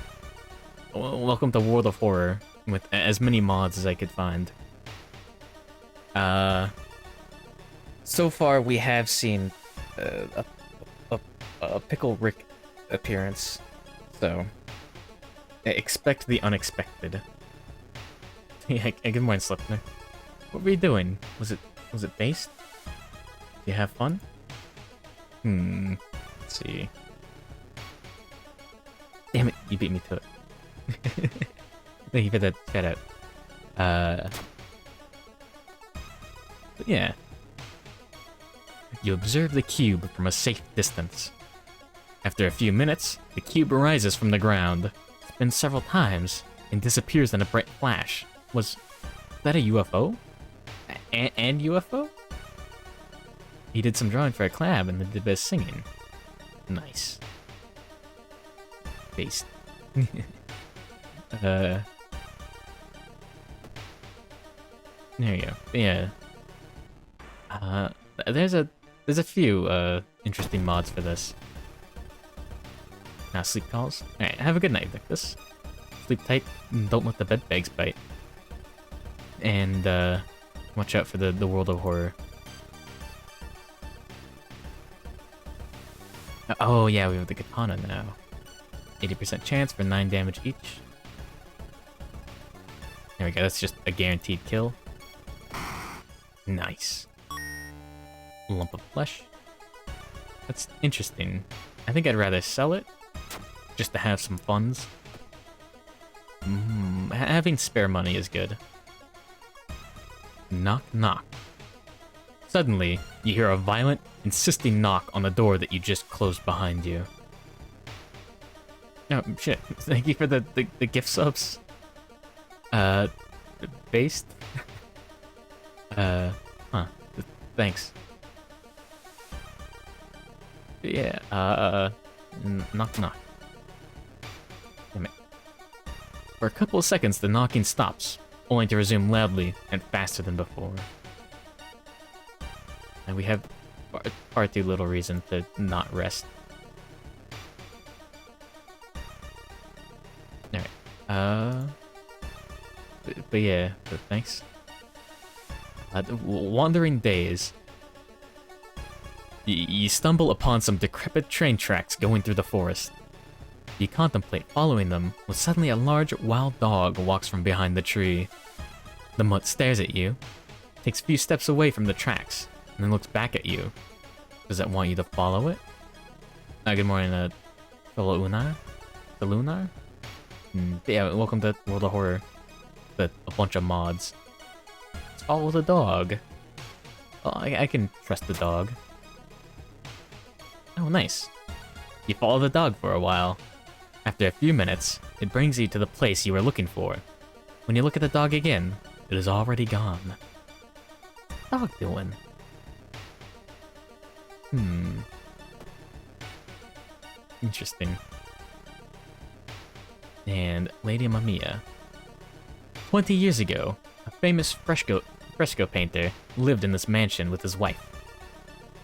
[SPEAKER 1] Welcome to World of Horror, with as many mods as I could find. So far we have seen a Pickle Rick appearance, so expect the unexpected. Yeah, good morning, Slipner. What were you doing? Was it based? Did you have fun? Let's see. Damn it, you beat me to it. Thank you for that shout out. But yeah. You observe the cube from a safe distance. After a few minutes, the cube rises from the ground, spins several times, and disappears in a bright flash. Was that a UFO? And UFO? He did some drawing for a collab and then did best singing. Nice. Based. There you go. Yeah. There's a few interesting mods for this. Now sleep calls. Alright, have a good night, Victus. Sleep tight and don't let the bed bags bite. And watch out for the World of Horror. Oh yeah, we have the katana now. 80% chance for 9 damage each. There we go, that's just a guaranteed kill. Nice. Lump of flesh. That's interesting. I think I'd rather sell it, just to have some funds. Having spare money is good. Knock, knock. Suddenly, you hear a violent, insisting knock on the door that you just closed behind you. Oh, shit. Thank you for the gift subs. Based? Thanks. Yeah, knock, knock. Damn it. For a couple of seconds, the knocking stops, only to resume loudly and faster than before. And we have far too little reason to not rest. Alright, but yeah, but thanks. Wandering days. You stumble upon some decrepit train tracks going through the forest. You contemplate following them when suddenly a large wild dog walks from behind the tree. The mutt stares at you, takes a few steps away from the tracks, and then looks back at you. Does it want you to follow it? Good morning, fellow Unar? The Lunar? Yeah, welcome to World of Horror. With a bunch of mods. Let's follow the dog. Oh, I can trust the dog. Oh, nice. You follow the dog for a while. After a few minutes, it brings you to the place you were looking for. When you look at the dog again, it is already gone. What's the dog doing? Interesting. And Lady Mamiya. 20 years ago, a famous fresco painter lived in this mansion with his wife.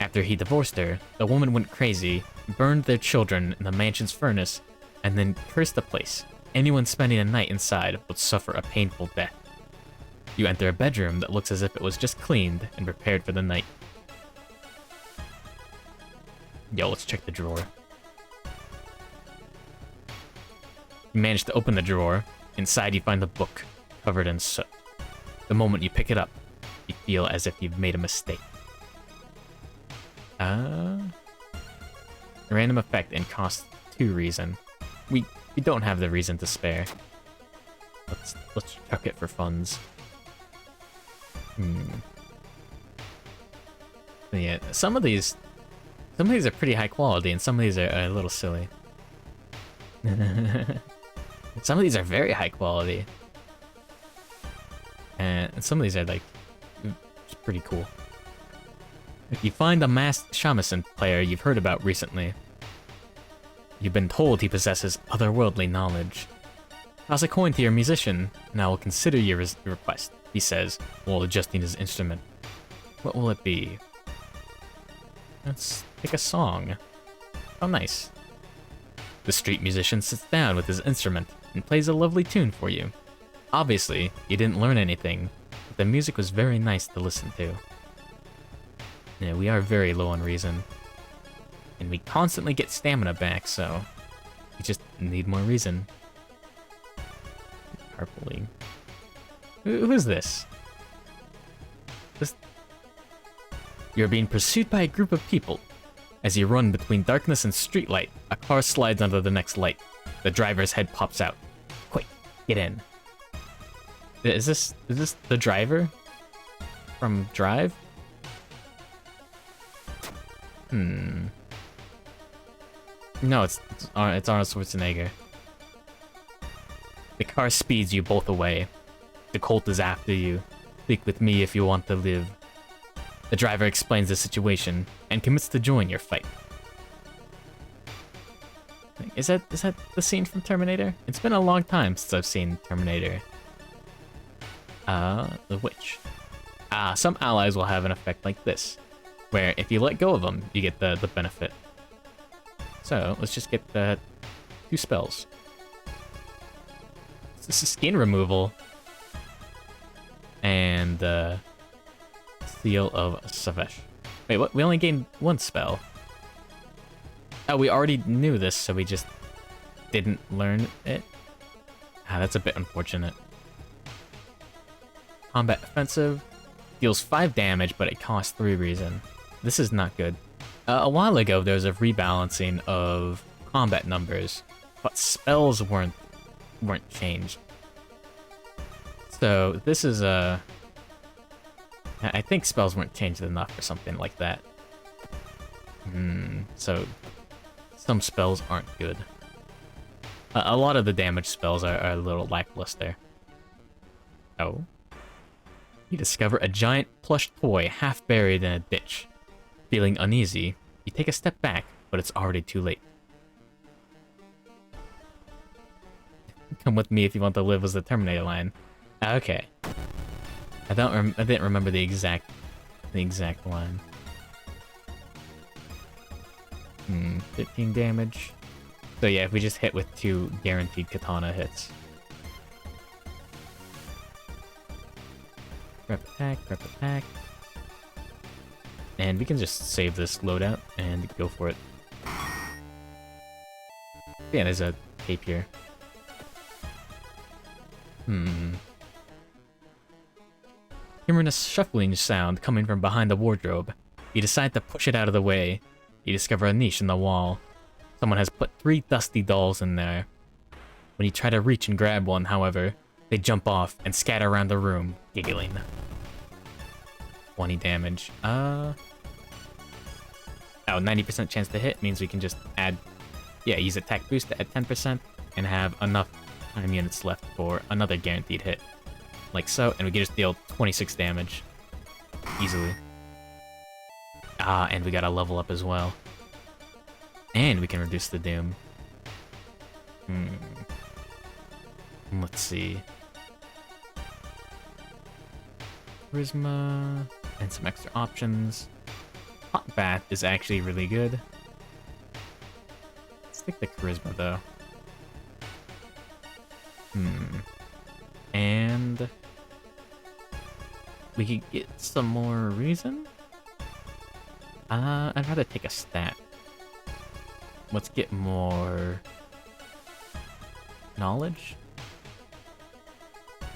[SPEAKER 1] After he divorced her, the woman went crazy, burned their children in the mansion's furnace, and then cursed the place. Anyone spending a night inside would suffer a painful death. You enter a bedroom that looks as if it was just cleaned and prepared for the night. Yo, let's check the drawer. You manage to open the drawer. Inside you find the book, covered in soot. The moment you pick it up, you feel as if you've made a mistake. Random effect and cost 2 reason. We don't have the reason to spare. Let's chuck it for funds. But yeah, some of these are pretty high quality, and some of these are a little silly. Some of these are very high quality, and some of these are like pretty cool. If you find a masked shamisen player you've heard about recently, you've been told he possesses otherworldly knowledge. Toss a coin to your musician, and I will consider your request, he says, while adjusting his instrument. What will it be? Let's pick a song. Oh, nice. The street musician sits down with his instrument and plays a lovely tune for you. Obviously, you didn't learn anything, but the music was very nice to listen to. Yeah, we are very low on reason. And we constantly get stamina back, so we just need more reason. Carpooling. Who is this? You're being pursued by a group of people. As you run between darkness and streetlight, a car slides under the next light. The driver's head pops out. Quick, get in. Is this the driver from Drive? No, it's Arnold Schwarzenegger. The car speeds you both away. The Colt is after you. Speak with me if you want to live. The driver explains the situation and commits to join your fight. Is that the scene from Terminator? It's been a long time since I've seen Terminator. The witch. Some allies will have an effect like this, where if you let go of them, you get the benefit. So let's just get the 2 spells. This is skin removal. And Seal of Savesh. Wait, what? We only gained 1 spell. Oh, we already knew this, so we just didn't learn it? That's a bit unfortunate. Combat offensive. Deals 5 damage, but it costs 3 reason. This is not good. A while ago, there was a rebalancing of combat numbers, but spells weren't changed. So this is I think spells weren't changed enough or something like that. So some spells aren't good. A lot of the damage spells are a little lackluster. Oh. You discover a giant plush toy half buried in a ditch. Feeling uneasy, you take a step back, but it's already too late. Come with me if you want to live was the Terminator line. Okay. I didn't remember the exact line. 15 damage. So yeah, if we just hit with 2 guaranteed katana hits. Prep attack. And we can just save this loadout and go for it. Yeah, there's a tape here. Hearing a shuffling sound coming from behind the wardrobe, you decide to push it out of the way. You discover a niche in the wall. Someone has put 3 dusty dolls in there. When you try to reach and grab one, however, they jump off and scatter around the room, giggling. 20 damage. Oh, 90% chance to hit means we can just use attack boost to add 10% and have enough time units left for another guaranteed hit. Like so, and we can just deal 26 damage. Easily. And we got a level up as well. And we can reduce the doom. Let's see. Charisma, and some extra options. Hot Bath is actually really good. Let's take the Charisma, though. And we could get some more reason? I'd rather take a stat. Let's get more knowledge.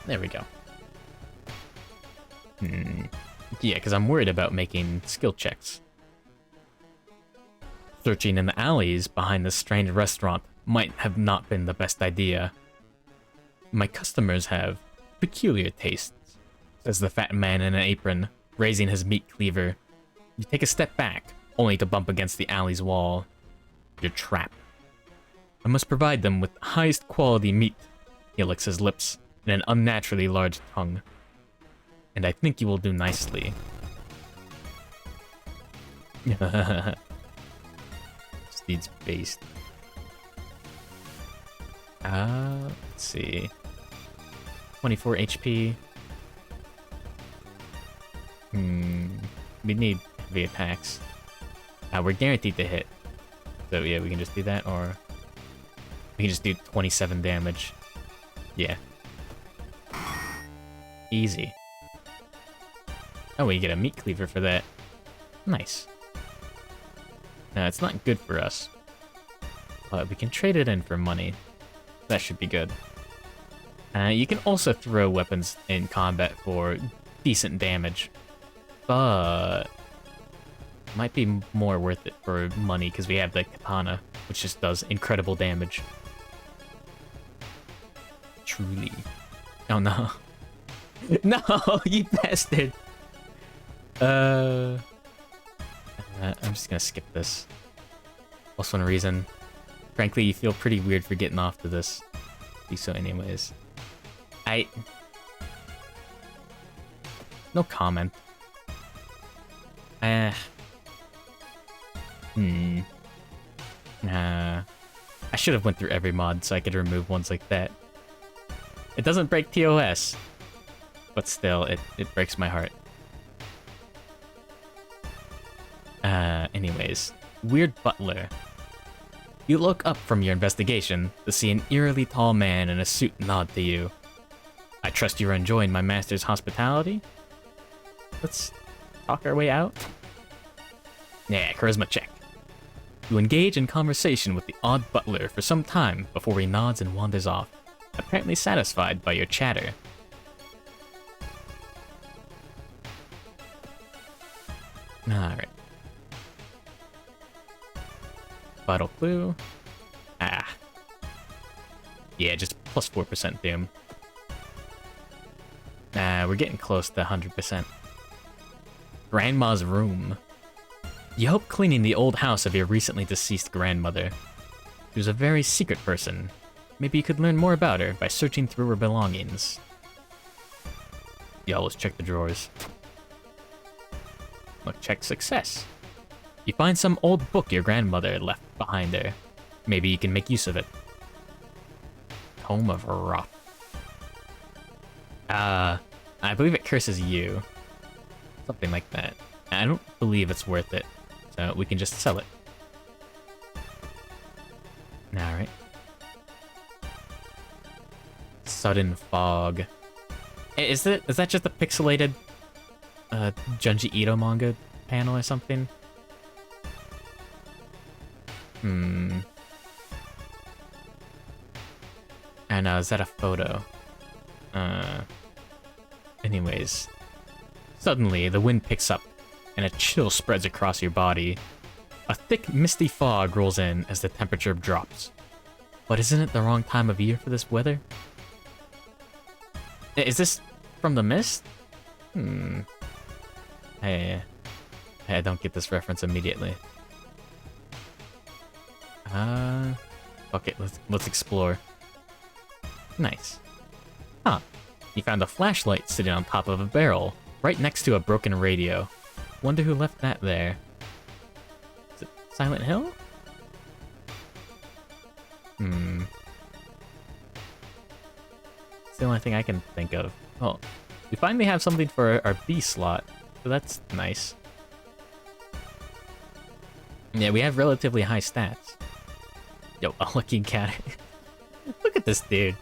[SPEAKER 1] There we go. Yeah, because I'm worried about making skill checks. Searching in the alleys behind this strange restaurant might have not been the best idea. My customers have peculiar tastes, says the fat man in an apron, raising his meat cleaver. You take a step back, only to bump against the alley's wall. You're trapped. I must provide them with highest quality meat. He licks his lips and an unnaturally large tongue. And I think you will do nicely. Steed's based. Let's see. 24 HP. We need heavy attacks. We're guaranteed to hit. So yeah, we can just do that, or we can just do 27 damage. Yeah. Easy. Oh, we get a meat cleaver for that. Nice. Now, it's not good for us, but we can trade it in for money. That should be good. You can also throw weapons in combat for decent damage, but might be more worth it for money because we have the katana, which just does incredible damage. Truly. Oh no. No, you bastard! I'm just gonna skip this. Plus one reason. Frankly, you feel pretty weird for getting off to this. Do so anyways. No comment. I should have went through every mod so I could remove ones like that. It doesn't break TOS, but still, it breaks my heart. Anyways, Weird Butler. You look up from your investigation to see an eerily tall man in a suit nod to you. I trust you are enjoying my master's hospitality? Let's talk our way out. Yeah, charisma check. You engage in conversation with the odd butler for some time before he nods and wanders off, apparently satisfied by your chatter. Alright. Vital clue. Yeah, just plus 4% doom. We're getting close to 100%. Grandma's room. You help cleaning the old house of your recently deceased grandmother. She was a very secret person. Maybe you could learn more about her by searching through her belongings. You always check the drawers. Look, check success. You find some old book your grandmother left behind her. Maybe you can make use of it. Tome of Wrath. I believe it curses you. Something like that. I don't believe it's worth it, so we can just sell it. Alright. Sudden Fog. Is that just a pixelated Junji Ito manga panel or something? And is that a photo? Anyways. Suddenly, the wind picks up, and a chill spreads across your body. A thick, misty fog rolls in as the temperature drops. But isn't it the wrong time of year for this weather? Is this from the mist? Hey, I don't get this reference immediately. Okay, let's explore. Nice. Huh. You found a flashlight sitting on top of a barrel, right next to a broken radio. Wonder who left that there. Is it Silent Hill? It's the only thing I can think of. Oh, we finally have something for our B slot, so that's nice. Yeah, we have relatively high stats. Yo, a lucky cat. Look at this dude.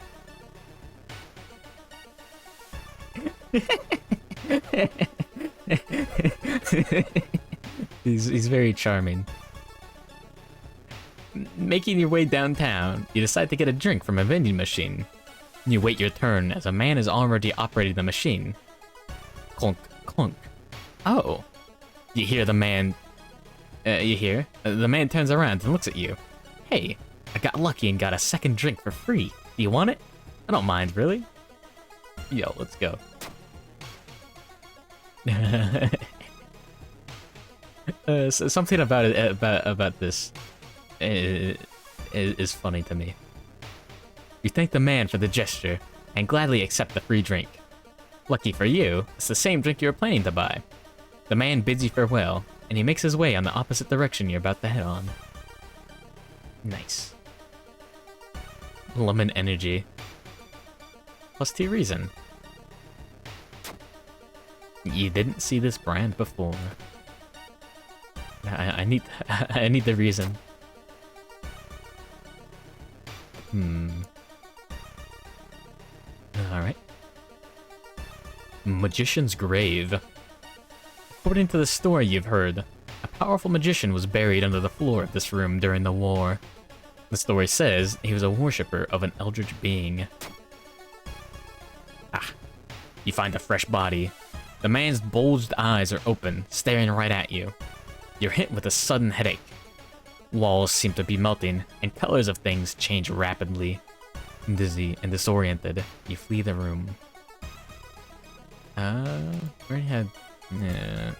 [SPEAKER 1] He's very charming. Making your way downtown, you decide to get a drink from a vending machine. You wait your turn as a man is already operating the machine. Clunk, clunk. Oh. You hear the man... the man turns around and looks at you. Hey, I got lucky and got a second drink for free. Do you want it? I don't mind, really. Yo, let's go. Something about it about this is funny to me. You thank the man for the gesture and gladly accept the free drink. Lucky for you, it's the same drink you were planning to buy. The man bids you farewell, and he makes his way on the opposite direction you're about to head on. Nice. Lemon energy. Plus 2 reason. You didn't see this brand before. I need I need the reason. Alright. Magician's Grave. According to the story you've heard, a powerful magician was buried under the floor of this room during the war. The story says he was a worshipper of an eldritch being. Ah, you find a fresh body. The man's bulged eyes are open, staring right at you. You're hit with a sudden headache. Walls seem to be melting, and colors of things change rapidly. Dizzy and disoriented, you flee the room. We already had... Yeah...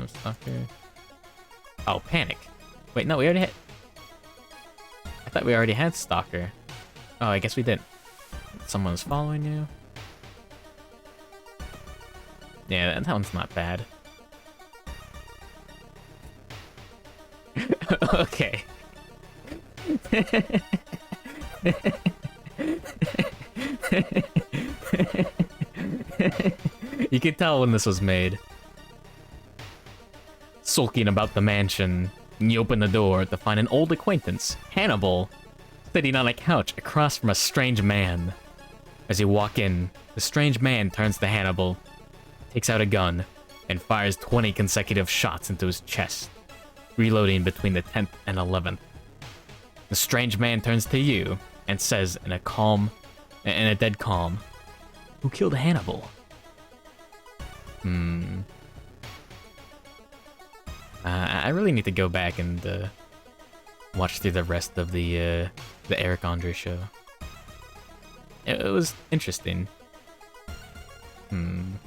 [SPEAKER 1] Stalker... Oh, Panic. Wait, no, we already had... I thought we already had Stalker. Oh, I guess we didn't. Someone's following you. Yeah, that one's not bad. Okay. You can tell when this was made. Sulking about the mansion, you open the door to find an old acquaintance, Hannibal, sitting on a couch across from a strange man. As you walk in, the strange man turns to Hannibal, takes out a gun, and fires 20 consecutive shots into his chest, reloading between the 10th and 11th. The strange man turns to you and says in a dead calm, "Who killed Hannibal?" I really need to go back and watch through the rest of the Eric Andre show. It was interesting. Some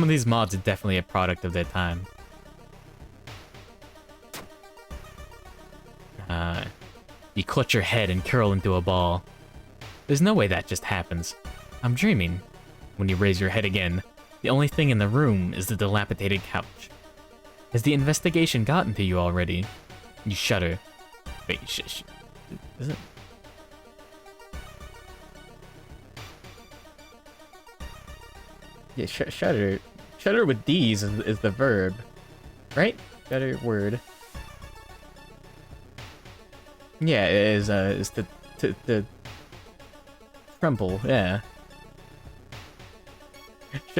[SPEAKER 1] of these mods are definitely a product of their time. You clutch your head and curl into a ball. There's no way that just happens. I'm dreaming. When you raise your head again, the only thing in the room is the dilapidated couch. Has the investigation gotten to you already? You shudder. Wait, is it? Yeah, shudder. Shudder with D's is the verb, right? Shudder word. Yeah, it is to tremble. Yeah.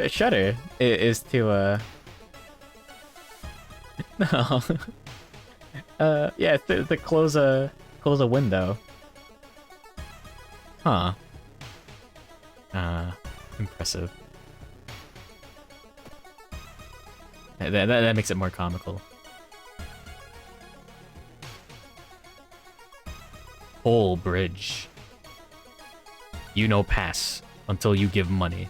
[SPEAKER 1] Shudder is to no. Yeah, to close a window. Huh. Impressive. That makes it more comical. Whole bridge. You no pass until you give money.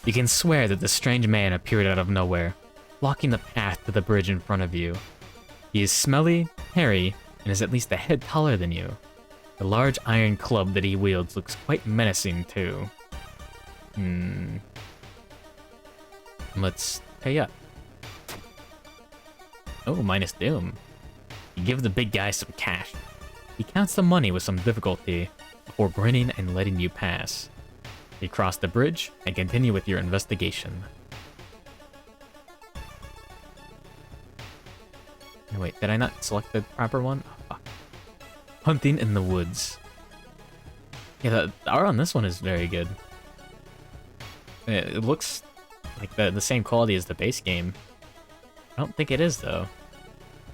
[SPEAKER 1] You can swear that the strange man appeared out of nowhere, blocking the path to the bridge in front of you. He is smelly, hairy, and is at least a head taller than you. The large iron club that he wields looks quite menacing too. Let's pay up. Oh, minus doom. You give the big guy some cash. He counts the money with some difficulty before grinning and letting you pass. You cross the bridge and continue with your investigation. Oh, wait, did I not select the proper one? Oh, fuck. Hunting in the woods. Yeah, the art on this one is very good. It looks like the same quality as the base game. I don't think it is, though.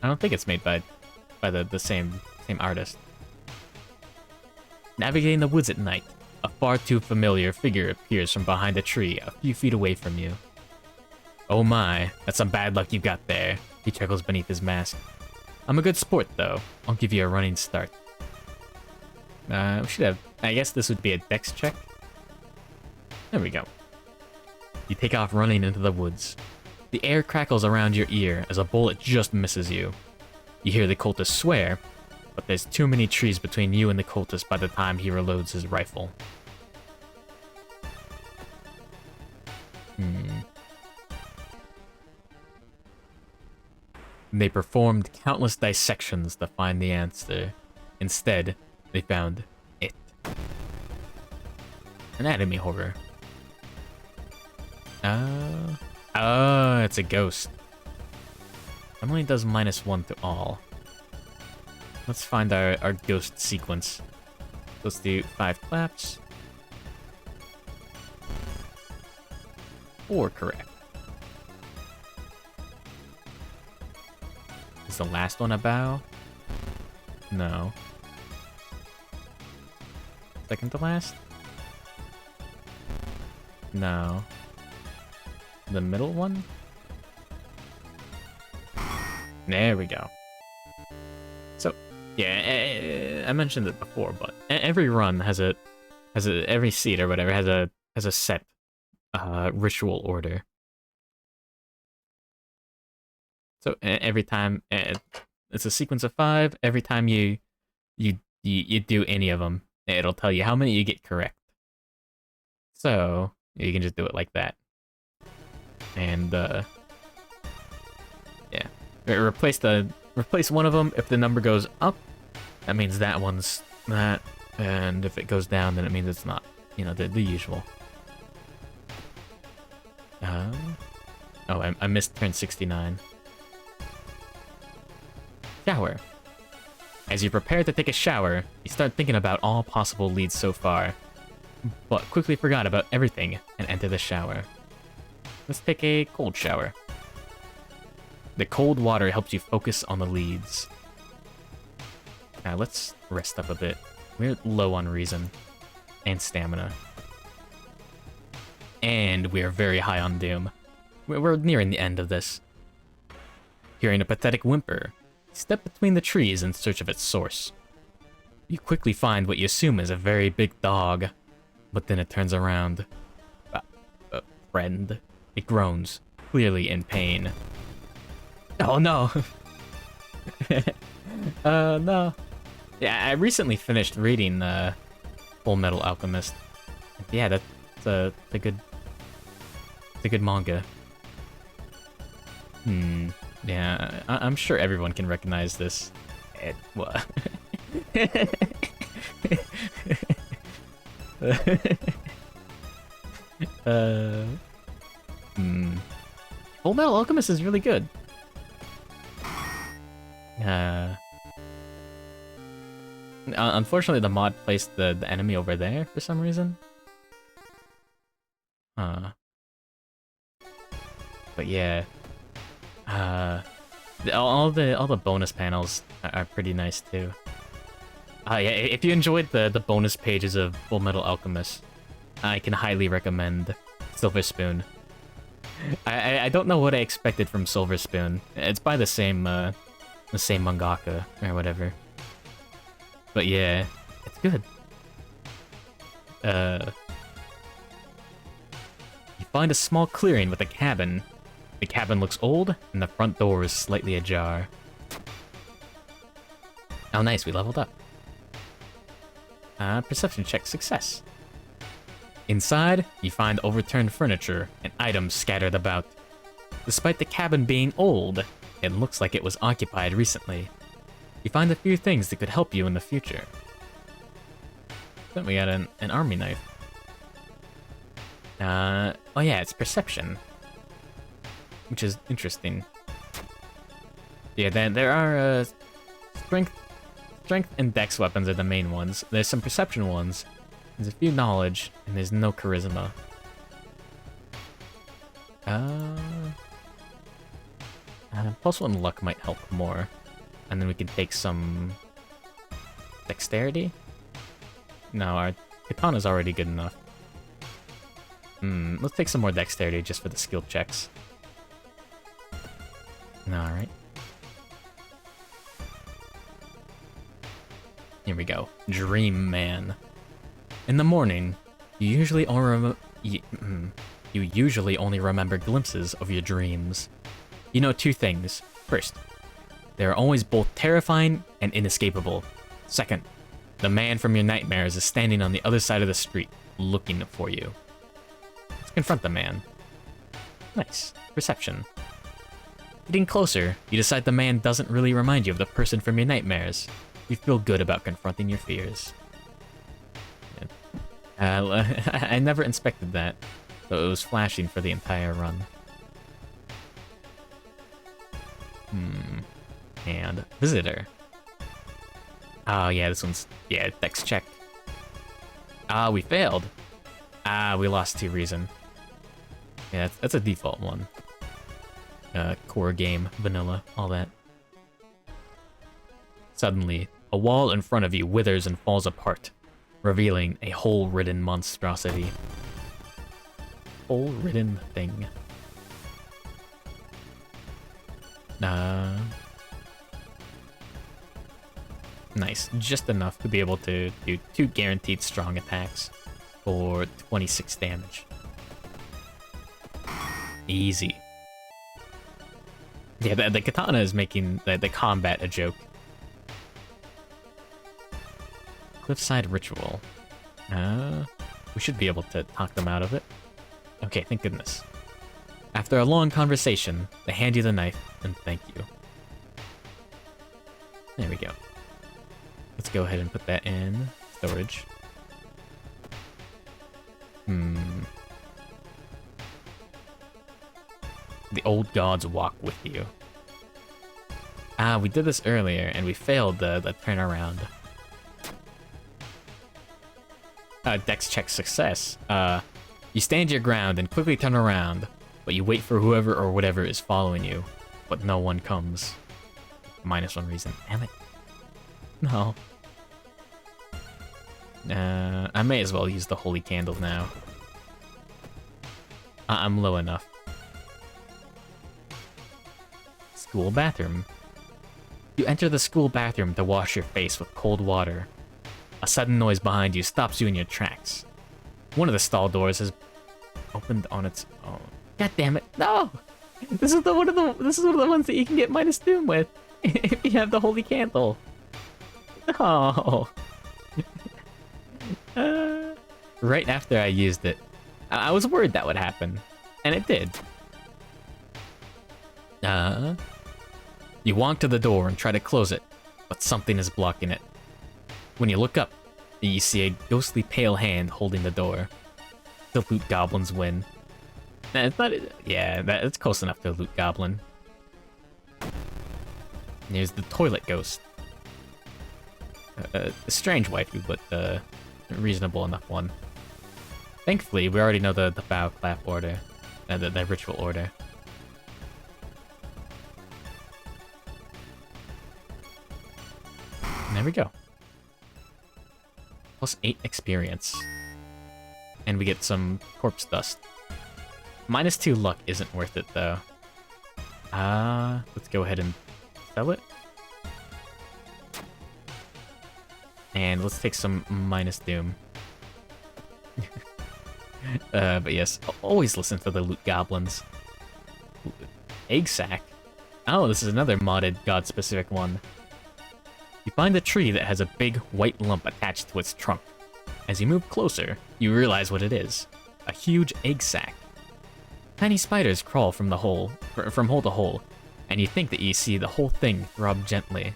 [SPEAKER 1] I don't think it's made by the same artist. Navigating the woods at night, a far too familiar figure appears from behind a tree a few feet away from you. Oh my, that's some bad luck you've got there, he chuckles beneath his mask. I'm a good sport, though. I'll give you a running start. We should have... I guess this would be a dex check. There we go. You take off running into the woods. The air crackles around your ear as a bullet just misses you. You hear the cultist swear, but there's too many trees between you and the cultist by the time he reloads his rifle. They performed countless dissections to find the answer. Instead, they found it. Anatomy horror. Oh, it's a ghost. Emily does -1 to all. Let's find our ghost sequence. Let's do 5 claps. 4 correct. Is the last one a bow? No. Second to last? No. The middle one? There we go. So, yeah, I mentioned it before, but every run has every seed or whatever has a set ritual order. So every time it's a sequence of 5. Every time you do any of them, it'll tell you how many you get correct. So you can just do it like that. And yeah, replace one of them. If the number goes up, that means that one's that, and if it goes down, then it means it's not. You know, the usual. Oh, I missed turn 69. Shower. As you prepare to take a shower, you start thinking about all possible leads so far, but quickly forgot about everything and enter the shower. Let's take a cold shower. The cold water helps you focus on the leads. Now let's rest up a bit. We're low on reason and stamina. And we're very high on doom. We're nearing the end of this. Hearing a pathetic whimper, you step between the trees in search of its source. You quickly find what you assume is a very big dog, but then it turns around. Friend. It groans, clearly in pain. Oh no! No. Yeah, I recently finished reading Full Metal Alchemist. Yeah, that's a good manga. Yeah, I'm sure everyone can recognize this. What? Full Metal Alchemist is really good. Unfortunately, the mod placed the enemy over there for some reason. But yeah, all the bonus panels are pretty nice too. Yeah, if you enjoyed the bonus pages of Full Metal Alchemist, I can highly recommend Silver Spoon. I don't know what I expected from Silver Spoon. It's by the same mangaka or whatever. But yeah, it's good. You find a small clearing with a cabin. The cabin looks old, and the front door is slightly ajar. Oh nice, we leveled up. Perception check success. Inside, you find overturned furniture and items scattered about. Despite the cabin being old, it looks like it was occupied recently. You find a few things that could help you in the future. Then we got an army knife. Oh yeah, it's perception. Which is interesting. Yeah, then there are strength and dex weapons are the main ones. There's some perception ones. There's a few knowledge, and there's no charisma. +1 luck might help more. And then we can take some dexterity? No, our katana's already good enough. Let's take some more dexterity just for the skill checks. Alright. Here we go. Dream Man. In the morning, you usually You usually only remember glimpses of your dreams. You know two things. First, they are always both terrifying and inescapable. Second, the man from your nightmares is standing on the other side of the street, looking for you. Let's confront the man. Nice. Perception. Getting closer, you decide the man doesn't really remind you of the person from your nightmares. You feel good about confronting your fears. I never inspected that, so it was flashing for the entire run. And visitor. Oh yeah, this one's, yeah, dex check. We failed. We lost 2 reason. Yeah, that's a default one. Core game, vanilla, all that. Suddenly, a wall in front of you withers and falls apart, revealing a hole-ridden monstrosity. Hole-ridden thing. Nice, just enough to be able to do 2 guaranteed strong attacks for 26 damage. Easy. Yeah, the katana is making the combat a joke. Cliffside Ritual. We should be able to talk them out of it. Okay, thank goodness. After a long conversation, they hand you the knife and thank you. There we go. Let's go ahead and put that in storage. The old gods walk with you. We did this earlier, and we failed the turnaround. Dex check success. You stand your ground and quickly turn around, but you wait for whoever or whatever is following you, but no one comes. -1 reason. Damn it. No. I may as well use the holy candle now. I'm low enough. School bathroom. You enter the school bathroom to wash your face with cold water. A sudden noise behind you stops you in your tracks. One of the stall doors has opened on its own. God damn it! No! This is one of the ones that you can get minus doom with if you have the holy candle. Oh. Right after I used it, I was worried that would happen, and it did. You walk to the door and try to close it, but something is blocking it. When you look up, you see a ghostly pale hand holding the door. The loot goblins win. Nah, it's not. Yeah, it's close enough to a loot goblin. And here's the toilet ghost. A strange waifu, but a reasonable enough one. Thankfully, we already know the bow clap order, the ritual order. And there we go. +8 experience. And we get some corpse dust. -2 luck isn't worth it, though. Let's go ahead and sell it. And let's take some minus doom. But yes, always listen to the loot goblins. Egg sack. Oh, this is another modded god-specific one. You find a tree that has a big white lump attached to its trunk. As you move closer, you realize what it is. A huge egg sack. Tiny spiders crawl from hole to hole, and you think that you see the whole thing throb gently.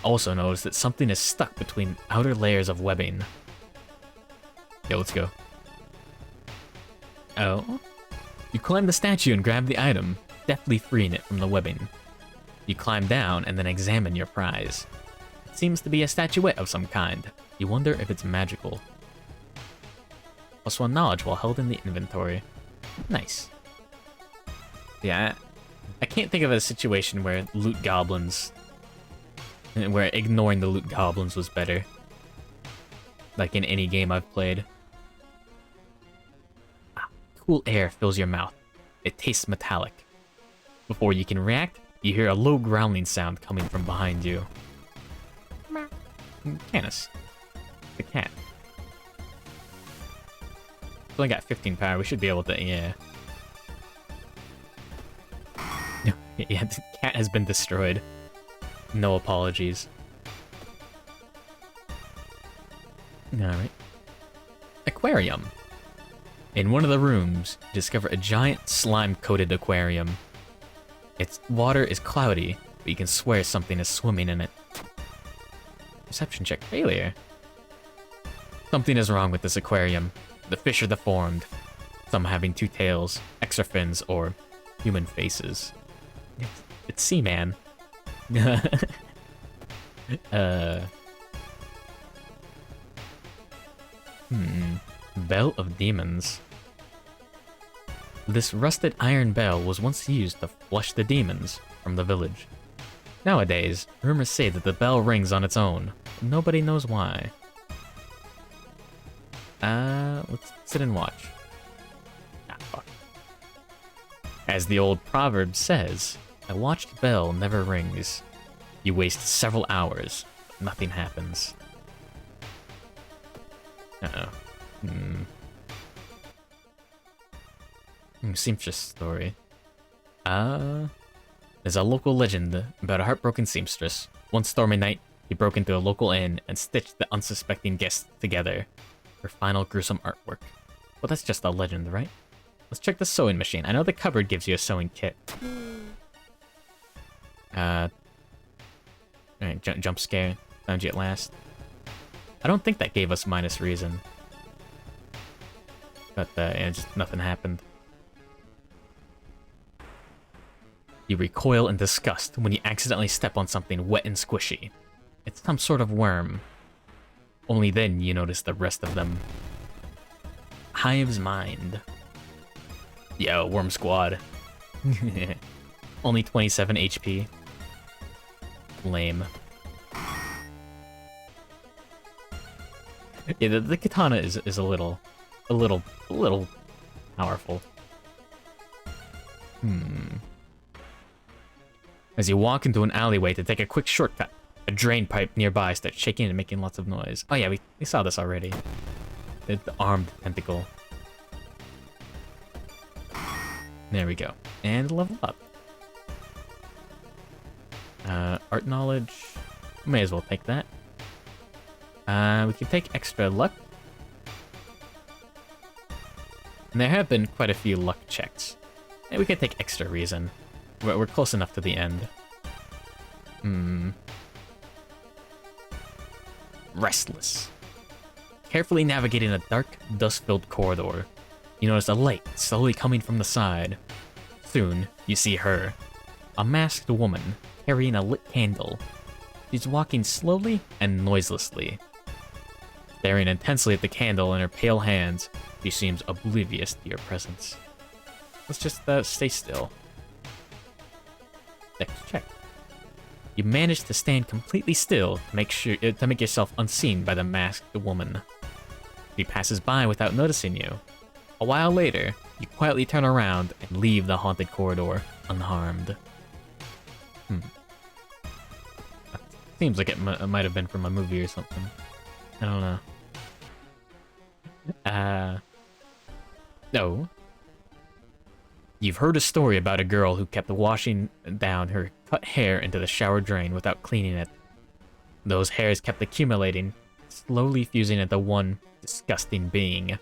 [SPEAKER 1] Also notice that something is stuck between outer layers of webbing. Yo, let's go. Oh? You climb the statue and grab the item, deftly freeing it from the webbing. You climb down and then examine your prize. It seems to be a statuette of some kind. You wonder if it's magical. +1 knowledge while held in the inventory. Nice. Yeah, I can't think of a situation where loot goblins... where ignoring the loot goblins was better. Like in any game I've played. Cool air fills your mouth. It tastes metallic. Before you can react, you hear a low growling sound coming from behind you. Canis. The cat. only got 15 power. We should be able to, yeah. Yeah, the cat has been destroyed. No apologies. Alright. Aquarium. In one of the rooms, you discover a giant slime-coated aquarium. Its water is cloudy, but you can swear something is swimming in it. Perception check failure. Something is wrong with this aquarium. The fish are deformed. Some having 2 tails, extra fins, or human faces. It's Seaman. Bell of Demons. This rusted iron bell was once used to flush the demons from the village. Nowadays, rumors say that the bell rings on its own. Nobody knows why. Let's sit and watch. Ah, fuck. As the old proverb says, a watched bell never rings. You waste several hours, but nothing happens. Uh-oh. Seamstress story. There's a local legend about a heartbroken seamstress. One stormy night, he broke into a local inn and stitched the unsuspecting guests together. Her final gruesome artwork. Well, that's just a legend, right? Let's check the sewing machine. I know the cupboard gives you a sewing kit. Alright, jump scare. Found you at last. I don't think that gave us minus reason. But, yeah, just nothing happened. You recoil in disgust when you accidentally step on something wet and squishy. It's some sort of worm. Only then you notice the rest of them. Hive's Mind. Yo, Worm Squad. Only 27 HP. Lame. Yeah, the katana is a little powerful. As you walk into an alleyway to take a quick shortcut, a drain pipe nearby starts shaking and making lots of noise. Oh yeah, we saw this already. The armed tentacle. There we go. And level up. Art knowledge. May as well take that. We can take extra luck. And there have been quite a few luck checks. And we can take extra reason. We're close enough to the end. Restless. Carefully navigating a dark, dust-filled corridor, you notice a light slowly coming from the side. Soon, you see her. A masked woman, carrying a lit candle. She's walking slowly and noiselessly. Staring intensely at the candle in her pale hands, she seems oblivious to your presence. Let's just, stay still. Next check. You manage to stand completely still to make yourself unseen by the masked woman. She passes by without noticing you. A while later, you quietly turn around and leave the haunted corridor unharmed. Seems like it might have been from a movie or something. I don't know. No. You've heard a story about a girl who kept washing down her cut hair into the shower drain without cleaning it. Those hairs kept accumulating, slowly fusing into one disgusting being.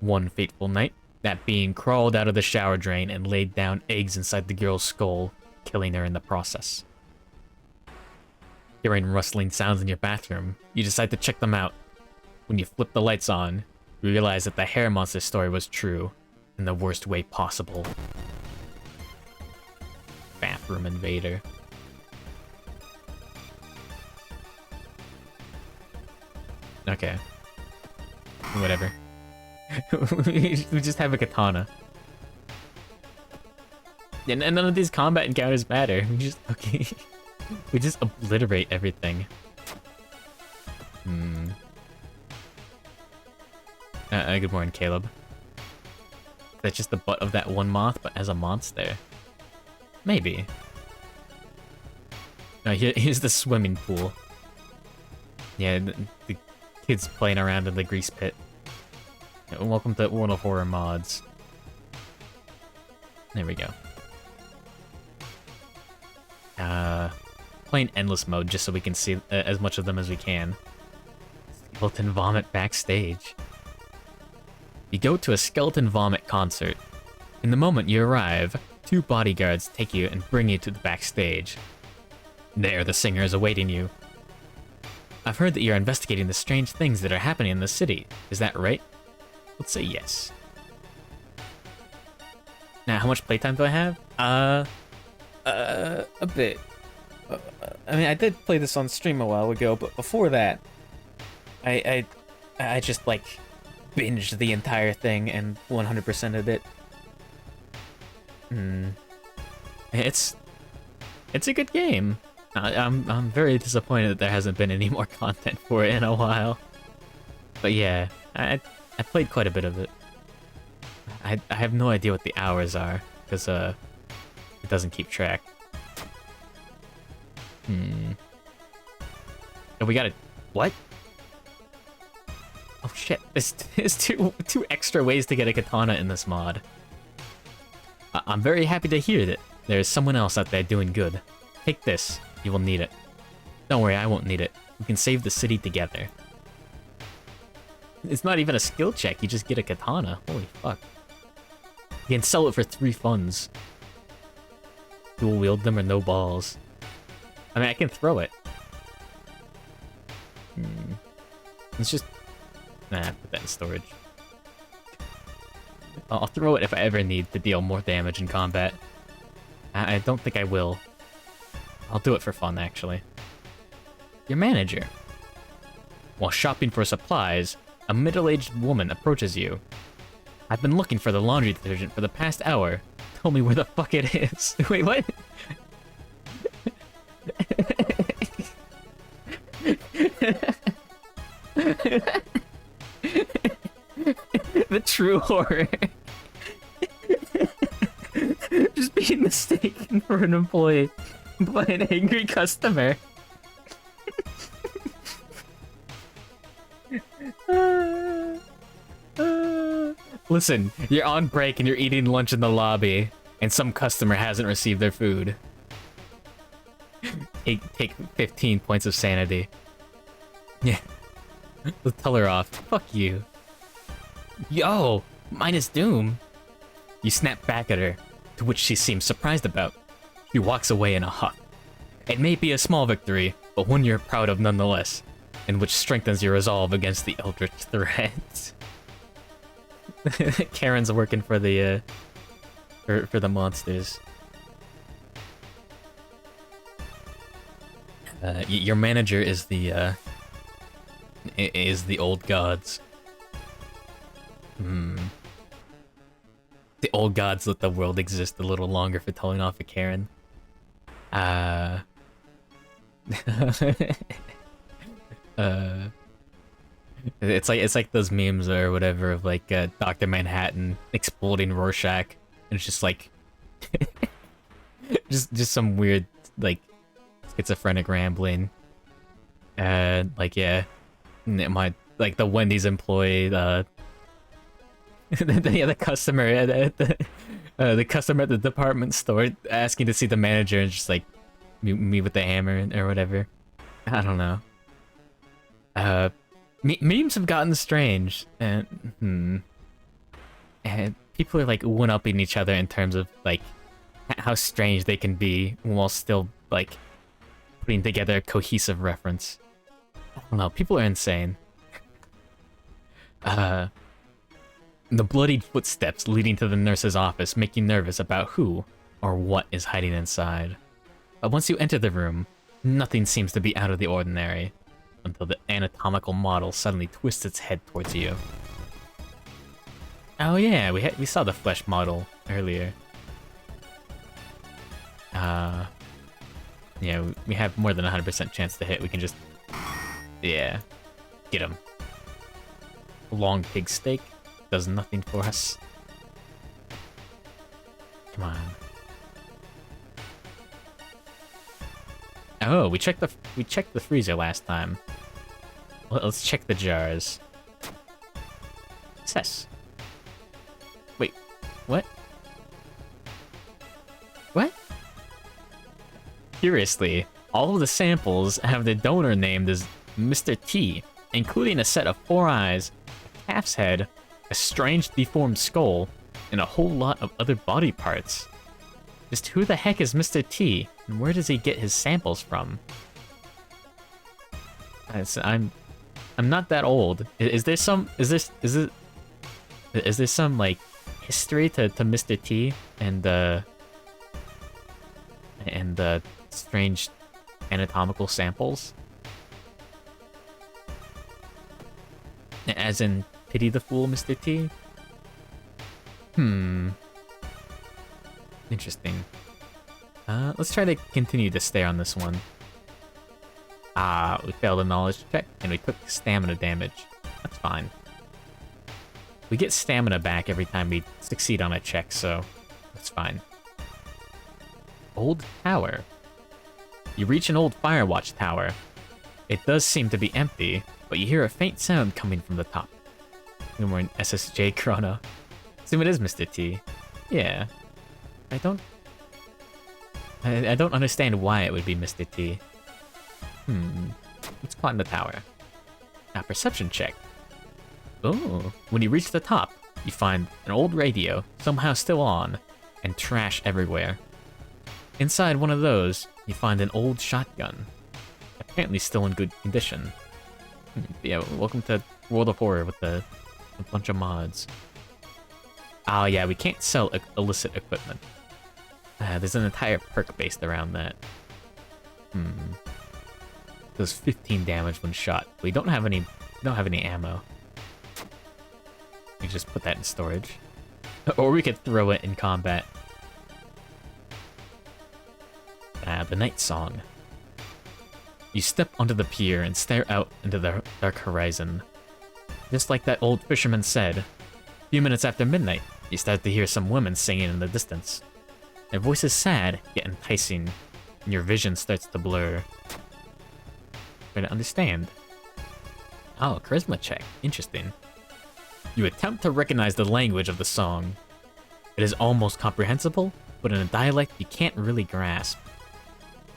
[SPEAKER 1] One fateful night, that being crawled out of the shower drain and laid down eggs inside the girl's skull, killing her in the process. Hearing rustling sounds in your bathroom, you decide to check them out. When you flip the lights on, you realize that the hair monster story was true, in the worst way possible. Bathroom invader. Okay. Whatever. We just have a katana. And none of these combat encounters matter. We just obliterate everything. Good morning, Caleb. That's just the butt of that one moth, but as a monster. Maybe. No, here's the swimming pool. Yeah, the kids playing around in the grease pit. Yeah, welcome to World of Horror mods. There we go. Playing endless mode just so we can see as much of them as we can. Skeleton vomit backstage. You go to a skeleton vomit concert. In the moment you arrive, 2 bodyguards take you and bring you to the backstage. There, the singer is awaiting you. I've heard that you're investigating the strange things that are happening in the city. Is that right? Let's say yes. Now, how much playtime do I have? A bit. I mean, I did play this on stream a while ago, but before that, I just, like, binged the entire thing and 100%ed it. It's a good game. I'm very disappointed that there hasn't been any more content for it in a while. But yeah, I played quite a bit of it. I have no idea what the hours are, because it doesn't keep track. Oh, we gotta... What? Oh shit, there's two extra ways to get a katana in this mod. I'm very happy to hear that there's someone else out there doing good. Take this, you will need it. Don't worry, I won't need it. We can save the city together. It's not even a skill check, you just get a katana. Holy fuck. You can sell it for 3 funds. Dual wield them or no balls. I mean, I can throw it. It's just... Nah, put that in storage. I'll throw it if I ever need to deal more damage in combat. I don't think I will. I'll do it for fun, actually. Your manager. While shopping for supplies, a middle-aged woman approaches you. I've been looking for the laundry detergent for the past hour. Tell me where the fuck it is. Wait, what? The true horror. Just being mistaken for an employee by an angry customer. Listen, you're on break and you're eating lunch in the lobby, and some customer hasn't received their food. Take 15 points of sanity. Yeah. Let's tell her off. Fuck you. Yo! Minus Doom! You snap back at her, to which she seems surprised about. She walks away in a huff. It may be a small victory, but one you're proud of nonetheless, and which strengthens your resolve against the eldritch threat. Karen's working for the, for the monsters. Your manager is the old gods. The old gods let the world exist a little longer for telling off a Karen. It's like those memes or whatever of like Dr. Manhattan exploding Rorschach, and it's just like just some weird like schizophrenic rambling. Like yeah, like the Wendy's employee, the customer at the customer at the department store asking to see the manager and just like me with the hammer or whatever. I don't know. Memes have gotten strange, and people are like one-upping each other in terms of like how strange they can be while still like putting together a cohesive reference. I don't know, people are insane. The bloodied footsteps leading to the nurse's office make you nervous about who or what is hiding inside. But once you enter the room, nothing seems to be out of the ordinary, until the anatomical model suddenly twists its head towards you. Oh yeah, we saw the flesh model earlier. Yeah, we have more than 100% chance to hit. We can just, yeah, get him. Long pig steak does nothing for us. Come on. Oh, we checked the freezer last time. Let's check the jars. Success. Wait, what? What? Curiously, all of the samples have the donor named as Mr. T, including a set of 4 eyes, a calf's head, a strange deformed skull, and a whole lot of other body parts. Just who the heck is Mr. T, and where does he get his samples from? I'm not that old. Is there some like history to Mr. T and the strange anatomical samples? As in, pity the fool, Mr. T? Interesting. Let's try to continue to stare on this one. We failed a knowledge check, and we took stamina damage. That's fine. We get stamina back every time we succeed on a check, so that's fine. Old tower. You reach an old Firewatch tower. It does seem to be empty, but you hear a faint sound coming from the top. And we're in SSJ Chrono. Assume it is Mr. T. Yeah. I don't understand why it would be Mr. T. Let's climb the tower. Perception check. Oh, when you reach the top, you find an old radio, somehow still on, and trash everywhere. Inside one of those, you find an old shotgun, apparently still in good condition. Yeah, welcome to World of Horror with a bunch of mods. Oh yeah, we can't sell illicit equipment. There's an entire perk based around that. Does 15 damage when shot. We don't have any ammo. We just put that in storage. Or we could throw it in combat. The night song. You step onto the pier and stare out into the dark horizon. Just like that old fisherman said, a few minutes after midnight, you start to hear some women singing in the distance. Their voice is sad, yet enticing, and your vision starts to blur. Try to understand. Oh, charisma check. Interesting. You attempt to recognize the language of the song. It is almost comprehensible, but in a dialect you can't really grasp.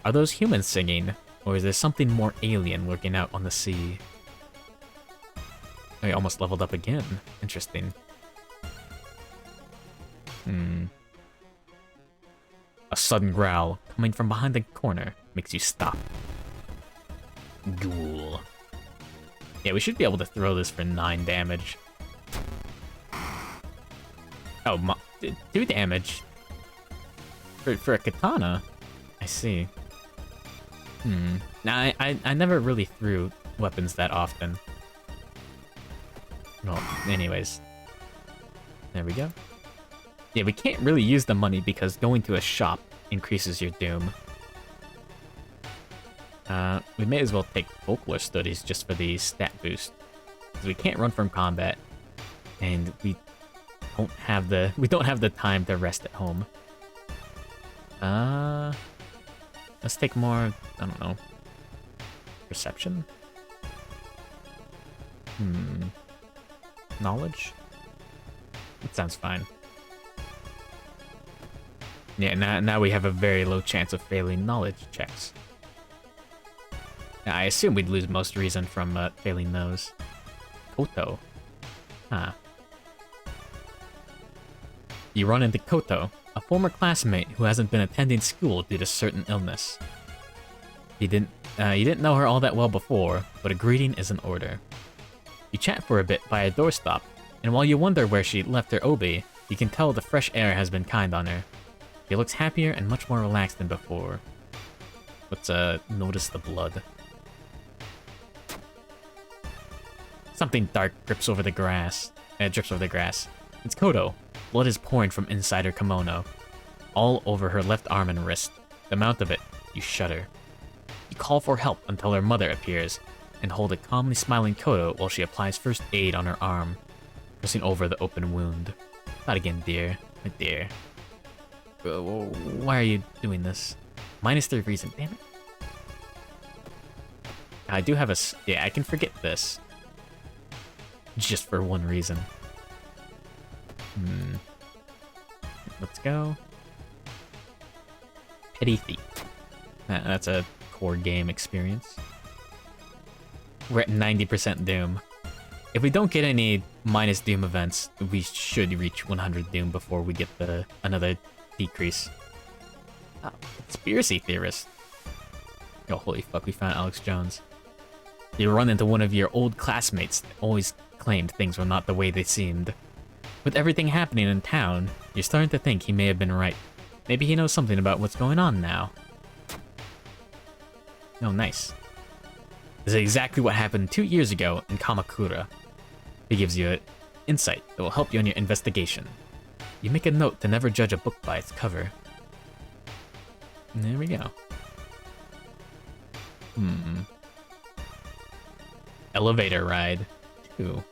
[SPEAKER 1] Are those humans singing, or is there something more alien lurking out on the sea? I almost leveled up again. Interesting. A sudden growl coming from behind the corner makes you stop. Ghoul. Yeah, we should be able to throw this for 9 damage. Oh, 2 damage? For a katana? I see. Nah, I never really threw weapons that often. Well, anyways. There we go. Yeah, we can't really use the money because going to a shop increases your doom. We may as well take folklore studies just for the stat boost. Because we can't run from combat. And we don't have the time to rest at home. Let's take more, I don't know, perception? Knowledge? That sounds fine. Yeah, now we have a very low chance of failing knowledge checks. Now, I assume we'd lose most reason from failing those. Koto. You run into Koto, a former classmate who hasn't been attending school due to certain illness. You didn't know her all that well before, but a greeting is in order. You chat for a bit by a doorstop, and while you wonder where she left her obi, you can tell the fresh air has been kind on her. She looks happier and much more relaxed than before. Let's notice the blood. Something dark drips over the grass. It's Koto. Blood is pouring from inside her kimono, all over her left arm and wrist. The amount of it, you shudder. You call for help until her mother appears, and hold a calmly smiling Koto while she applies first aid on her arm, pressing over the open wound. Not again, dear. My dear. Why are you doing this? -3 reason, damn it. I do have yeah, I can forget this. Just for one reason. Hmm. Let's go. Petty Thief. That's a core game experience. We're at 90% Doom. If we don't get any minus Doom events, we should reach 100 Doom before we get another decrease. Oh, conspiracy theorist. Oh, holy fuck, we found Alex Jones. You run into one of your old classmates that always claimed things were not the way they seemed. With everything happening in town, you're starting to think he may have been right. Maybe he knows something about what's going on now. Oh, nice. This is exactly what happened 2 years ago in Kamakura. He gives you an insight that will help you in your investigation. You make a note to never judge a book by its cover. And there we go. Elevator ride. 2.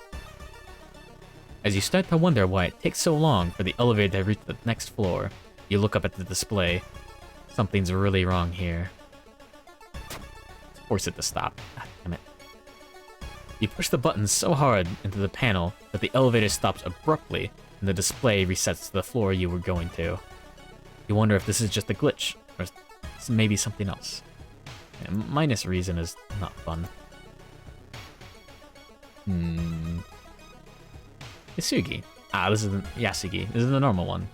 [SPEAKER 1] As you start to wonder why it takes so long for the elevator to reach the next floor, you look up at the display. Something's really wrong here. Force it to stop. God damn it. You push the button so hard into the panel that the elevator stops abruptly and the display resets to the floor you were going to. You wonder if this is just a glitch, or maybe something else. Yeah, minus reason is not fun. Yasugi. Ah, this is the Yasugi. This is the normal one.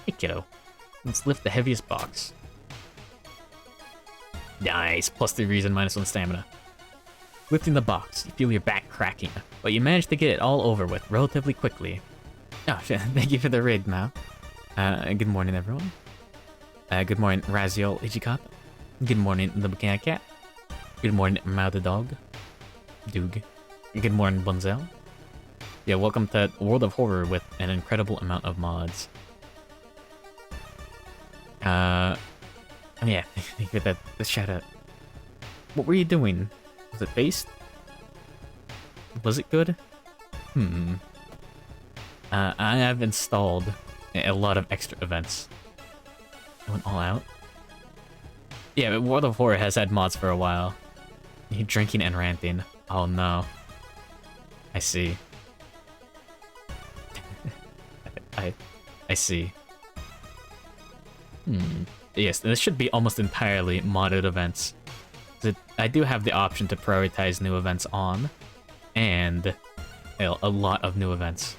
[SPEAKER 1] Hey, kiddo. Let's lift the heaviest box. Nice. +3 reason, -1 stamina. Lifting the box, you feel your back cracking, but you manage to get it all over with relatively quickly. Oh, shit. Thank you for the raid, Mao. Good morning, everyone. Good morning, Raziel Ichikata. Good morning, the Mechanic Cat. Good morning, Mao the Dog. Doog. Good morning, Bunzel. Yeah, welcome to World of Horror with an incredible amount of mods. Yeah, thank you for the shout out. What were you doing? Was it based? Was it good? I have installed a lot of extra events. I went all out. Yeah, but World of Horror has had mods for a while. You drinking and ranting. Oh no. I see. I see. Yes, this should be almost entirely modded events. I do have the option to prioritize new events on, and a lot of new events.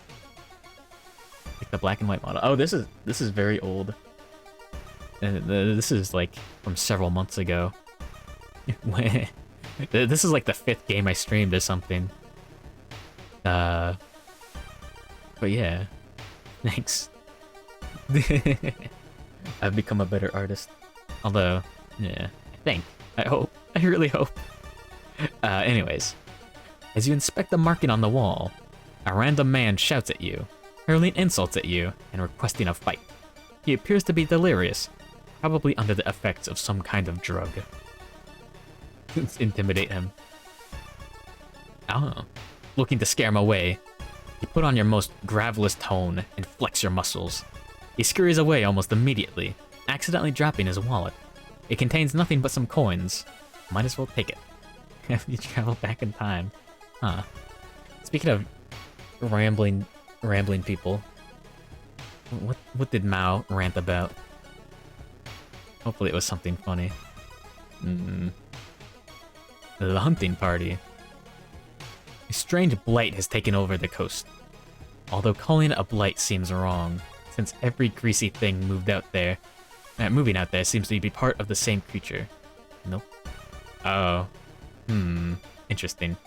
[SPEAKER 1] Like the black and white model. Oh, this is very old. This is like from several months ago. This is like the 5th game I streamed or something. But yeah, thanks. I've become a better artist. Although, yeah, I hope. I really hope. Anyways, as you inspect the marking on the wall, a random man shouts at you, hurling insults at you, and requesting a fight. He appears to be delirious, probably under the effects of some kind of drug. Let's intimidate him. Oh. Looking to scare him away, you put on your most gravelous tone and flex your muscles. He scurries away almost immediately, accidentally dropping his wallet. It contains nothing but some coins. Might as well take it. Have you traveled back in time? Huh. Speaking of rambling people, what did Mao rant about? Hopefully it was something funny. The hunting party. A strange blight has taken over the coast. Although calling it a blight seems wrong, since every greasy thing moving out there seems to be part of the same creature. Nope. Oh. Interesting.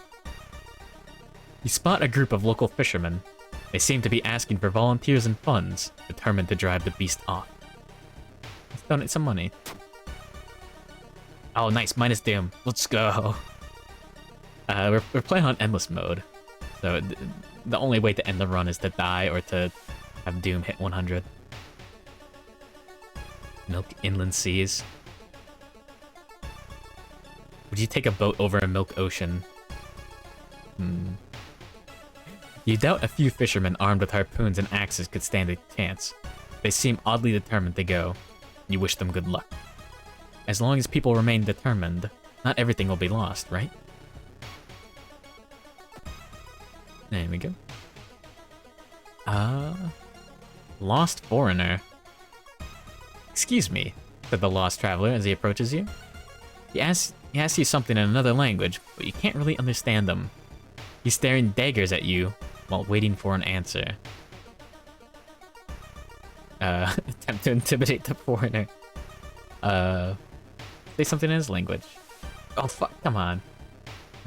[SPEAKER 1] You spot a group of local fishermen. They seem to be asking for volunteers and funds, determined to drive the beast off. Let's donate some money. Oh, nice. Minus Doom. Let's go. We're playing on endless mode, so the only way to end the run is to die or to have Doom hit 100. Milk inland seas. Would you take a boat over a milk ocean? You doubt a few fishermen armed with harpoons and axes could stand a chance. They seem oddly determined to go. You wish them good luck. As long as people remain determined, not everything will be lost, right? There we go. Lost foreigner. Excuse me, said the lost traveler as he approaches you. He asks you something in another language, but you can't really understand them. He's staring daggers at you while waiting for an answer. Attempt to intimidate the foreigner. Say something in his language. Oh fuck! Come on.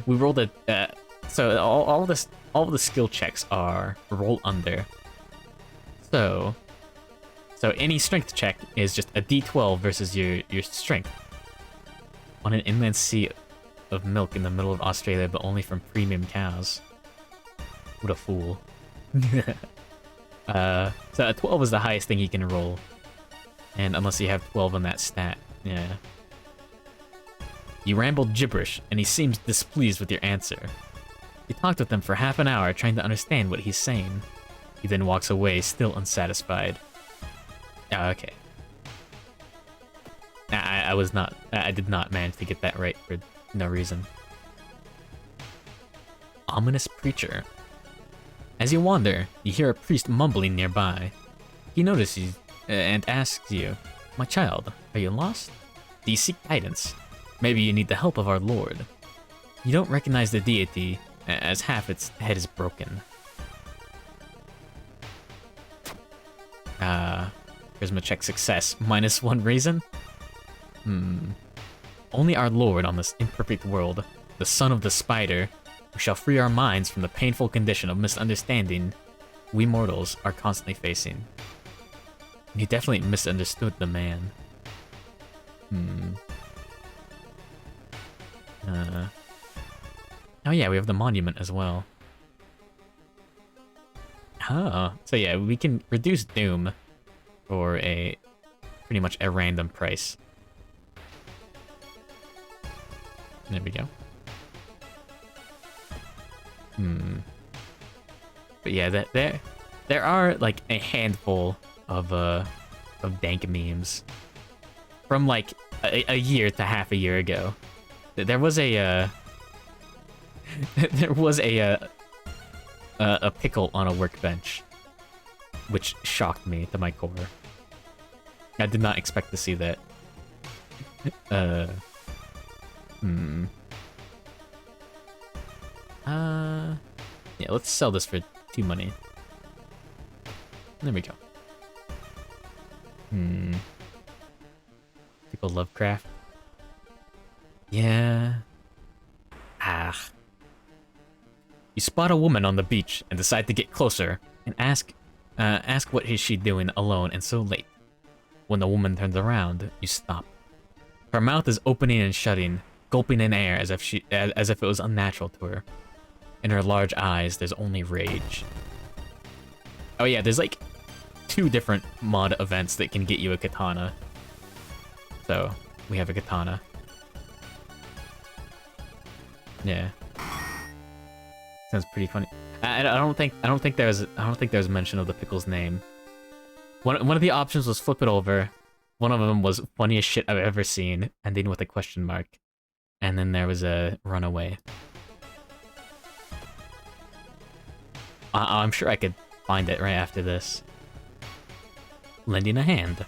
[SPEAKER 1] We rolled a. So all the skill checks are roll under. So any strength check is just a D12 versus your strength. On an inland sea of milk in the middle of Australia, but only from premium cows. What a fool. So a 12 is the highest thing you can roll. And unless you have 12 on that stat, yeah. You rambled gibberish, and he seems displeased with your answer. You talked with him for half an hour, trying to understand what he's saying. He then walks away, still unsatisfied. Okay. I did not manage to get that right for no reason. Ominous preacher. As you wander, you hear a priest mumbling nearby. He notices you and asks you, "My child, are you lost? Do you seek guidance? Maybe you need the help of our Lord." You don't recognize the deity, as half its head is broken. Charisma check success, -1 reason? Only our Lord on this imperfect world, the son of the spider, who shall free our minds from the painful condition of misunderstanding we mortals are constantly facing. You definitely misunderstood the man. Oh yeah, we have the monument as well. Oh, so yeah, we can reduce doom for a pretty much a random price. There we go. But yeah, there are like a handful of dank memes from like a year to half a year ago. There was a there was a pickle on a workbench, which shocked me to my core. I did not expect to see that. Yeah, let's sell this for 2 money. There we go. Pickle Lovecraft. Yeah. You spot a woman on the beach and decide to get closer and ask what is she doing alone and so late. When the woman turns around, you stop. Her mouth is opening and shutting, gulping in air as if it was unnatural to her. In her large eyes, there's only rage. Oh yeah, there's like 2 different mod events that can get you a katana. So, we have a katana. Yeah. Sounds pretty funny. I don't think there's mention of the pickle's name. One of the options was flip it over. One of them was funniest shit I've ever seen, ending with a question mark. And then there was a runaway. I'm sure I could find it right after this. Lending a hand.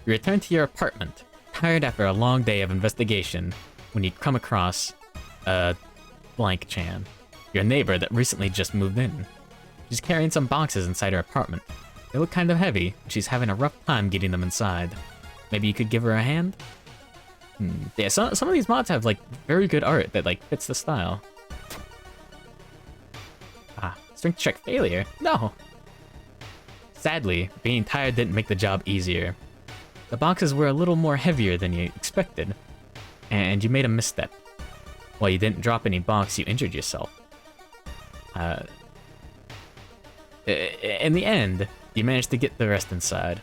[SPEAKER 1] You return to your apartment, tired after a long day of investigation, when you come across Blank Chan, your neighbor that recently just moved in. She's carrying some boxes inside her apartment. They look kind of heavy, and she's having a rough time getting them inside. Maybe you could give her a hand? Yeah, some of these mods have like very good art that like fits the style. Strength check failure? No! Sadly, being tired didn't make the job easier. The boxes were a little more heavier than you expected, and you made a misstep. While you didn't drop any box, you injured yourself. In the end, you managed to get the rest inside.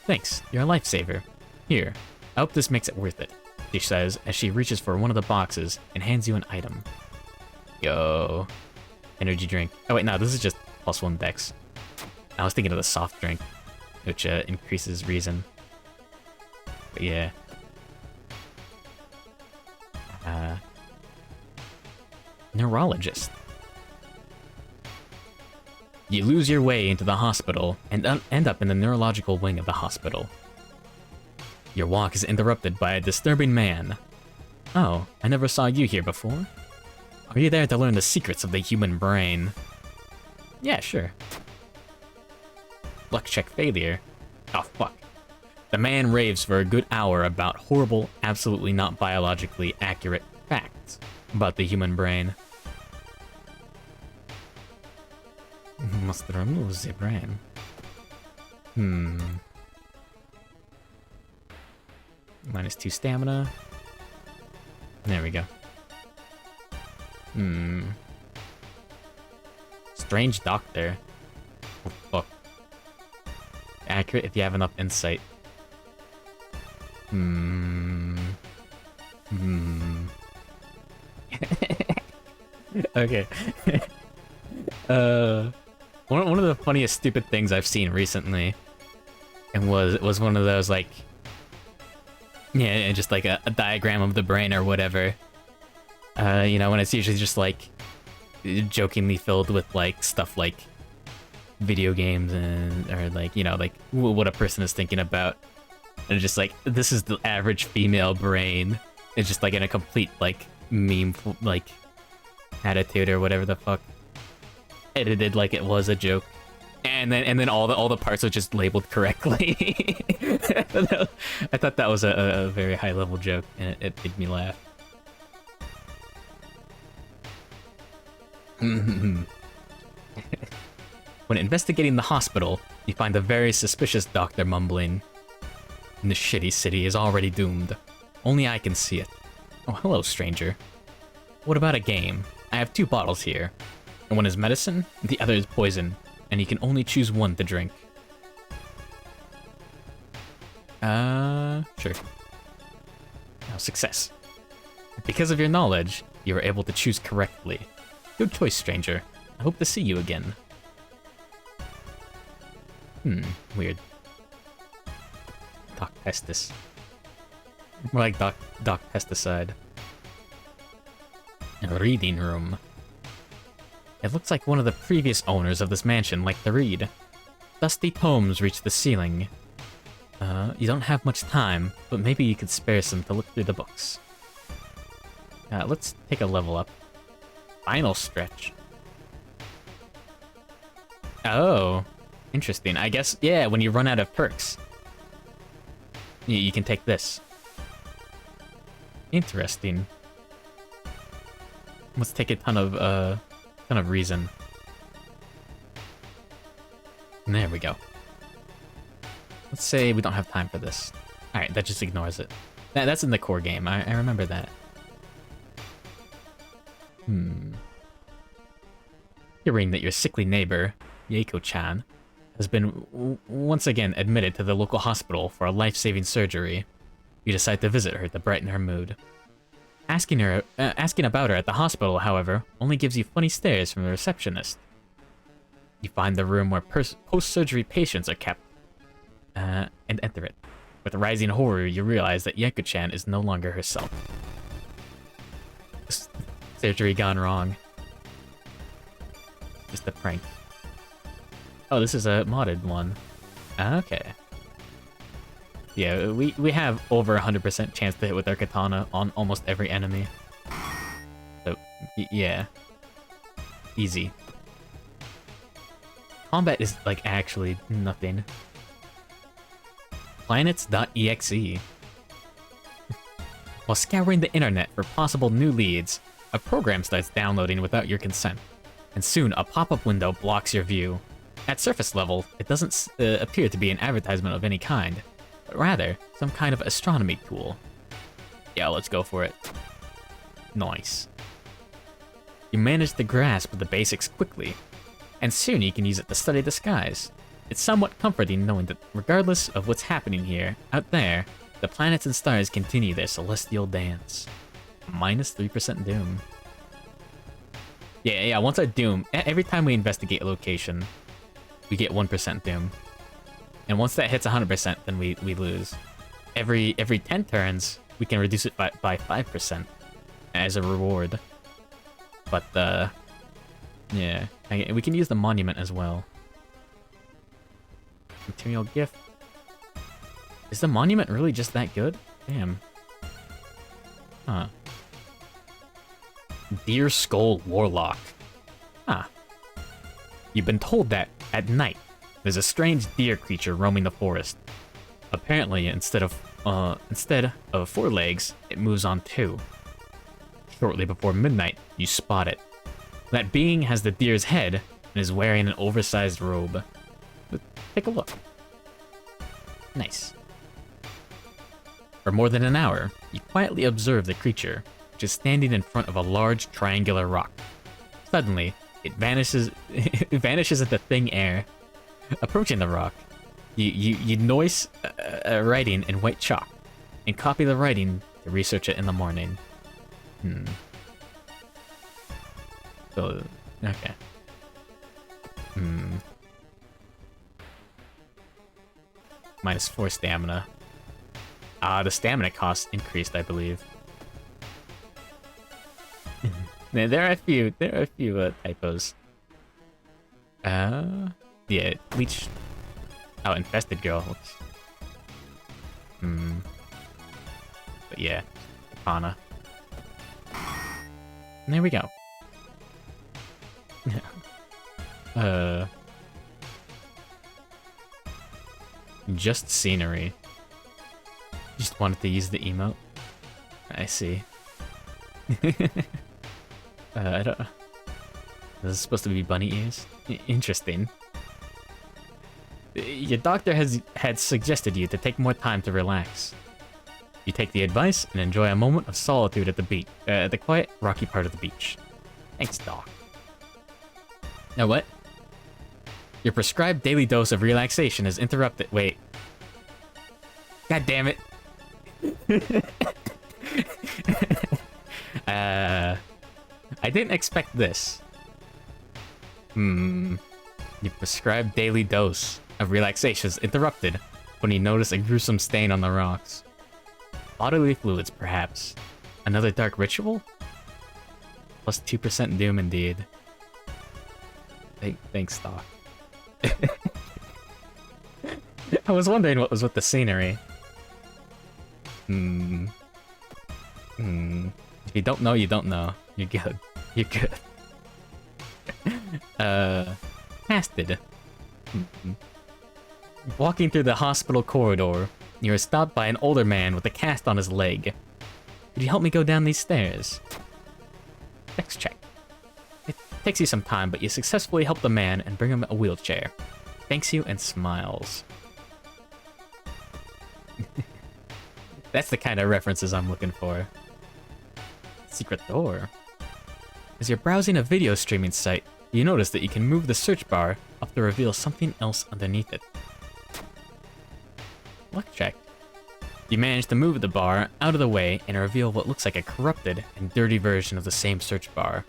[SPEAKER 1] Thanks, you're a lifesaver. Here, I hope this makes it worth it, she says as she reaches for one of the boxes and hands you an item. Yo. Energy drink. Oh wait, no, this is just +1 dex. I was thinking of the soft drink, which increases reason. But yeah. Neurologist. You lose your way into the hospital and end up in the neurological wing of the hospital. Your walk is interrupted by a disturbing man. Oh, I never saw you here before. Are you there to learn the secrets of the human brain? Yeah, sure. Luck check failure. Oh, fuck. The man raves for a good hour about horrible, absolutely not biologically accurate facts about the human brain. Must remove the brain. -2 stamina. There we go. Strange doctor. Oh, fuck. Accurate if you have enough insight. Okay. One of the funniest stupid things I've seen recently, and was one of those like, yeah, just like a diagram of the brain or whatever. You know, when it's usually just like jokingly filled with like stuff like video games and or like, you know, like what a person is thinking about, and just like, this is the average female brain. It's just like in a complete like meme like attitude or whatever the fuck, edited like it was a joke, and then all the parts are just labeled correctly. I thought that was a very high level joke, and it made me laugh. When investigating the hospital, you find a very suspicious doctor mumbling. "This shitty city is already doomed. Only I can see it. Oh, hello, stranger. What about a game? I have 2 bottles here. One is medicine, the other is poison, and you can only choose one to drink." Sure. Now, success. Because of your knowledge, you were able to choose correctly. Good choice, stranger. I hope to see you again. Weird. Doc Pestis. More like Doc Pesticide. A reading room. It looks like one of the previous owners of this mansion liked to read. Dusty tomes reach the ceiling. You don't have much time, but maybe you could spare some to look through the books. Let's take a level up. Final stretch. Oh, interesting. I guess, yeah, when you run out of perks, you can take this. Interesting. Let's take a ton of reason. And there we go. Let's say we don't have time for this. Alright, that just ignores it. That's in the core game, I remember that. Hearing that your sickly neighbor, Yeiko-chan, has been once again admitted to the local hospital for a life-saving surgery, you decide to visit her to brighten her mood. Asking about her at the hospital, however, only gives you funny stares from the receptionist. You find the room where post-surgery patients are kept, and enter it. With rising horror, you realize that Yeiko-chan is no longer herself. Surgery gone wrong. Just a prank. Oh, this is a modded one. Okay. Yeah, we have over 100% chance to hit with our katana on almost every enemy. So, yeah. Easy. Combat is, like, actually nothing. Planets.exe. While scouring the internet for possible new leads, a program starts downloading without your consent, and soon a pop-up window blocks your view. At surface level, it doesn't appear to be an advertisement of any kind, but rather some kind of astronomy tool. Yeah, let's go for it. Nice. You manage to grasp the basics quickly, and soon you can use it to study the skies. It's somewhat comforting knowing that regardless of what's happening here, out there, the planets and stars continue their celestial dance. -3% Doom. Yeah, once our Doom, every time we investigate a location, we get 1% Doom. And once that hits 100%, then we lose. Every 10 turns, we can reduce it by 5% as a reward. But, Yeah, we can use the monument as well. Material gift. Is the monument really just that good? Damn. Huh. Deer Skull Warlock. Huh. You've been told that, at night, there's a strange deer creature roaming the forest. Apparently, instead of 4 legs, it moves on 2. Shortly before midnight, you spot it. That being has the deer's head and is wearing an oversized robe. But take a look. Nice. For more than an hour, you quietly observe the creature, which is standing in front of a large triangular rock. Suddenly, it vanishes into thin air. Approaching the rock, you notice a writing in white chalk, and copy the writing to research it in the morning. So, okay. -4 stamina. The stamina cost increased, I believe. There are a few typos. Yeah, leech. Oh, infested girl. Oops. But yeah, Katana. And there we go. Just scenery. Just wanted to use the emote. I see. I don't. This is supposed to be bunny ears. Interesting. Your doctor had suggested you to take more time to relax. You take the advice and enjoy a moment of solitude at the beach, the quiet, rocky part of the beach. Thanks, Doc. Now what? Your prescribed daily dose of relaxation is interrupted. Wait. God damn it. I didn't expect this. Your prescribed daily dose of relaxation is interrupted when you notice a gruesome stain on the rocks. Bodily fluids, perhaps. Another dark ritual? Plus 2% doom indeed. Thanks, Doc. I was wondering what was with the scenery. If you don't know, you don't know. You're good. You're good. Casted. Walking through the hospital corridor, you are stopped by an older man with a cast on his leg. Could you help me go down these stairs? Dex check. It takes you some time, but you successfully help the man and bring him a wheelchair. Thanks you and smiles. That's the kind of references I'm looking for. Secret door. As you're browsing a video streaming site, you notice that you can move the search bar up to reveal something else underneath it. Luck check. You manage to move the bar out of the way and reveal what looks like a corrupted and dirty version of the same search bar.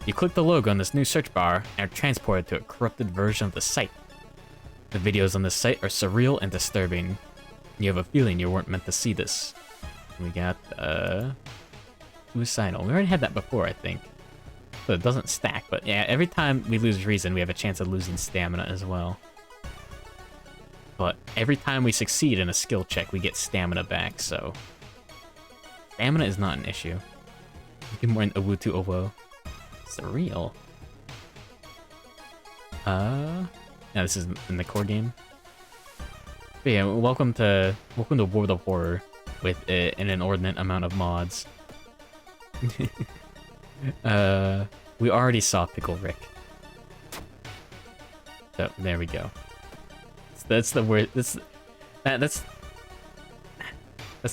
[SPEAKER 1] You click the logo on this new search bar and are transported to a corrupted version of the site. The videos on this site are surreal and disturbing. You have a feeling you weren't meant to see this. We got, suicidal. We already had that before, I think. So it doesn't stack, but yeah, every time we lose reason, we have a chance of losing stamina as well. But every time we succeed in a skill check, we get stamina back, so... Stamina is not an issue. You can more Owutu Owo. Surreal. Yeah, this is in the core game. But yeah, welcome to World of Horror with an inordinate amount of mods. We already saw Pickle Rick. So there we go. That's the word. That's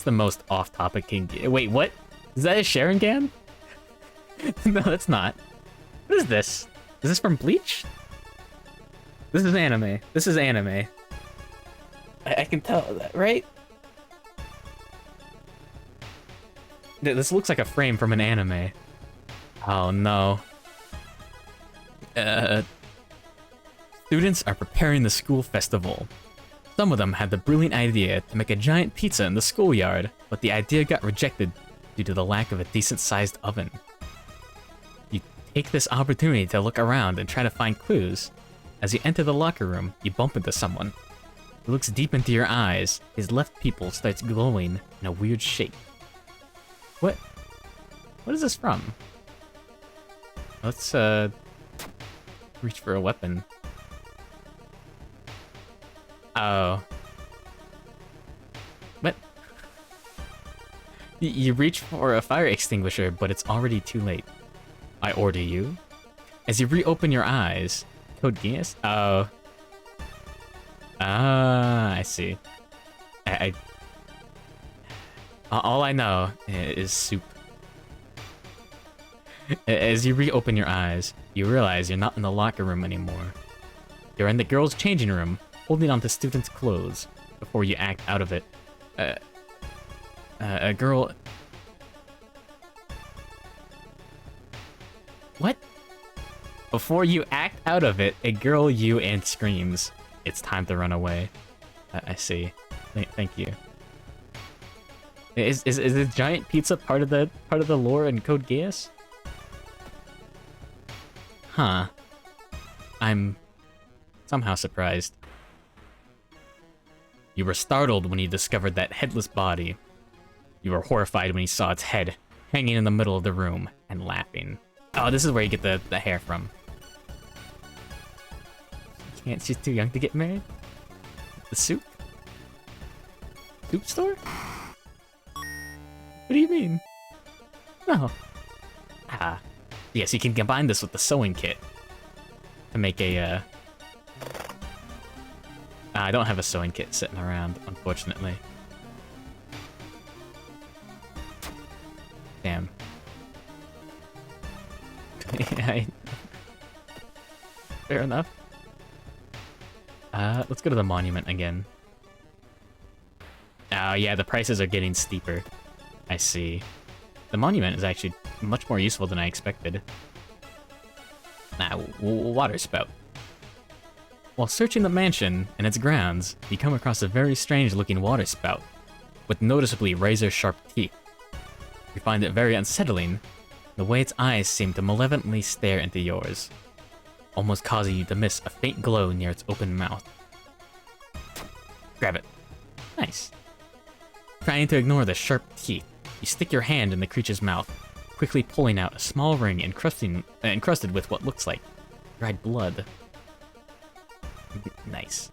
[SPEAKER 1] the most off-topic king. Wait, what? Is that a Sharingan? No, that's not. What is this? Is this from Bleach? This is anime. This is anime. I can tell that, right? This looks like a frame from an anime. Oh no. Students are preparing the school festival. Some of them had the brilliant idea to make a giant pizza in the schoolyard, but the idea got rejected due to the lack of a decent-sized oven. You Take this opportunity to look around and try to find clues. As you enter the locker room, you bump into someone. He looks deep into your eyes. His left pupil starts glowing in a weird shape. What? What is this from? Let's, reach for a weapon. Oh. What? You reach for a fire extinguisher, but it's already too late. I order you. As you reopen your eyes, Code Geass? Oh. Ah, I see. All I know is soup. As you reopen your eyes, you realize you're not in the locker room anymore. You're in the girls' changing room, holding onto students' clothes before you act out of it. A girl... What? Before you act out of it, a girl you and screams. It's time to run away. I see. Thank you. Is the giant pizza part of the lore in Code Geass? Huh. I'm somehow surprised. You were startled when you discovered that headless body. You were horrified when you saw its head hanging in the middle of the room and laughing. Oh, this is where you get the hair from. Can't, she's too young to get married? The soup? Soup store? What do you mean? No. Ah. Yes, you can combine this with the sewing kit to make a, I don't have a sewing kit sitting around, unfortunately. Damn. Fair enough. Let's go to the monument again. Oh, yeah, the prices are getting steeper. I see. The monument is actually much more useful than I expected. Water spout. While searching the mansion and its grounds, you come across a very strange-looking water spout with noticeably razor-sharp teeth. You find it very unsettling, the way its eyes seem to malevolently stare into yours, almost causing you to miss a faint glow near its open mouth. Grab it. Nice. Trying to ignore the sharp teeth, you stick your hand in the creature's mouth, quickly pulling out a small ring encrusted with what looks like dried blood. Nice.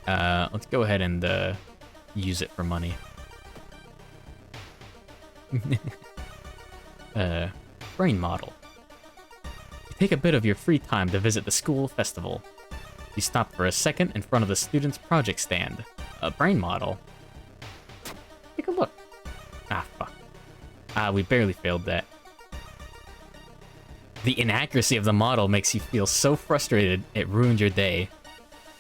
[SPEAKER 1] Let's go ahead and use it for money. Brain model. You take a bit of your free time to visit the school festival. You stop for a second in front of the student's project stand. A brain model? Take a look. Ah, fuck. We barely failed that. The inaccuracy of the model makes you feel so frustrated it ruined your day.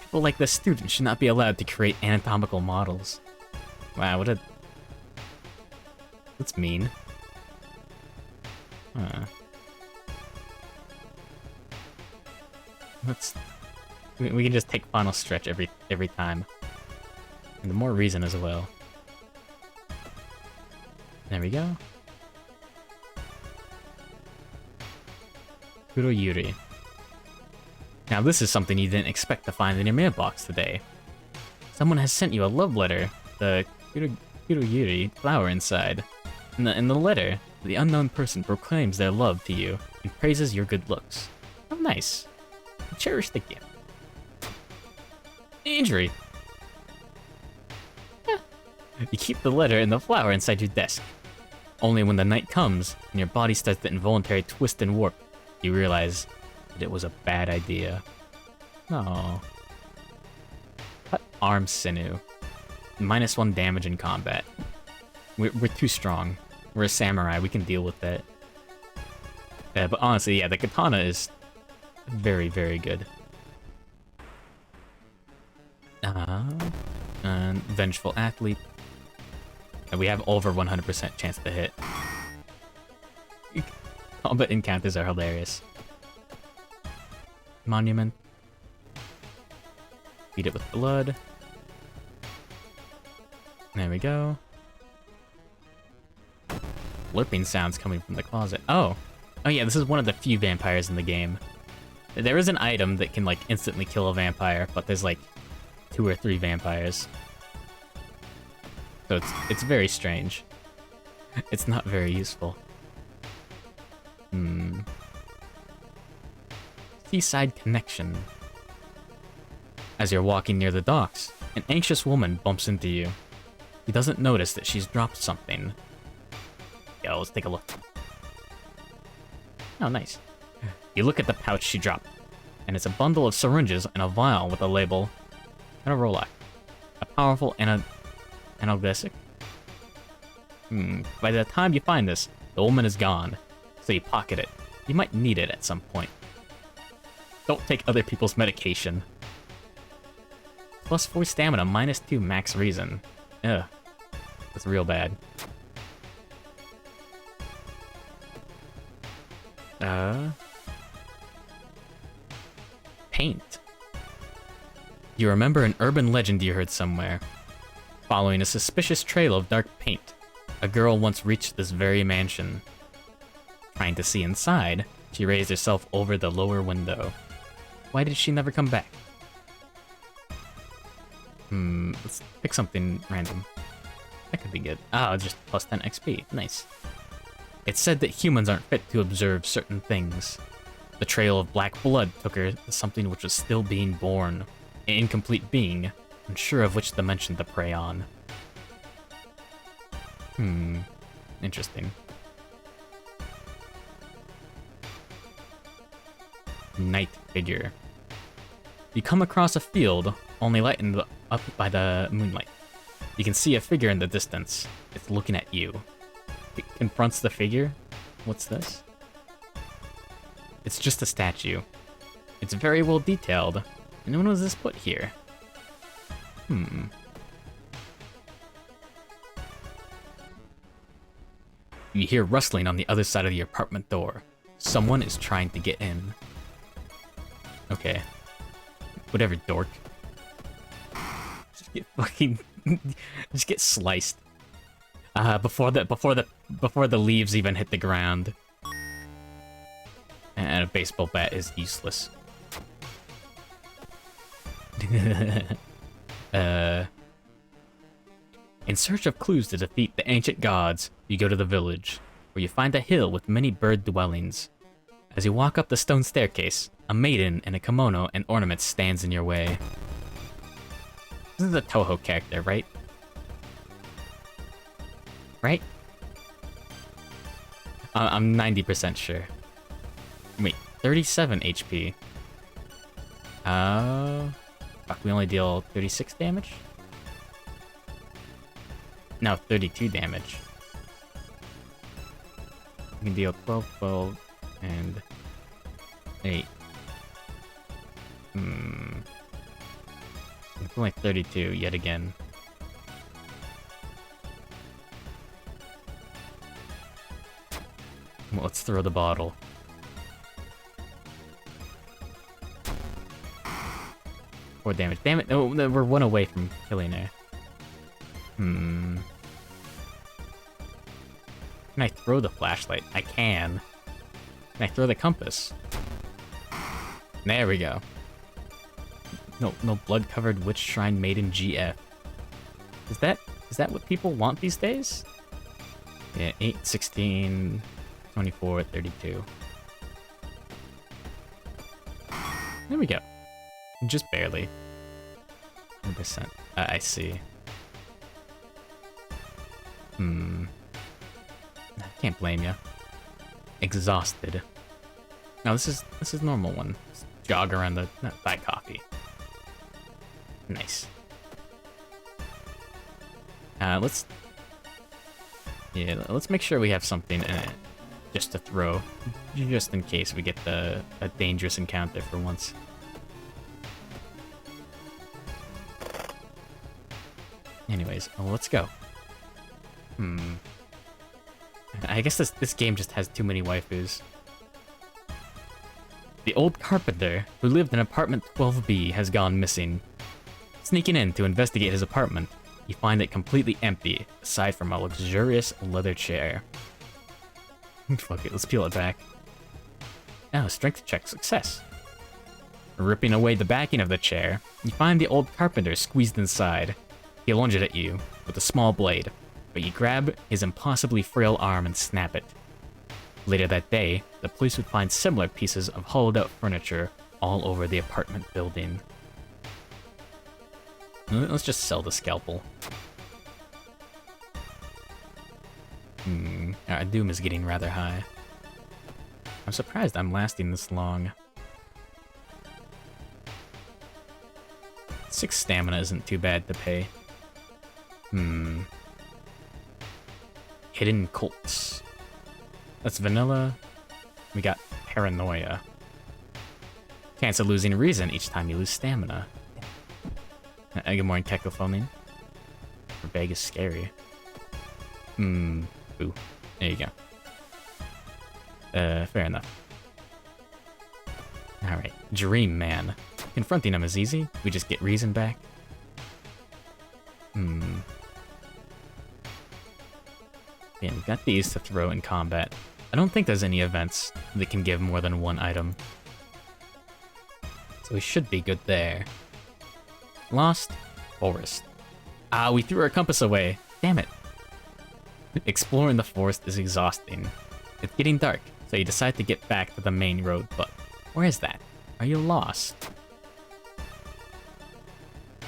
[SPEAKER 1] People like this student should not be allowed to create anatomical models. Wow, what a... That's mean. Let's... We can just take final stretch every time. And the more reason as well. There we go. Kuroyuri. Now this is something you didn't expect to find in your mailbox today. Someone has sent you a love letter, the Kuroyuri flower inside. In the letter, the unknown person proclaims their love to you and praises your good looks. How nice. Cherish the gift. Injury. Yeah. You keep the letter and the flower inside your desk. Only when the night comes and your body starts to involuntarily twist and warp, you realize that it was a bad idea. No. Cut arm sinew. -1 damage in combat. We're too strong. We're a samurai, we can deal with that. Yeah, but honestly, yeah, the katana is very, very good. And Vengeful Athlete. And we have over 100% chance to hit. Combat encounters are hilarious. Monument. Beat it with blood. There we go. slurping sounds coming from the closet. Oh. Oh yeah, this is one of the few vampires in the game. There is an item that can, like, instantly kill a vampire, but there's, like, 2 or 3 vampires. So it's very strange. It's not very useful. Seaside Connection. As you're walking near the docks, an anxious woman bumps into you. He doesn't notice that she's dropped something. Yo, let's take a look. Oh, nice. You look at the pouch she dropped, and it's a bundle of syringes and a vial with a label and a Rolock. A powerful analgesic. By the time you find this, the woman is gone, so you pocket it. You might need it at some point. Don't take other people's medication. Plus 4 stamina, minus 2 max reason. Ugh. That's real bad. Paint. You remember an urban legend you heard somewhere. Following a suspicious trail of dark paint, a girl once reached this very mansion. Trying to see inside, she raised herself over the lower window. Why did she never come back? Let's pick something random. That could be good. Oh, just plus 10 XP. Nice. It's said that humans aren't fit to observe certain things. The trail of black blood took her to something which was still being born. An incomplete being, unsure of which dimension to prey on. Interesting. Night figure. You come across a field, only lightened up by the moonlight. You can see a figure in the distance. It's looking at you. It confronts the figure. What's this? It's just a statue. It's very well detailed. And when was this put here? You hear rustling on the other side of the apartment door. Someone is trying to get in. Okay. Whatever, dork. Just get fucking... just get sliced. Before the leaves even hit the ground. And a baseball bat is useless. In search of clues to defeat the ancient gods, you go to the village, where you find a hill with many bird dwellings. As you walk up the stone staircase, a maiden in a kimono and ornaments stands in your way. This is a Toho character, right? Right? I'm 90% sure. Wait, 37 HP. Fuck, we only deal 36 damage? No, 32 damage. We can deal 12, 12, and 8. It's only 32 yet again. Well, let's throw the bottle. 4 damage. Damn it! No, we're 1 away from killing her. Can I throw the flashlight? I can. Can I throw the compass? There we go. No blood-covered witch shrine maiden GF. Is that what people want these days? Yeah, 8, 16, 24, 32. There we go. Just barely. 100%. I see. I can't blame you. Exhausted. Now this is normal one. Just jog around the buy coffee. Nice. Let's make sure we have something in it just to throw, just in case we get a dangerous encounter for once. Anyways, let's go. I guess this game just has too many waifus. The old carpenter, who lived in apartment 12B, has gone missing. Sneaking in to investigate his apartment, you find it completely empty, aside from a luxurious leather chair. Fuck it, let's peel it back. Oh, strength check success. Ripping away the backing of the chair, you find the old carpenter squeezed inside. He lunges at you with a small blade, but you grab his impossibly frail arm and snap it. Later that day, the police would find similar pieces of hollowed-out furniture all over the apartment building. Let's just sell the scalpel. Our doom is getting rather high. I'm surprised I'm lasting this long. 6 stamina isn't too bad to pay. Hidden Colts. That's vanilla. We got Paranoia. Chance of losing reason each time you lose stamina. Good morning, Cacophony. Bag is scary. Ooh. There you go. Fair enough. Alright, Dream Man. Confronting him is easy. We just get reason back. Yeah, we've got these to throw in combat. I don't think there's any events that can give more than 1 item. So we should be good there. Lost Forest. Ah, we threw our compass away. Damn it. Exploring the forest is exhausting. It's getting dark, so you decide to get back to the main road, but where is that? Are you lost?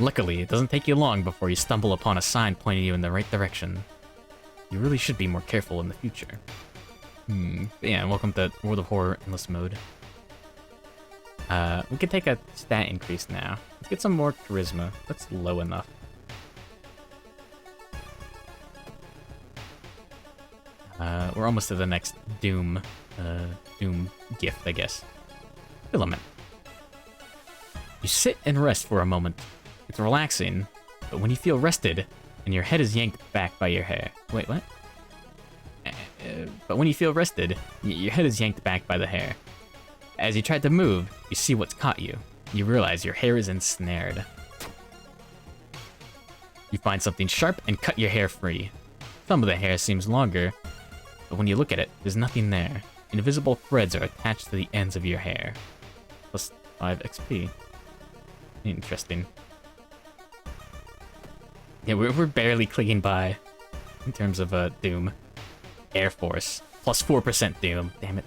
[SPEAKER 1] Luckily, it doesn't take you long before you stumble upon a sign pointing you in the right direction. You really should be more careful in the future. Yeah, welcome to World of Horror Endless Mode. We could take a stat increase now. Let's get some more charisma. That's low enough. We're almost to the next Doom gift, I guess. Filament. You sit and rest for a moment. It's relaxing, but when you feel rested, and your head is yanked back by your hair. Wait, what? But when you feel rested, your head is yanked back by the hair. As you try to move, you see what's caught you. You realize your hair is ensnared. You find something sharp and cut your hair free. Some of the hair seems longer, but when you look at it, there's nothing there. Invisible threads are attached to the ends of your hair. Plus 5 XP. Interesting. Yeah, we're barely clicking by in terms of Doom. Air Force. Plus 4% Doom. Damn it.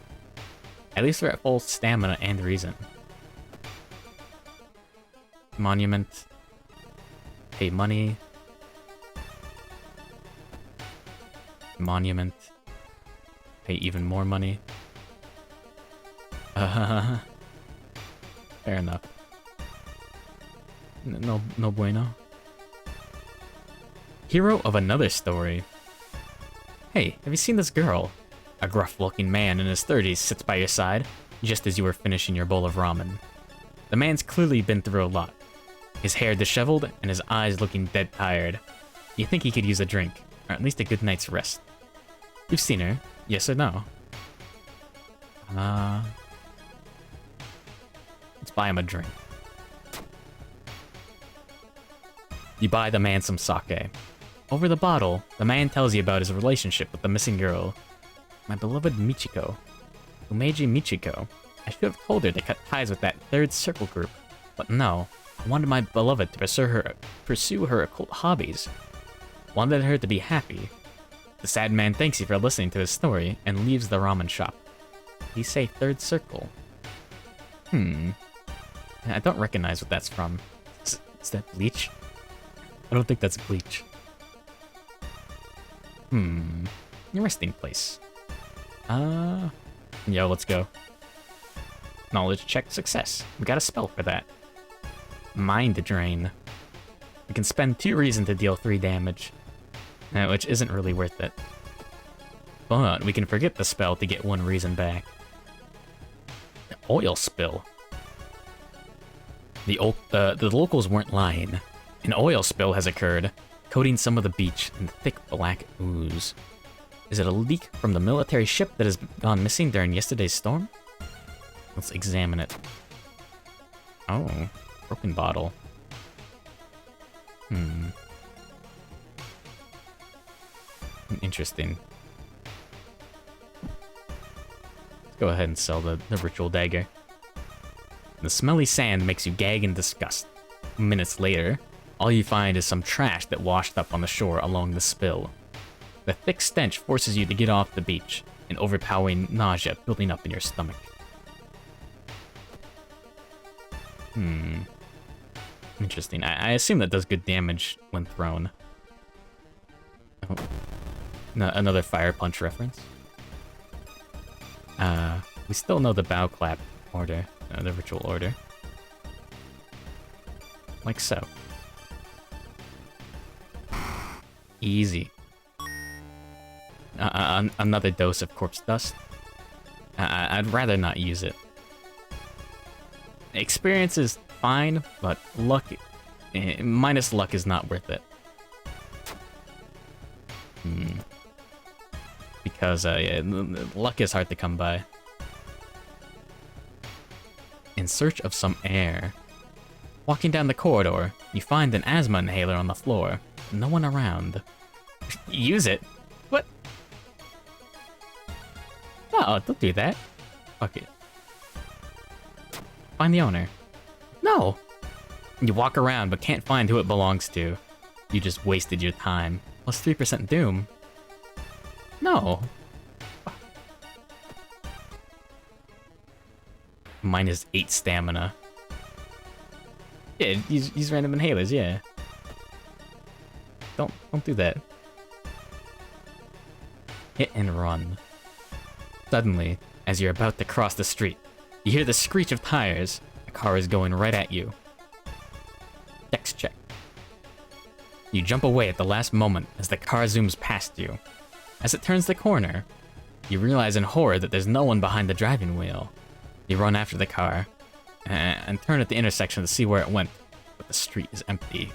[SPEAKER 1] At least we're at full stamina and reason. Monument. Pay money. Monument. Pay even more money. Fair enough. No bueno. Hero of another story. Hey, have you seen this girl? A gruff-looking man in his 30s sits by your side, just as you were finishing your bowl of ramen. The man's clearly been through a lot. His hair disheveled and his eyes looking dead tired. You think he could use a drink, or at least a good night's rest. You've seen her, yes or no? Let's buy him a drink. You buy the man some sake. Over the bottle, the man tells you about his relationship with the missing girl. My beloved Michiko. Umeji Michiko. I should have told her to cut ties with that third circle group. But no, I wanted my beloved to pursue her occult hobbies. Wanted her to be happy. The sad man thanks you for listening to his story and leaves the ramen shop. You say third circle. I don't recognize what that's from. Is that Bleach? I don't think that's Bleach. Resting place. Yo, let's go. Knowledge check success. We got a spell for that. Mind Drain. We can spend 2 reason to deal 3 damage. Which isn't really worth it. But we can forget the spell to get 1 reason back. Oil spill. The locals weren't lying. An oil spill has occurred, coating some of the beach in thick black ooze. Is it a leak from the military ship that has gone missing during yesterday's storm? Let's examine it. Oh, broken bottle. Interesting. Go ahead and sell the ritual dagger. The smelly sand makes you gag in disgust. Minutes later, all you find is some trash that washed up on the shore along the spill. The thick stench forces you to get off the beach, an overpowering nausea building up in your stomach. Interesting. I assume that does good damage when thrown. Oh. Another fire punch reference. We still know the bow clap order, the ritual order. Like so. Easy. Another dose of corpse dust. I'd rather not use it. Experience is fine, but luck... minus luck is not worth it. Because, yeah, luck is hard to come by. In search of some air. Walking down the corridor, you find an asthma inhaler on the floor. No one around. Use it? What? No, don't do that. Fuck it. Find the owner. No! You walk around but can't find who it belongs to. You just wasted your time. Plus 3% doom. No. Minus 8 stamina. Yeah, use random inhalers, yeah. Don't do that. Hit and run. Suddenly, as you're about to cross the street, you hear the screech of tires. A car is going right at you. Dex check. You jump away at the last moment as the car zooms past you. As it turns the corner, you realize in horror that there's no one behind the driving wheel. You run after the car, and turn at the intersection to see where it went, but the street is empty.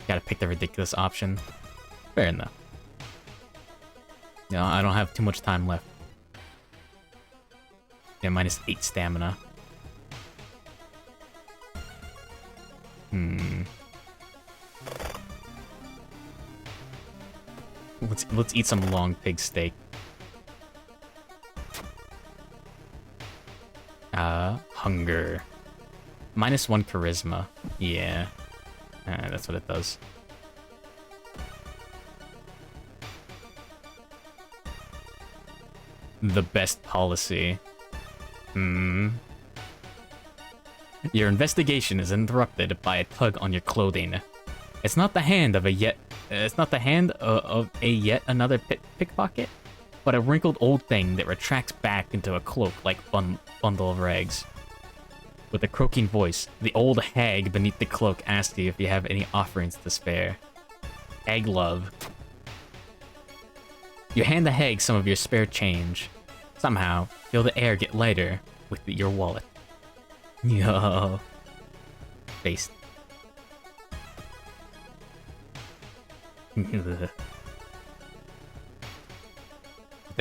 [SPEAKER 1] Gotta pick the ridiculous option. Fair enough. No, I don't have too much time left. Yeah, minus 8 stamina. Let's eat some long pig steak. Hunger. Minus 1 charisma. Yeah. That's what it does. The best policy. Your investigation is interrupted by a tug on your clothing. It's not the hand of a yet another pickpocket, but a wrinkled old thing that retracts back into a cloak like bundle of rags. With a croaking voice, the old hag beneath the cloak asks you if you have any offerings to spare. Hag love. You hand the hag some of your spare change. Somehow, feel the air get lighter with your wallet. Yo. Based. The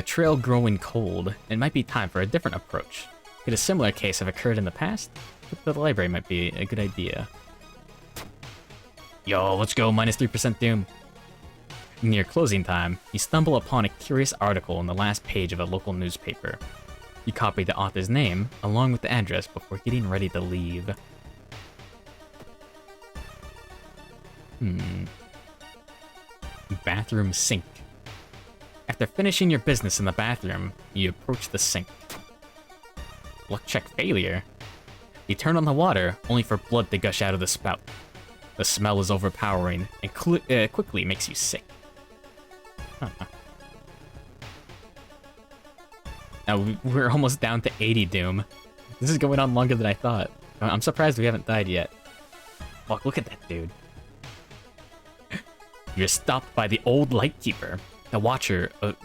[SPEAKER 1] trail growing cold, it might be time for a different approach. Could a similar case have occurred in the past? The library might be a good idea. Yo, let's go, minus 3% doom. Near closing time, you stumble upon a curious article on the last page of a local newspaper. You copy the author's name, along with the address, before getting ready to leave. Bathroom sink. After finishing your business in the bathroom, you approach the sink. Luck check failure. You turn on the water, only for blood to gush out of the spout. The smell is overpowering, and quickly makes you sick. Now, we're almost down to 80 doom. This is going on longer than I thought. I'm surprised we haven't died yet. Fuck, look at that dude. You're stopped by the old lightkeeper, the watcher of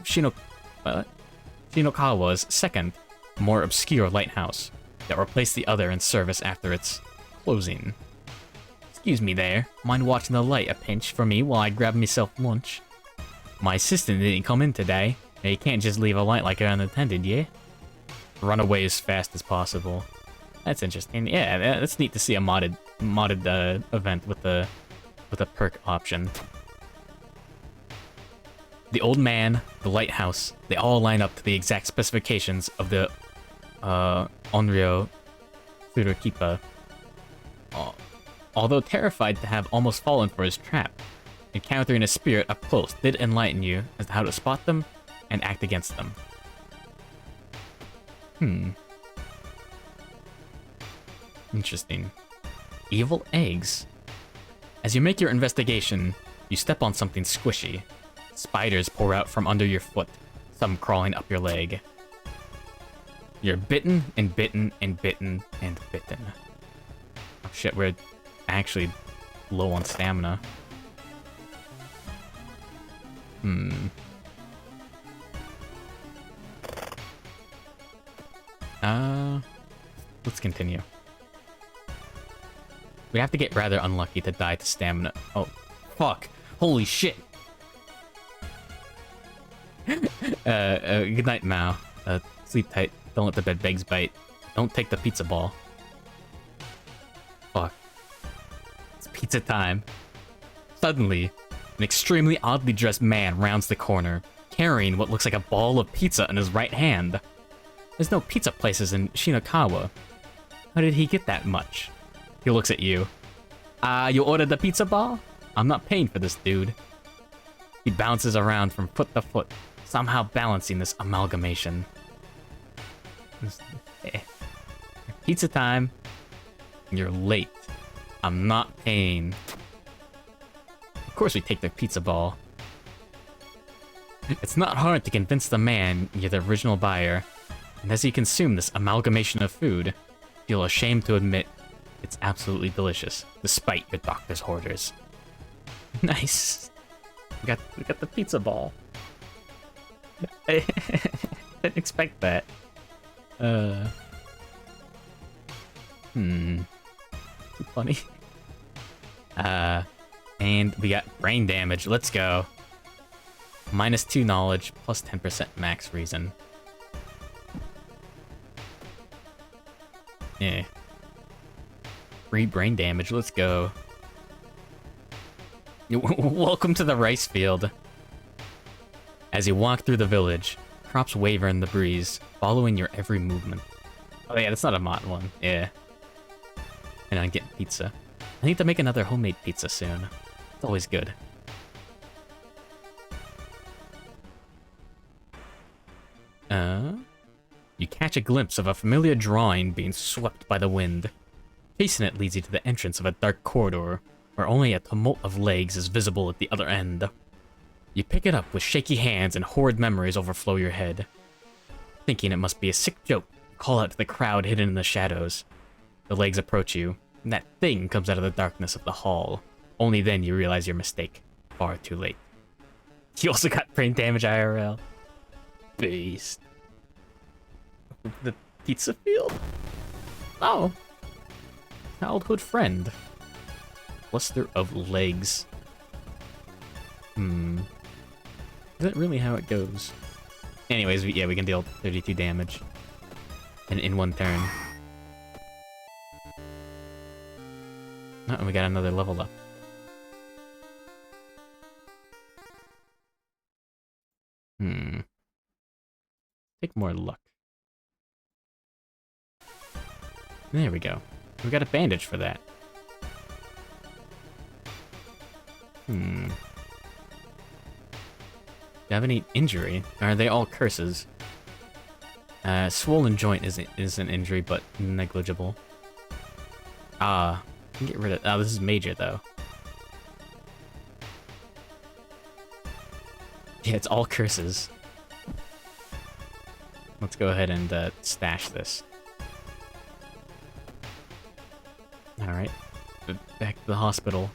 [SPEAKER 1] Shinokawa's second, more obscure lighthouse, that replaced the other in service after its closing. Excuse me there, mind watching the light a pinch for me while I grab myself lunch? My assistant didn't come in today, and you can't just leave a light like it unattended, yeah? Run away as fast as possible. That's interesting. Yeah, that's neat to see a modded event with a perk option. The old man, the lighthouse, they all line up to the exact specifications of the Onryo Furukipa. Although terrified to have almost fallen for his trap, encountering a spirit up close did enlighten you as to how to spot them and act against them. Interesting. Evil eggs. As you make your investigation, you step on something squishy. Spiders pour out from under your foot, some crawling up your leg. You're bitten and bitten and bitten and bitten. Oh shit, we're actually low on stamina. Let's continue. We have to get rather unlucky to die to stamina. Oh, fuck. Holy shit. Good night, Mao. Sleep tight. Don't let the bed bugs bite. Don't take the pizza ball. Fuck. It's pizza time. Suddenly, an extremely oddly dressed man rounds the corner, carrying what looks like a ball of pizza in his right hand. There's no pizza places in Shinakawa. How did he get that much? He looks at you. You ordered the pizza ball? I'm not paying for this, dude. He bounces around from foot to foot, somehow balancing this amalgamation. Pizza time. You're late. I'm not paying. Of course we take the pizza ball. It's not hard to convince the man you're the original buyer, and as you consume this amalgamation of food, feel ashamed to admit it's absolutely delicious, despite your doctor's orders. Nice. We got the pizza ball. I didn't expect that. Too funny. And we got brain damage. Let's go. -2 knowledge, plus 10% max reason. Yeah. Free brain damage, let's go. Welcome to the rice field. As you walk through the village, crops waver in the breeze, following your every movement. Oh yeah, that's not a mod one. Yeah. And I'm getting pizza. I need to make another homemade pizza soon. It's always good. You catch a glimpse of a familiar drawing being swept by the wind. Facing it leads you to the entrance of a dark corridor, where only a tumult of legs is visible at the other end. You pick it up with shaky hands and horrid memories overflow your head. Thinking it must be a sick joke, you call out to the crowd hidden in the shadows. The legs approach you, and that thing comes out of the darkness of the hall. Only then you realize your mistake. Far too late. You also got brain damage IRL. Beast. The pizza field? Oh. Childhood friend. Cluster of legs. Is that really how it goes? Anyways, yeah, we can deal 32 damage. And in one turn. Oh, and we got another level up. Take more luck. There we go. We got a bandage for that. Do you have any injury? Or are they all curses? Swollen joint is an injury, but negligible. Ah, get rid of. Oh, this is major though. Yeah, it's all curses. Let's go ahead and stash this. Alright. Back to the hospital.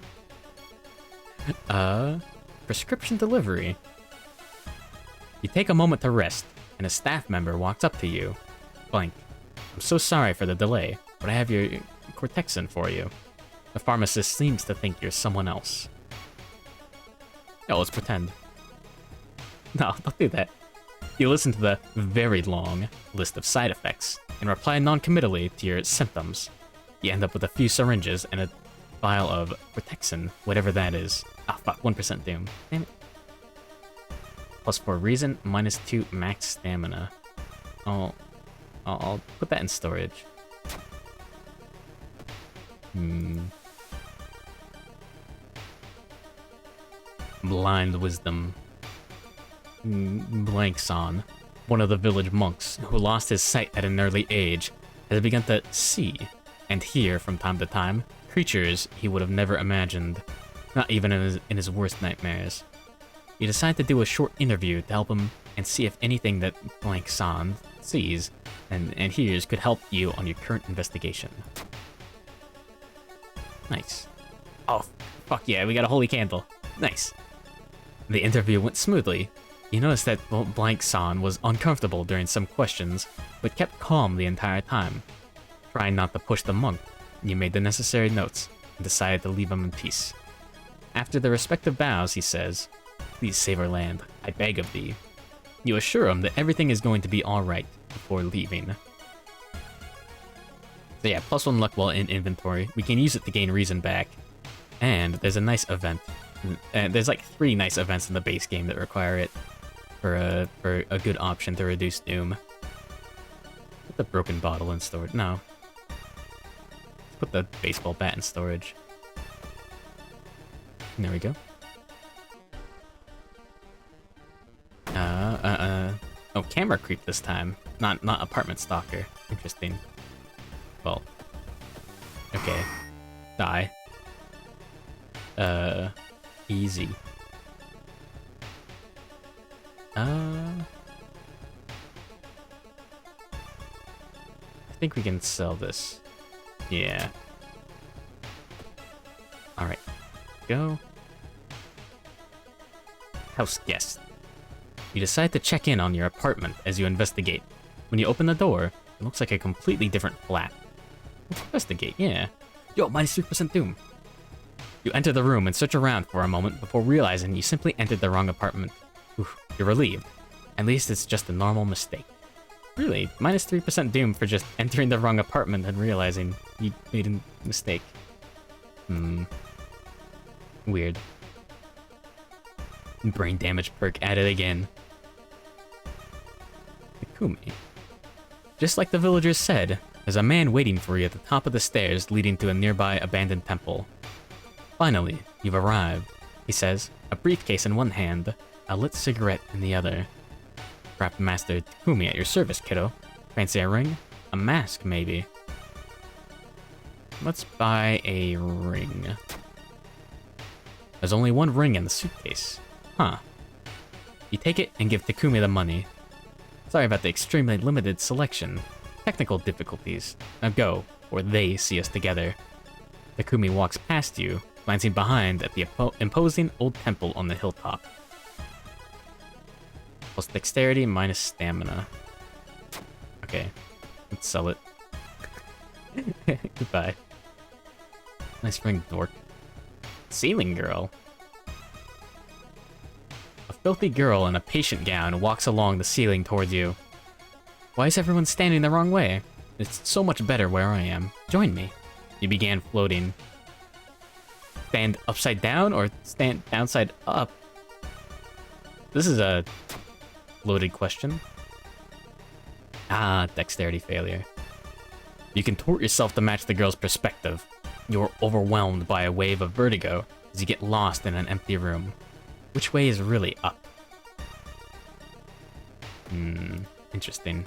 [SPEAKER 1] Prescription delivery. You take a moment to rest, and a staff member walks up to you. Blank. I'm so sorry for the delay, but I have your Cortexin for you. The pharmacist seems to think you're someone else. Oh, let's pretend. No, don't do that. You listen to the very long list of side effects, and reply non-committally to your symptoms. You end up with a few syringes and a vial of Cortexin, whatever that is. Ah, fuck, 1% doom. Damn it. +4 reason, -2 max stamina. I'll put that in storage. Blind wisdom. Blankson, one of the village monks who lost his sight at an early age, has begun to see and hear from time to time creatures he would have never imagined, not even in his worst nightmares. You decide to do a short interview to help him and see if anything that Blankson sees and hears could help you on your current investigation. Nice. Oh, fuck yeah, we got a holy candle. Nice. The interview went smoothly. You noticed that Blankson was uncomfortable during some questions, but kept calm the entire time. Trying not to push the monk, you made the necessary notes and decided to leave him in peace. After the respective bows, he says, "Please save our land, I beg of thee." You assure him that everything is going to be alright before leaving. So yeah, +1 luck while in inventory. We can use it to gain reason back. And there's a nice event. And there's like 3 nice events in the base game that require it for a good option to reduce doom. Put the broken bottle in storage. No. Let's put the baseball bat in storage. And there we go. Oh, camera creep this time. Not apartment stalker. Interesting. Well. Okay. Die. Easy. I think we can sell this. Yeah. Alright. Go. House guest. You decide to check in on your apartment as you investigate. When you open the door, it looks like a completely different flat. Let's investigate, yeah. Yo, -3% doom. You enter the room and search around for a moment before realizing you simply entered the wrong apartment. Oof, you're relieved. At least it's just a normal mistake. Really, -3% doom for just entering the wrong apartment and realizing you made a mistake. Weird. Brain damage perk added again. Takumi. Just like the villagers said, there's a man waiting for you at the top of the stairs leading to a nearby abandoned temple. Finally, you've arrived, he says, a briefcase in one hand, a lit cigarette in the other. Craft Master Takumi at your service, kiddo. Fancy a ring? A mask, maybe. Let's buy a ring. There's only one ring in the suitcase. Huh. You take it and give Takumi the money. Sorry about the extremely limited selection. Technical difficulties. Now go, or they see us together. Takumi walks past you, glancing behind at the imposing old temple on the hilltop. Plus dexterity minus stamina. Okay, let's sell it. Goodbye. Nice ring, dork. Ceiling girl. A filthy girl in a patient gown walks along the ceiling towards you. Why is everyone standing the wrong way? It's so much better where I am. Join me. You began floating. Stand upside down or stand downside up? This is a loaded question. Ah, dexterity failure. You contort yourself to match the girl's perspective. You're overwhelmed by a wave of vertigo as you get lost in an empty room. Which way is really up? Interesting.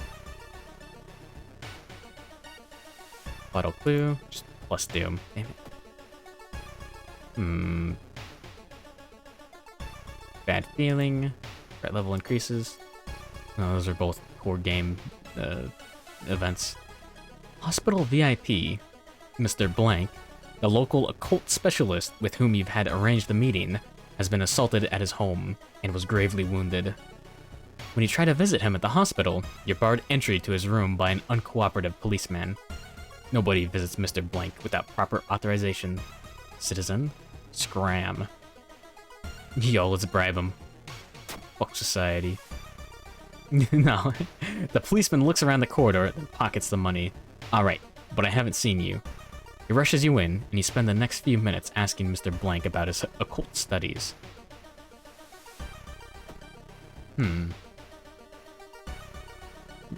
[SPEAKER 1] Vital clue, just plus doom. Damn it. Bad feeling. Threat level increases. No, those are both core game events. Hospital VIP, Mr. Blank, the local occult specialist with whom you've had arranged a meeting, has been assaulted at his home and was gravely wounded. When you try to visit him at the hospital, you're barred entry to his room by an uncooperative policeman. Nobody visits Mr. Blank without proper authorization. Citizen, scram. Yo, let's bribe him. Fuck society. No. The policeman looks around the corridor and pockets the money. Alright, but I haven't seen you. He rushes you in, and you spend the next few minutes asking Mr. Blank about his occult studies.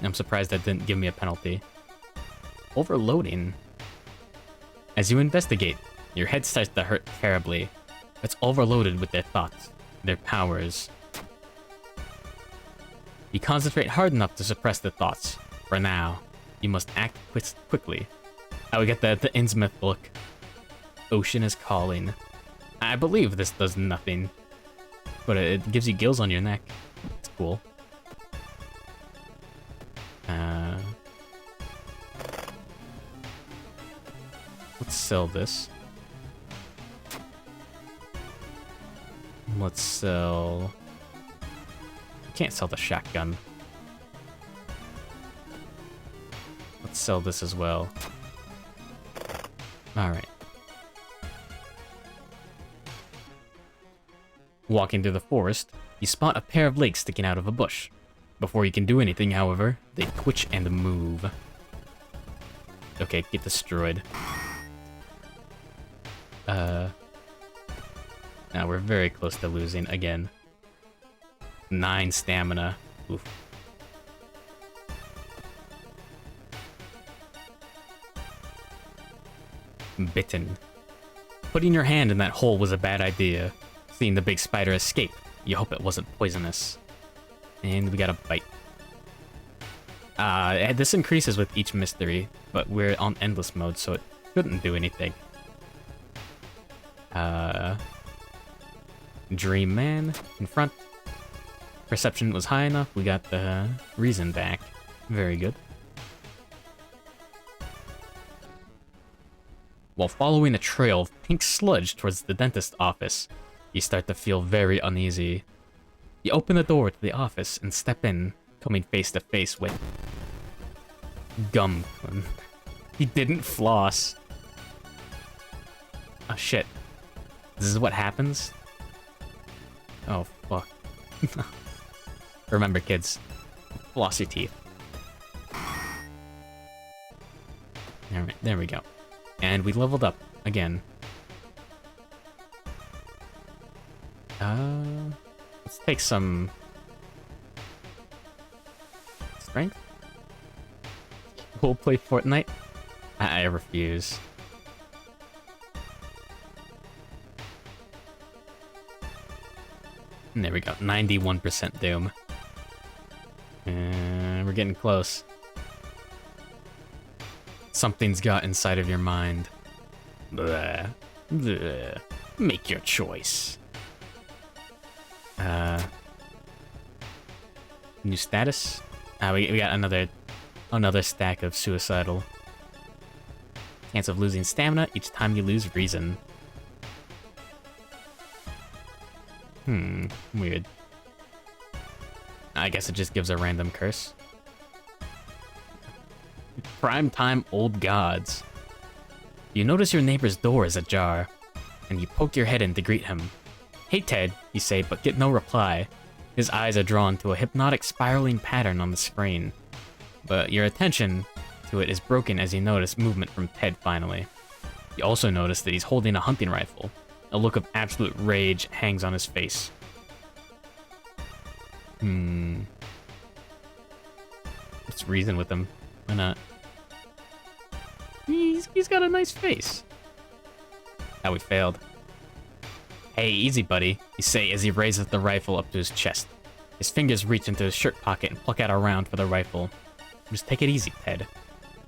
[SPEAKER 1] I'm surprised that didn't give me a penalty. Overloading. As you investigate, your head starts to hurt terribly. It's overloaded with their thoughts, their powers. You concentrate hard enough to suppress the thoughts. For now, you must act quickly. I would get the Innsmouth look. Ocean is calling. I believe this does nothing, but it gives you gills on your neck. It's cool. Let's sell this. Let's sell... I can't sell the shotgun. Let's sell this as well. Alright. Walking through the forest, you spot a pair of legs sticking out of a bush. Before you can do anything, however, they twitch and move. Okay, get destroyed. Now we're very close to losing again. 9 stamina. Oof. Bitten. Putting your hand in that hole was a bad idea. Seeing the big spider escape, you hope it wasn't poisonous. And we got a bite. This increases with each mystery, but we're on endless mode, so it shouldn't do anything. Dream Man in front. Perception was high enough, we got the reason back. Very good. While following a trail of pink sludge towards the dentist's office, you start to feel very uneasy. You open the door to the office and step in, coming face to face with... Gumcon. He didn't floss. Oh shit. This is what happens? Oh fuck. Remember kids, floss your teeth. Alright, there we go. And we leveled up again. Let's take some strength. We'll play Fortnite. I refuse. And there we go, 91% Doom. We're getting close. Something's got inside of your mind. Blah. Blah. Make your choice. New status? We got another stack of suicidal. Chance of losing stamina each time you lose reason. Weird. I guess it just gives a random curse. Primetime old gods. You notice your neighbor's door is ajar, and you poke your head in to greet him. Hey Ted, you say, but get no reply. His eyes are drawn to a hypnotic spiraling pattern on the screen. But your attention to it is broken as you notice movement from Ted finally. You also notice that he's holding a hunting rifle. A look of absolute rage hangs on his face. Let's reason with him. Why not? He's got a nice face. Now we failed. Hey, easy buddy, you say as he raises the rifle up to his chest. His fingers reach into his shirt pocket and pluck out a round for the rifle. Just take it easy, Ted.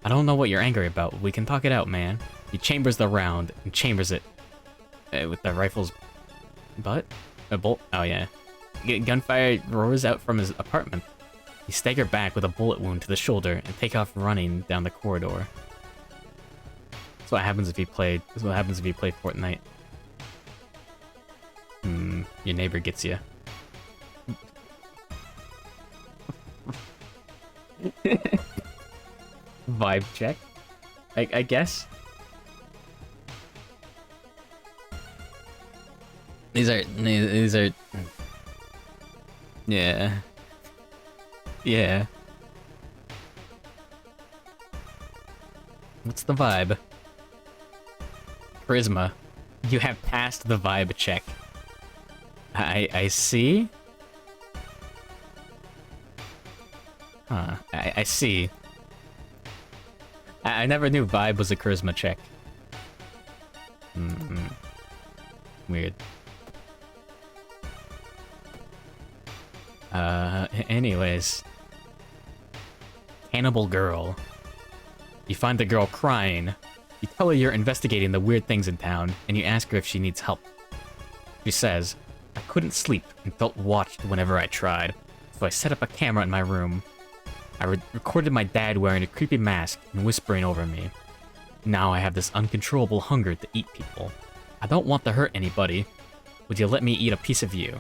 [SPEAKER 1] I don't know what you're angry about, but we can talk it out, man. He chambers the round and chambers it with the rifle's butt? A bolt? Oh yeah. Gunfire roars out from his apartment. You stagger back with a bullet wound to the shoulder and take off running down the corridor. That's what happens if you play. That's what happens if you play Fortnite. Your neighbor gets you. Vibe check, I guess. These are. Yeah. Yeah. What's the vibe? Charisma. You have passed the vibe check. I see. Huh, I see. I never knew Vibe was a charisma check. Weird. Anyways. Cannibal girl. You find the girl crying. You tell her you're investigating the weird things in town, and you ask her if she needs help. She says, I couldn't sleep and felt watched whenever I tried, so I set up a camera in my room. I recorded my dad wearing a creepy mask and whispering over me. Now I have this uncontrollable hunger to eat people. I don't want to hurt anybody. Would you let me eat a piece of you?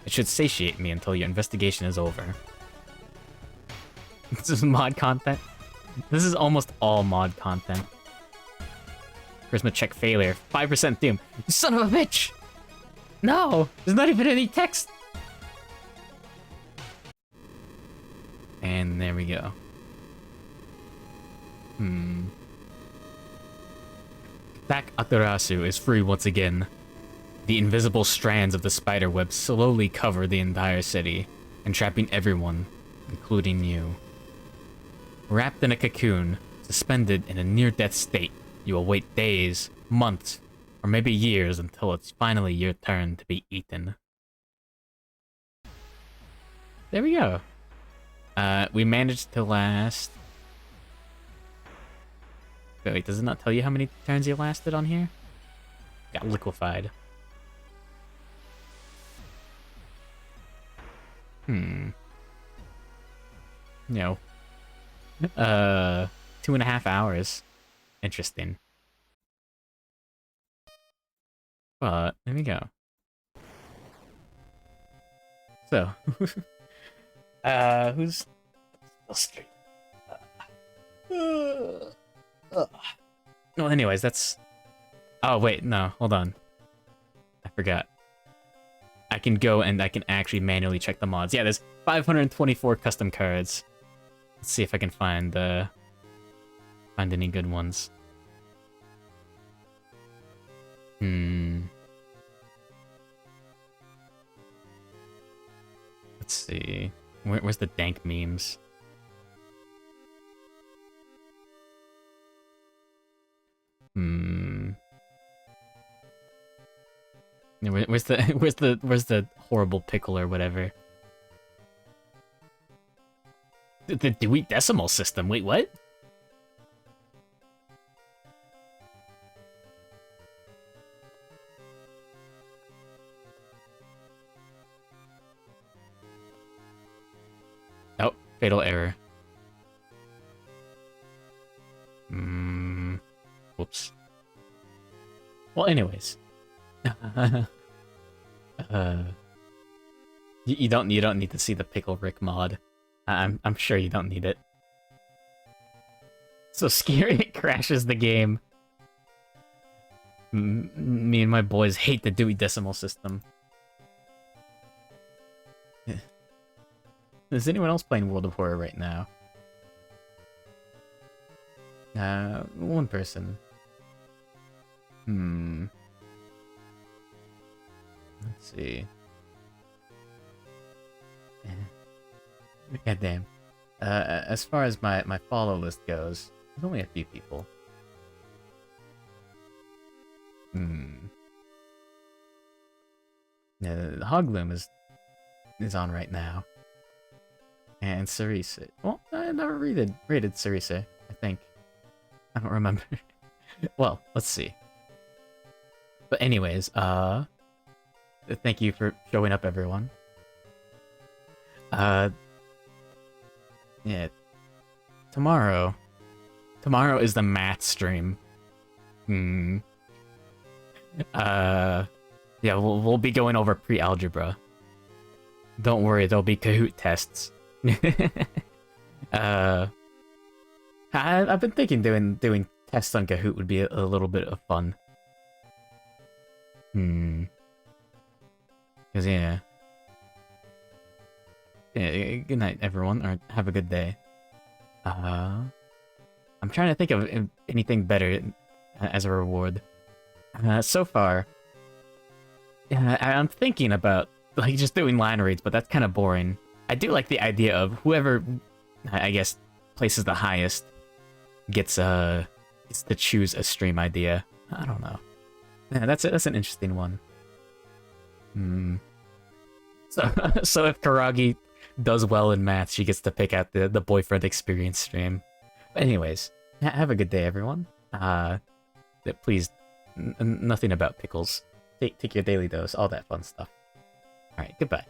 [SPEAKER 1] It should satiate me until your investigation is over. This is mod content? This is almost all mod content. Charisma check failure. 5% doom. You son of a bitch! No! There's not even any text! And there we go. Attack Atarasu is free once again. The invisible strands of the spider web slowly cover the entire city, entrapping everyone, including you. Wrapped in a cocoon, suspended in a near-death state, you will wait days, months, or maybe years until it's finally your turn to be eaten. There we go. We managed to last... Wait, does it not tell you how many turns you lasted on here? Got liquefied. No. 2.5 hours. Interesting. But, there we go. So, who's still straight? No, anyways, that's... Oh, wait, no, hold on. I forgot. I can go and I can actually manually check the mods. Yeah, there's 524 custom cards. Let's see if I can find any good ones. Let's see. Where's the dank memes? Where's the horrible pickle or whatever? The Dewey Decimal System. Wait, what? Oh, fatal error. Whoops. Well, anyways. You don't need to see the Pickle Rick mod. I'm sure you don't need it. So scary it crashes the game. Me and my boys hate the Dewey Decimal System. Is anyone else playing World of Horror right now? One person. Let's see. God damn. As far as my follow list goes, there's only a few people. Yeah, the Hogloom is on right now. And Cerise. Well, I never rated Cerise, I think. I don't remember. Well, let's see. But anyways, thank you for showing up, everyone. Yeah. Tomorrow is the math stream. Yeah, we'll be going over pre-algebra. Don't worry, there'll be Kahoot tests. I've been thinking doing tests on Kahoot would be a little bit of fun. Cause yeah. Yeah, good night, everyone, or have a good day. I'm trying to think of anything better as a reward. So far, yeah, I'm thinking about like just doing line reads, but that's kind of boring. I do like the idea of whoever I guess places the highest gets to choose a stream idea. I don't know. Yeah, that's an interesting one. Hmm. So so if Karagi does well in math, she gets to pick out the boyfriend experience stream. But anyways, have a good day, everyone. Please, nothing about pickles. Take your daily dose, all that fun stuff. All right, goodbye.